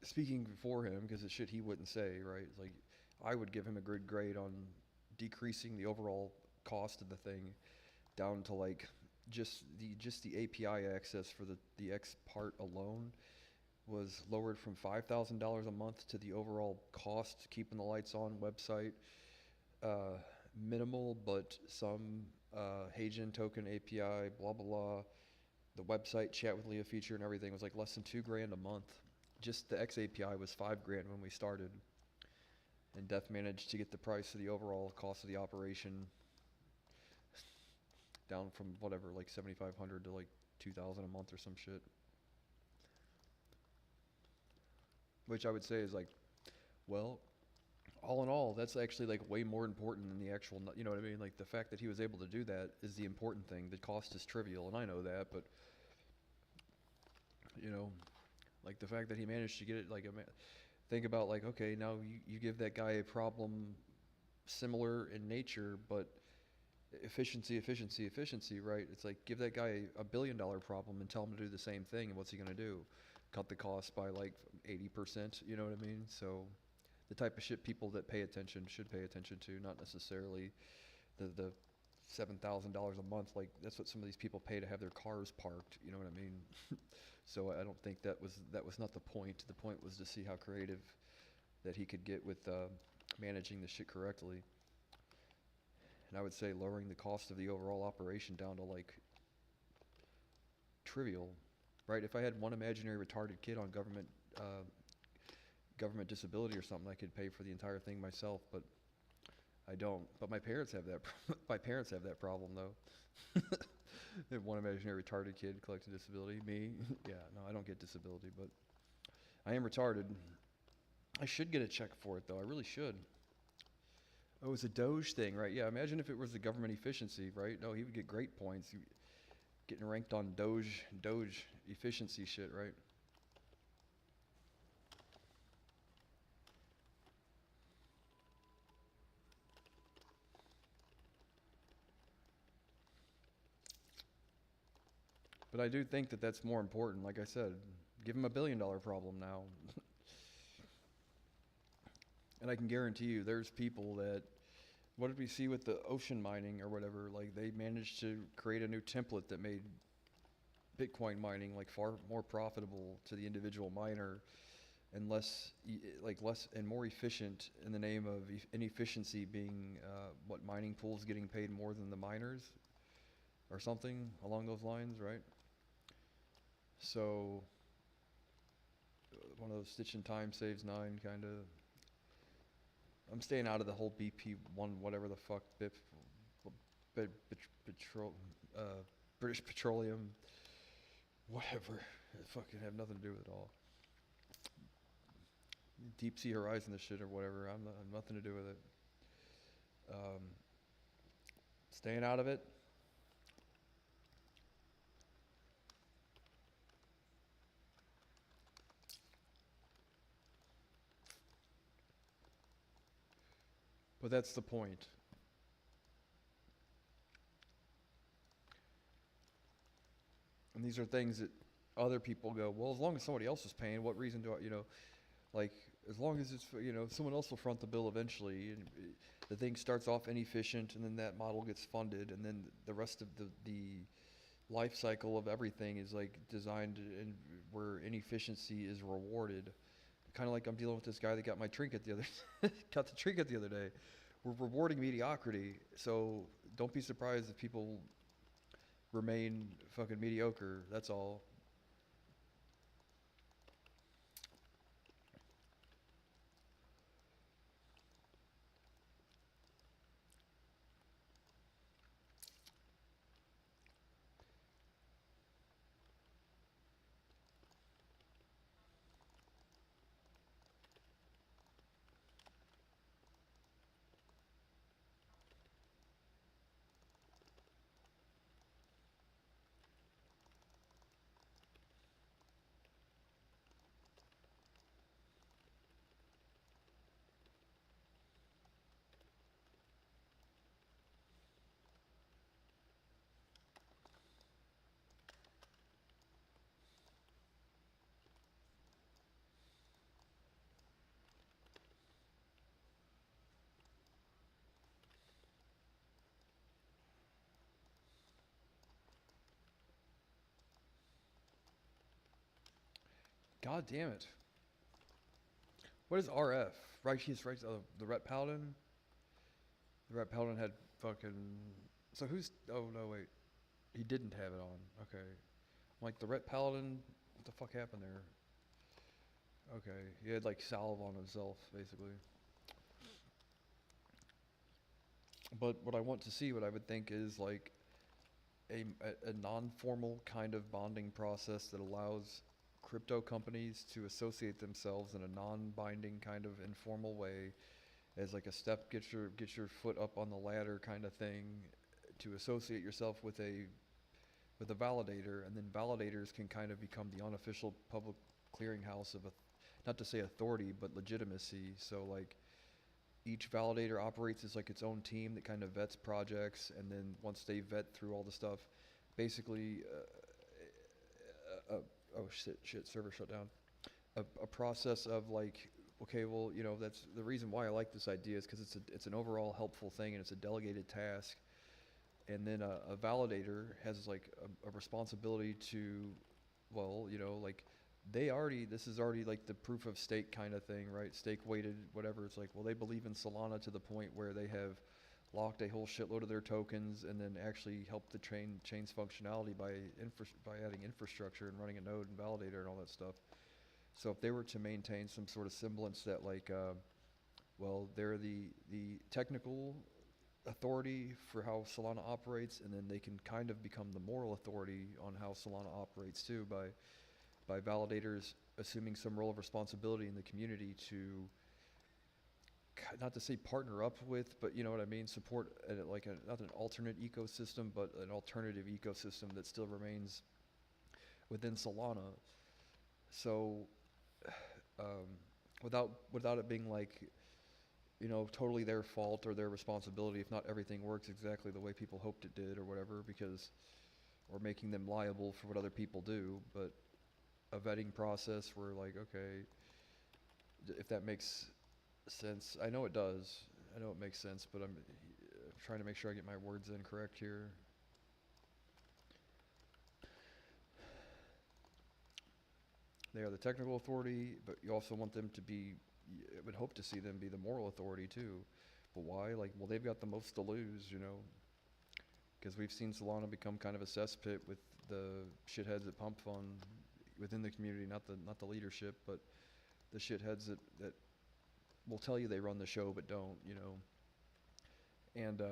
speaking for him, because it's shit he wouldn't say, right? It's like I would give him a good grade on decreasing the overall cost of the thing down to like just the API access for the X part alone was lowered from $5,000 a month to the overall cost keeping the lights on website. Minimal, but some Hagen token API, blah, blah, blah. The website chat with Leah feature and everything was like less than $2,000 a month. Just the X API was $5,000 when we started. And Def managed to get the price of the overall cost of the operation down from whatever, like $7,500 to like $2,000 a month or some shit. Which I would say is like, well, all in all, that's actually like way more important than the actual, you know what I mean? Like the fact that he was able to do that is the important thing. The cost is trivial, and I know that, but like the fact that he managed to get it, like, think about like, okay, now you give that guy a problem similar in nature, but efficiency, right? It's like, give that guy a $1 billion problem and tell him to do the same thing, and what's he gonna do? Cut the cost by like 80%, you know what I mean? So the type of shit people that pay attention should pay attention to, not necessarily the $7,000 a month. Like that's what some of these people pay to have their cars parked. You know what I mean? So I don't think that was not the point. The point was to see how creative that he could get with managing the shit correctly. And I would say lowering the cost of the overall operation down to like trivial, right? If I had one imaginary retarded kid on government disability or something, I could pay for the entire thing myself, but I don't. But my parents have that. My parents have that problem though. They have one imaginary retarded kid collecting disability. Me, yeah, no, I don't get disability, but I am retarded. I should get a check for it though. I really should. Oh, it's a Doge thing, right? Yeah, imagine if it was the government efficiency, right? No, he would get great points. Getting ranked on Doge efficiency shit, right? But I do think that that's more important. Like I said, give him $1 billion problem now. And I can guarantee you there's people that, what did we see with the ocean mining or whatever? Like they managed to create a new template that made Bitcoin mining like far more profitable to the individual miner and less and more efficient in the name of inefficiency being what mining pools getting paid more than the miners or something along those lines, right? So one of those stitch in time saves nine kind of. I'm staying out of the whole BP1 whatever the fuck British Petroleum whatever. It fucking have nothing to do with it all. Deep Sea Horizon, this shit or whatever. I'm nothing to do with it. Staying out of it. But that's the point. And these are things that other people go, well, as long as somebody else is paying, what reason do I, like, as long as it's, someone else will front the bill eventually. And the thing starts off inefficient, and then that model gets funded, and then the rest of the life cycle of everything is like designed and where inefficiency is rewarded. Kind of like I'm dealing with this guy that got my trinket got the trinket the other day. We're rewarding mediocrity, so don't be surprised if people remain fucking mediocre. That's all. God damn it. What is RF? Righteous, right? The Ret Paladin? The Ret Paladin had fucking. So who's. Oh, no, wait. He didn't have it on. Okay. I'm like, the Ret Paladin. What the fuck happened there? Okay. He had like salve on himself, basically. But what I want to see, what I would think is like a non-formal kind of bonding process that allows crypto companies to associate themselves in a non-binding kind of informal way as like a step, get your foot up on the ladder kind of thing, to associate yourself with a validator, and then validators can kind of become the unofficial public clearinghouse of not to say authority but legitimacy. So like each validator operates as like its own team that kind of vets projects, and then once they vet through all the stuff, basically oh shit, server shut down. A process of like, okay, well, that's the reason why I like this idea is because it's an overall helpful thing, and it's a delegated task. And then a validator has like a responsibility to, well, like this is already like the proof of stake kind of thing, right? Stake weighted, whatever. It's like, well, they believe in Solana to the point where they have locked a whole shitload of their tokens and then actually helped the chain's functionality by adding infrastructure and running a node and validator and all that stuff. So if they were to maintain some sort of semblance that like, well, they're the technical authority for how Solana operates, and then they can kind of become the moral authority on how Solana operates too by validators assuming some role of responsibility in the community to, not to say partner up with, but you know what I mean, support not an alternate ecosystem, but an alternative ecosystem that still remains within Solana. So without it being like, you know, totally their fault or their responsibility if not everything works exactly the way people hoped it did or whatever, or making them liable for what other people do, but a vetting process where like, okay, if that makes sense. I know it does. I know it makes sense, but I'm trying to make sure I get my words in correct here. They are the technical authority, but you also want them to be, I would hope to see them be the moral authority too. But why? Like, well, they've got the most to lose, you know, because we've seen Solana become kind of a cesspit with the shitheads that pump fund within the community, not the leadership, but the shitheads that will tell you they run the show but don't, you know. And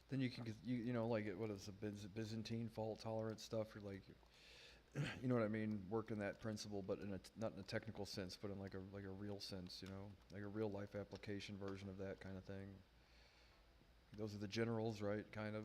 then you can get, you know, like what is the Byzantine fault tolerance stuff, or like, you know what I mean, work in that principle, but not in a technical sense, but in like a real sense, you know, like a real life application version of that kind of thing. Those are the generals, right? Kind of.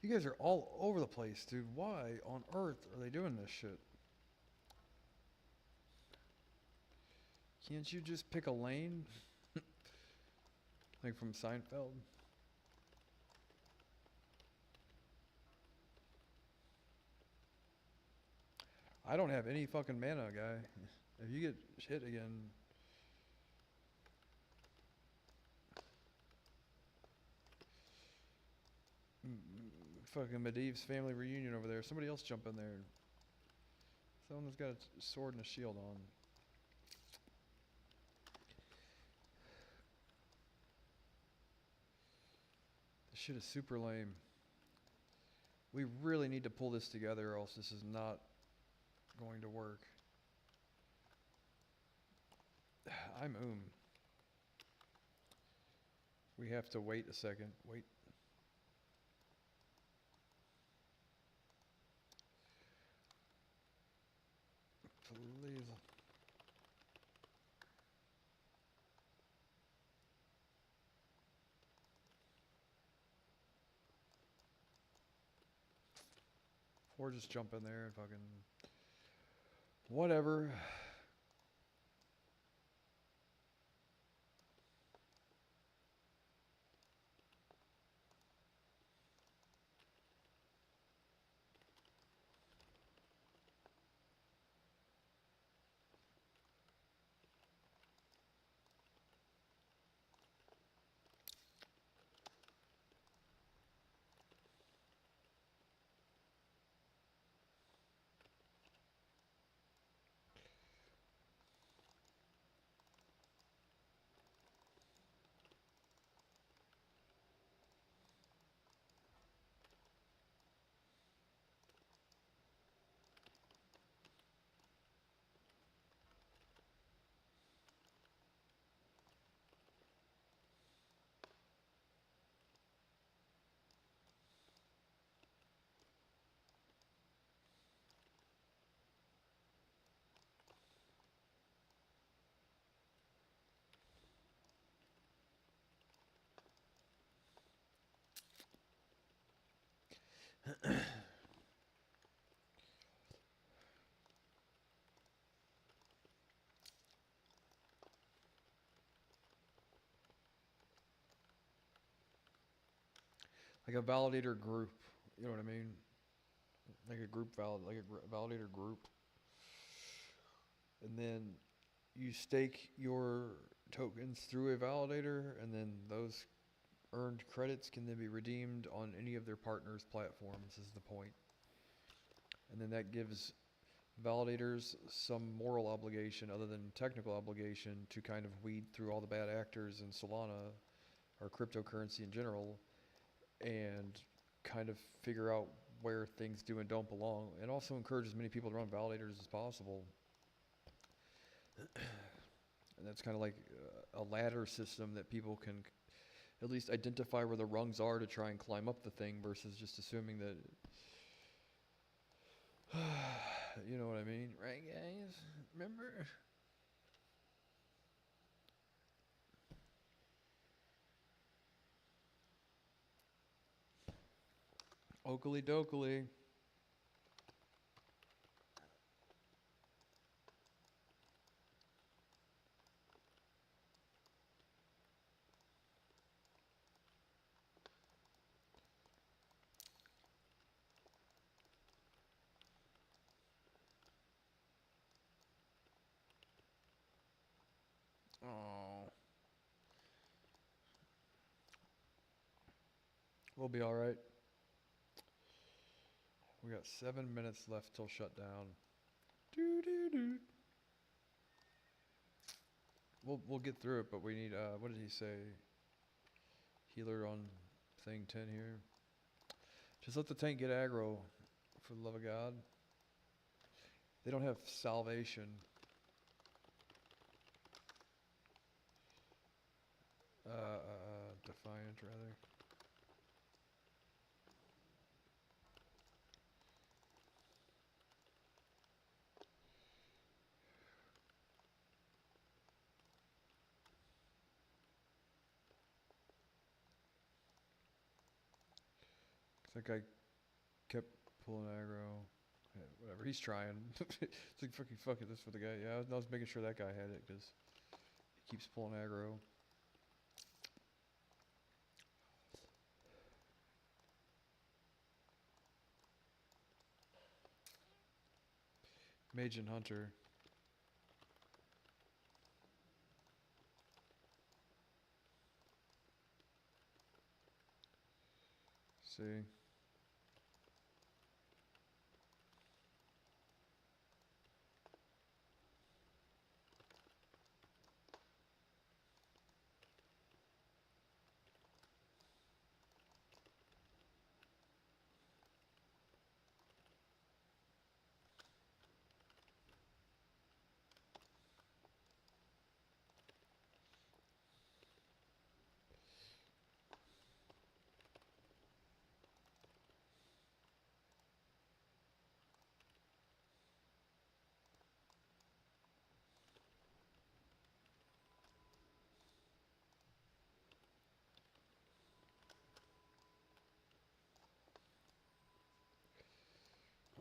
You guys are all over the place, dude. Why on earth are they doing this shit? Can't you just pick a lane? Like from Seinfeld? I don't have any fucking mana, guy. If you get hit again... Fucking Medivh's family reunion over there. Somebody else jump in there. Someone that's got a sword and a shield on. This shit is super lame. We really need to pull this together or else this is not going to work. I'm We have to wait a second. Wait. Please. Or just jump in there and fucking... Whatever. like a validator group. You know what I mean? Like a validator group, and then you stake your tokens through a validator, and then those earned credits can then be redeemed on any of their partners' platforms. Is the point? And then that gives validators some moral obligation other than technical obligation to kind of weed through all the bad actors in Solana or cryptocurrency in general and kind of figure out where things do and don't belong, and also encourage as many people to run validators as possible. And that's kind of like a ladder system that people can at least identify where the rungs are to try and climb up the thing versus just assuming that you know what I mean, right, guys? Remember? Oakley dokley. Oh, we'll be all right. We got 7 minutes left till shutdown. Doo doo doo. We'll get through it, but we need what did he say? Healer on thing 10 here. Just let the tank get aggro, for the love of God. They don't have salvation. Defiant rather. That guy kept pulling aggro. Yeah, whatever, he's trying. It's like fuck it, this for the guy. Yeah, I was making sure that guy had it because he keeps pulling aggro. Mage and Hunter. See.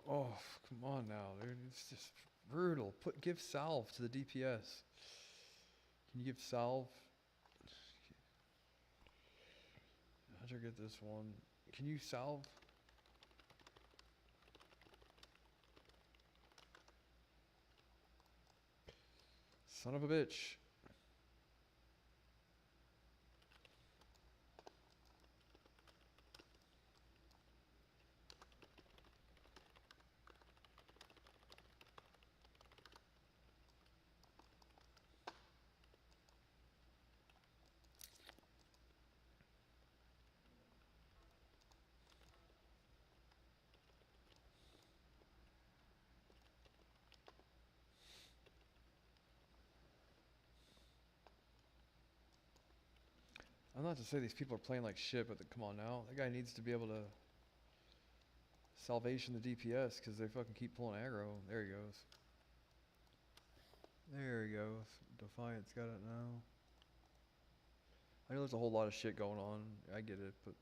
Oh, come on now, dude. It's just brutal. Give salve to the DPS. Can you give salve? How'd you get this one? Can you salve? Son of a bitch. I'm not to say these people are playing like shit, but come on now. That guy needs to be able to salvation the DPS because they fucking keep pulling aggro. There he goes. There he goes. Defiant's got it now. I know there's a whole lot of shit going on. I get it, but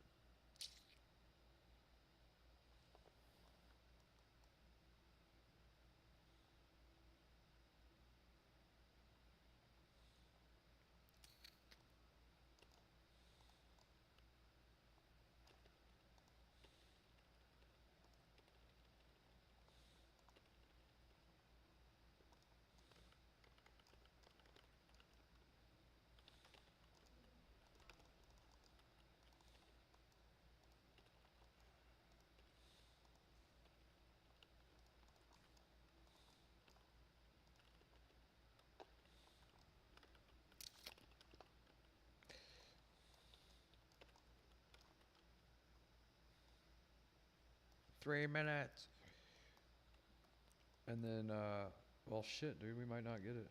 3 minutes. And then, well, shit, dude, we might not get it.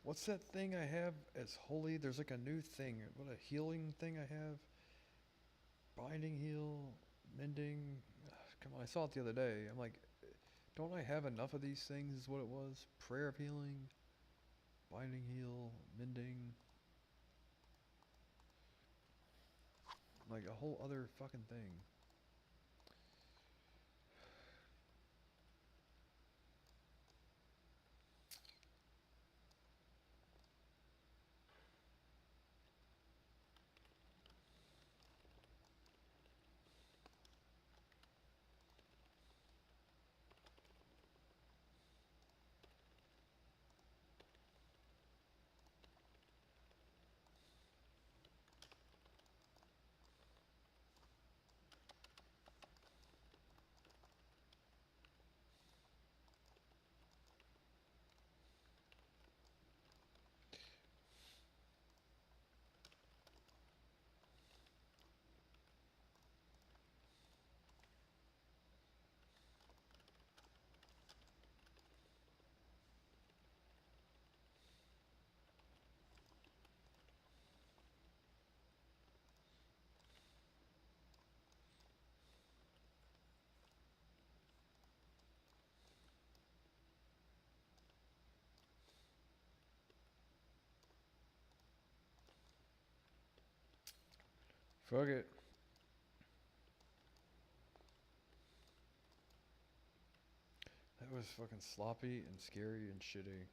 What's that thing I have as holy? There's like a new thing. What a healing thing I have. Binding heal, mending. Come on, I saw it the other day. I'm like, don't I have enough of these things? Is what it was. Prayer of healing, binding heal, mending. Like a whole other fucking thing. Fuck it. That was fucking sloppy and scary and shitty.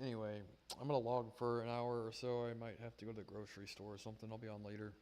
Anyway, I'm gonna log for an hour or so. I might have to go to the grocery store or something. I'll be on later.